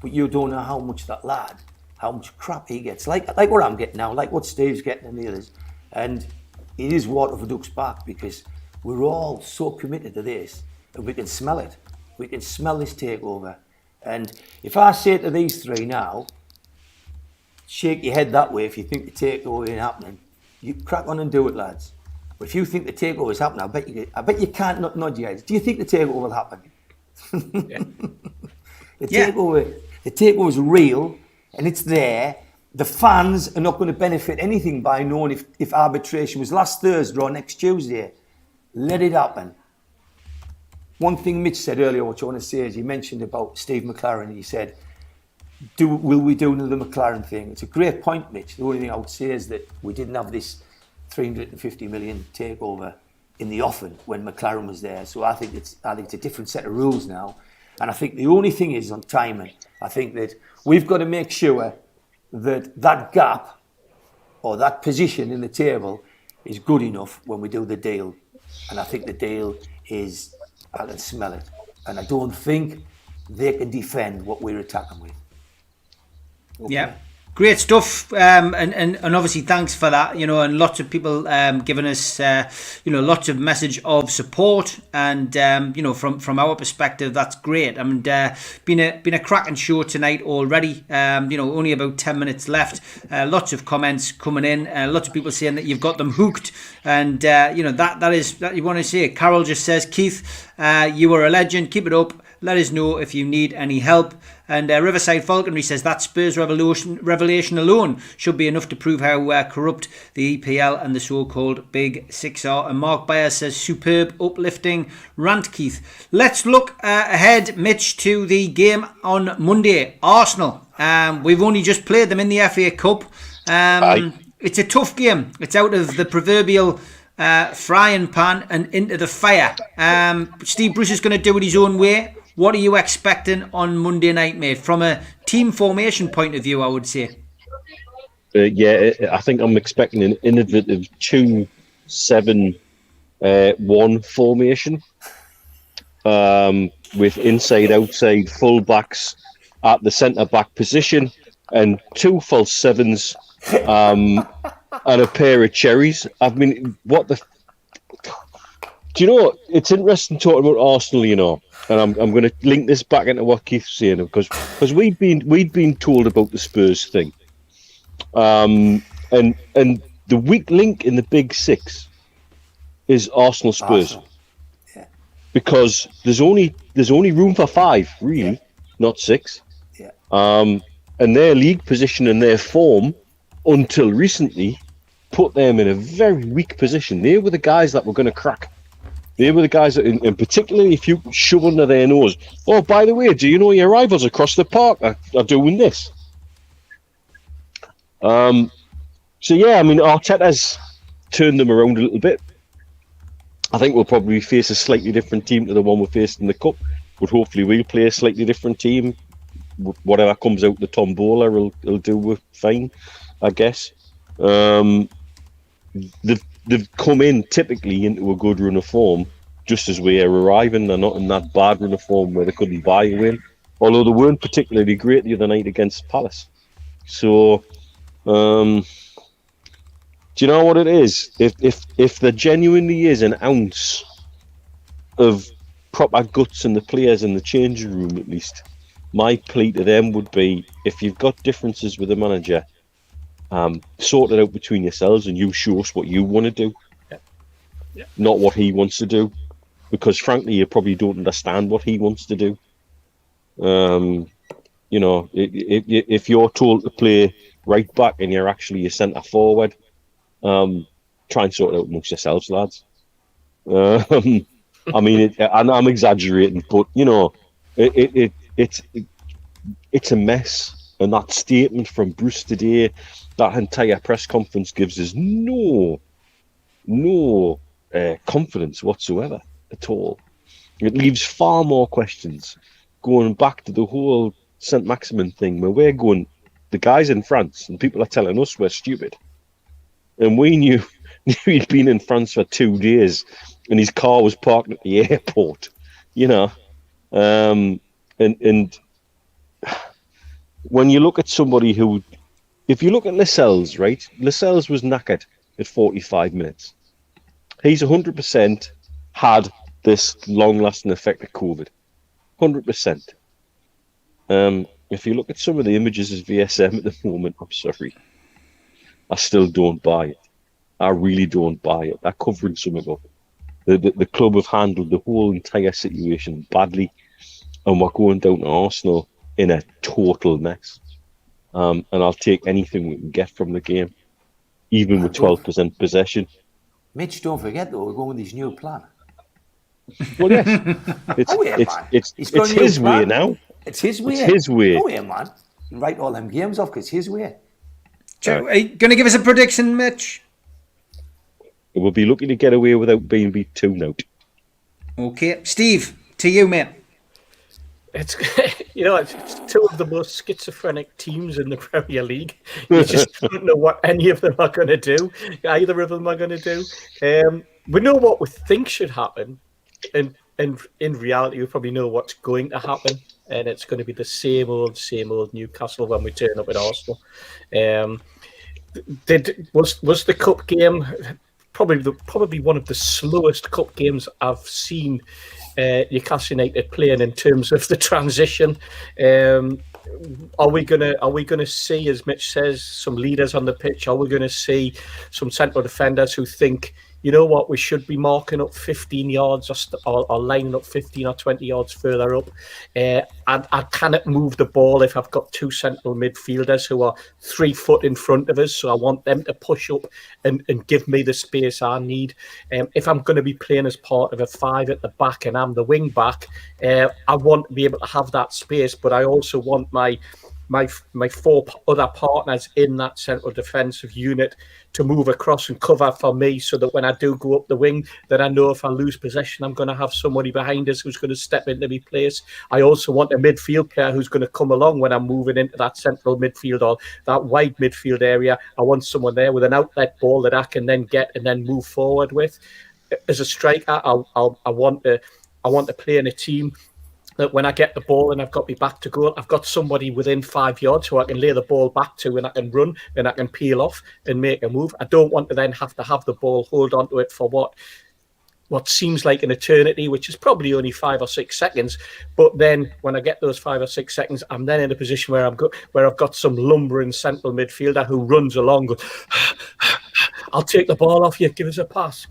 but you don't know how much that lad, how much crap he gets. Like what I'm getting now, like what Steve's getting and the others. And it is water for ducks back, because we're all so committed to this and we can smell it. We can smell this takeover. And if I say to these three now, shake your head that way if you think the takeover ain't happening, you crack on and do it, lads. But if you think the takeover is happening, I bet you can't not nod your heads. Do you think the takeover will happen? Yeah. The takeover is real and it's there. The fans are not going to benefit anything by knowing if arbitration was last Thursday or next Tuesday. Let it happen. One thing Mitch said earlier, which I want to say, is he mentioned about Steve McLaren. He said, will we do another McLaren thing? It's a great point, Mitch. The only thing I would say is that we didn't have this 350 million takeover in the offing when McLaren was there. So I think it's a different set of rules now. And I think the only thing is on timing. I think that we've got to make sure that gap or that position in the table is good enough when we do the deal. And I think the deal is, I can smell it. And I don't think they can defend what we're attacking with. Okay. Yeah. Great stuff, and obviously thanks for that, and lots of people giving us, lots of message of support, and from our perspective, that's great. I mean, been a cracking show tonight already. Only about 10 minutes left. Lots of comments coming in. Lots of people saying that you've got them hooked, and that is that you want to say. Carol just says, Keith, you are a legend. Keep it up. Let us know if you need any help. And Riverside Falconry says that Spurs revelation alone should be enough to prove how corrupt the EPL and the so-called Big Six are. And Mark Byers says superb, uplifting rant, Keith. Let's look ahead, Mitch, to the game on Monday. Arsenal. We've only just played them in the FA Cup. It's a tough game. It's out of the proverbial frying pan and into the fire. Steve Bruce is going to do it his own way. What are you expecting on Monday night, mate? From a team formation point of view, I would say. I think I'm expecting an innovative 2-7-1 formation with inside-outside full-backs at the centre-back position and two false sevens and a pair of cherries. I mean, what the... Do you know, it's interesting talking about Arsenal, and I'm going to link this back into what Keith's saying, because we'd been told about the Spurs thing, and the weak link in the Big Six is Arsenal Spurs, because there's only room for 5, really, not 6, and their league position and their form until recently put them in a very weak position. They were the guys that were going to crack. They were the guys that, and particularly if you shove under their nose, oh, by the way, do you know your rivals across the park are doing this? Arteta's turned them around a little bit. I think we'll probably face a slightly different team to the one we faced in the Cup, but hopefully we'll play a slightly different team. Whatever comes out the tombola will do fine, I guess. They've come in typically into a good run of form just as we are arriving. They're not in that bad run of form where they couldn't buy a win, although they weren't particularly great the other night against Palace. So, do you know what it is? If there genuinely is an ounce of proper guts in the players in the changing room, at least, my plea to them would be, if you've got differences with the manager, sort it out between yourselves and you show us what you want to do, not what he wants to do, because frankly, you probably don't understand what he wants to do. You know, if you're told to play right back and you're actually a centre forward, try and sort it out amongst yourselves, lads. I mean, I'm exaggerating, but you know, it's a mess. And that statement from Bruce today, that entire press conference gives us no confidence whatsoever at all. It leaves far more questions. Going back to the whole Saint Maximin thing, where we're going, the guys in France, and people are telling us we're stupid. And we knew he'd been in France for 2 days, and his car was parked at the airport. You know, and when you look at somebody who, if you look at Lascelles, right? Lascelles was knackered at 45 minutes. He's 100% had this long-lasting effect of COVID. 100%. If you look at some of the images of VSM at the moment, I'm sorry, I still don't buy it. I really don't buy it. They're covering something up. The club have handled the whole entire situation badly, and we're going down to Arsenal in a total mess. And I'll take anything we can get from the game, even with 12% possession. Mitch, don't forget though, we're going with his new plan. Well, yes, it's his way now. It's his way. It's his way. Oh yeah, man. You write all them games off because it's his way. Are you going to give us a prediction, Mitch? We'll be looking to get away without being beat 2-0. Okay, Steve, to you, mate. It's it's two of the most schizophrenic teams in the Premier League. You just don't know what any of them are going to do. Either of them are going to do. We know what we think should happen, and in reality, we probably know what's going to happen, and it's going to be the same old Newcastle when we turn up at Arsenal. Was the cup game probably one of the slowest cup games I've seen Newcastle United playing in terms of the transition. Are we gonna see, as Mitch says, some leaders on the pitch? Are we gonna see some central defenders who think, you know what, we should be marking up 15 yards or lining up 15 or 20 yards further up? And I cannot move the ball if I've got two central midfielders who are 3 foot in front of us. So I want them to push up and give me the space I need. If I'm going to be playing as part of a 5 at the back and I'm the wing back, I want to be able to have that space, but I also want my 4 other partners in that central defensive unit to move across and cover for me, so that when I do go up the wing, that I know if I lose possession, I'm going to have somebody behind us who's going to step into my place. I also want a midfield player who's going to come along when I'm moving into that central midfield or that wide midfield area. I want someone there with an outlet ball that I can then get and then move forward with. As a striker, I want to play in a team that when I get the ball and I've got my back to goal, I've got somebody within 5 yards who I can lay the ball back to, and I can run and I can peel off and make a move. I don't want to then have the ball, hold on to it for what seems like an eternity, which is probably only 5 or 6 seconds. But then when I get those 5 or 6 seconds, I'm then in a position where I've got some lumbering central midfielder who runs along, goes, I'll take the ball off you, give us a pass.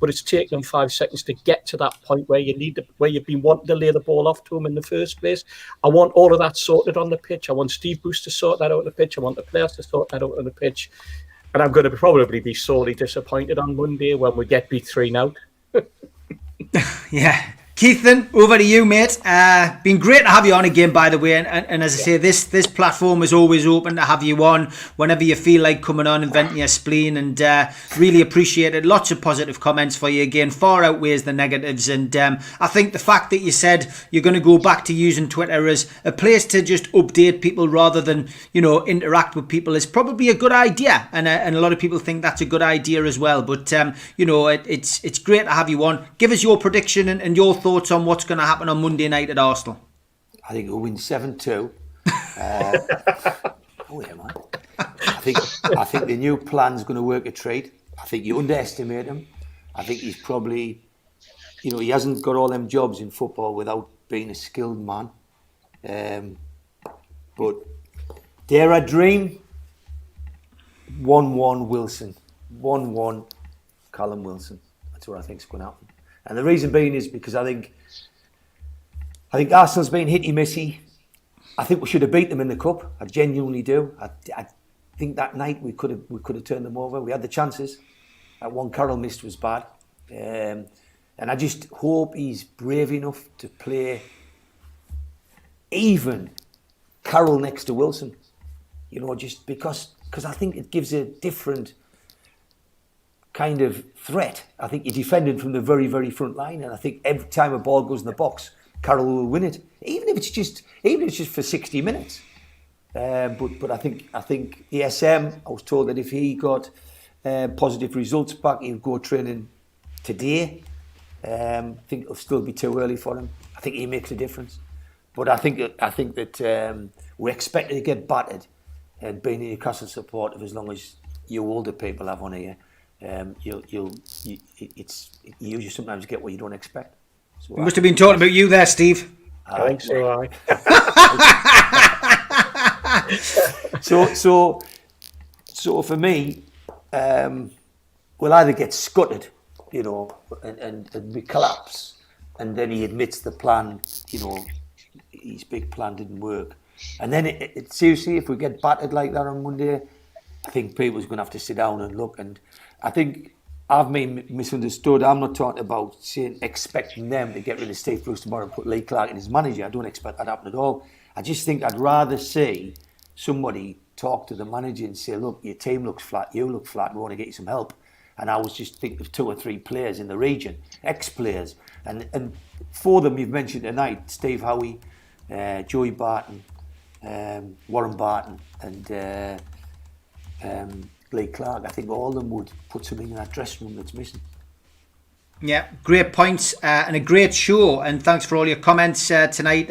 But it's taken them 5 seconds to get to that point where you've been wanting to lay the ball off to them in the first place. I want all of that sorted on the pitch. I want Steve Bruce to sort that out on the pitch. I want the players to sort that out on the pitch. And I'm going to probably be sorely disappointed on Monday when we get beat 3-0. Yeah. Keithan, over to you, mate. Been great to have you on again, by the way. And as I say, this platform is always open to have you on whenever you feel like coming on and venting your spleen. And really appreciate it. Lots of positive comments for you again. Far outweighs the negatives. And I think the fact that you said you're going to go back to using Twitter as a place to just update people rather than, interact with people is probably a good idea. And a lot of people think that's a good idea as well. But, it's great to have you on. Give us your prediction and your thoughts on what's going to happen on Monday night at Arsenal. I think we'll win 7-2. Oh yeah, man. I think the new plan's going to work a treat. I think you underestimate him. I think he's probably you know, he hasn't got all them jobs in football without being a skilled man. But dare I dream? 1-1 Wilson. 1-1 Callum Wilson. That's what I think is going to happen. And the reason being is because I think Arsenal's been hitty-missy. I think we should have beat them in the cup. I genuinely do. I think that night we could have turned them over. We had the chances. That one Carroll missed was bad. And I just hope he's brave enough to play even Carroll next to Wilson. You know, just because I think it gives a different kind of threat. I think you're defending from the very, very front line, and I think every time a ball goes in the box, Carroll will win it, even if it's just for 60 minutes. But I think ESM, I was told that if he got positive results back, he would go training today. I think it'll still be too early for him. I think he makes a difference. But I think that we're expected to get battered, and being a Newcastle supporter, as long as you older people have on here, you sometimes get what you don't expect. So we must have been talking about you there, Steve. I think so. So for me, we'll either get scuttered, you know, and we collapse, and then he admits the plan, you know, his big plan didn't work. And then it seriously, if we get battered like that on Monday, I think people's going to have to sit down and look. And I think I've been misunderstood. I'm not talking about expecting them to get rid of Steve Bruce tomorrow and put Lee Clark in as manager. I don't expect that to happen at all. I just think I'd rather see somebody talk to the manager and say, look, your team looks flat, you look flat, we want to get you some help. And I was just thinking of 2 or 3 players in the region, ex-players. And 4 of them you've mentioned tonight, Steve Howie, Joey Barton, Warren Barton, and Lee Clark. I think all of them would put something in that dressing room that's missing. Yeah, great points and a great show, and thanks for all your comments tonight.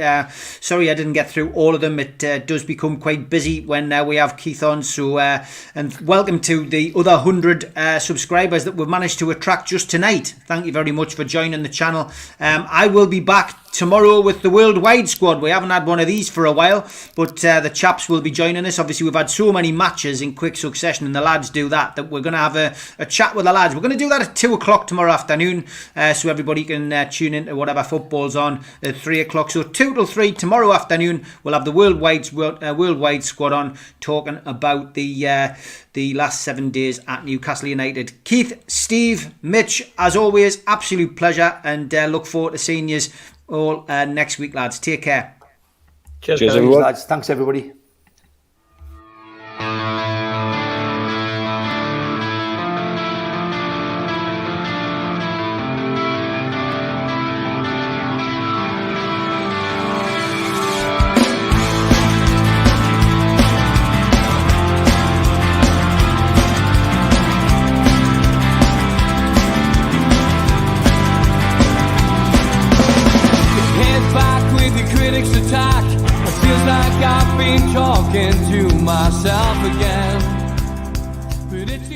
Sorry I didn't get through all of them. It does become quite busy when we have Keith on. So and welcome to the other 100 subscribers that we've managed to attract just tonight. Thank you very much for joining the channel. I will be back tomorrow with the worldwide squad. We haven't had one of these for a while, but the chaps will be joining us. Obviously, we've had so many matches in quick succession, and the lads do that we're going to have a chat with the lads. We're going to do that at 2 o'clock tomorrow afternoon, so everybody can tune into whatever football's on at 3 o'clock. So 2 till 3 tomorrow afternoon, we'll have the worldwide squad on, talking about the last 7 days at Newcastle United. Keith, Steve, Mitch, as always, absolute pleasure, and look forward to seeing you all next week, lads. Take care. Cheers everyone. Lads. Thanks, everybody. Attack. It feels like I've been talking to myself again. But it's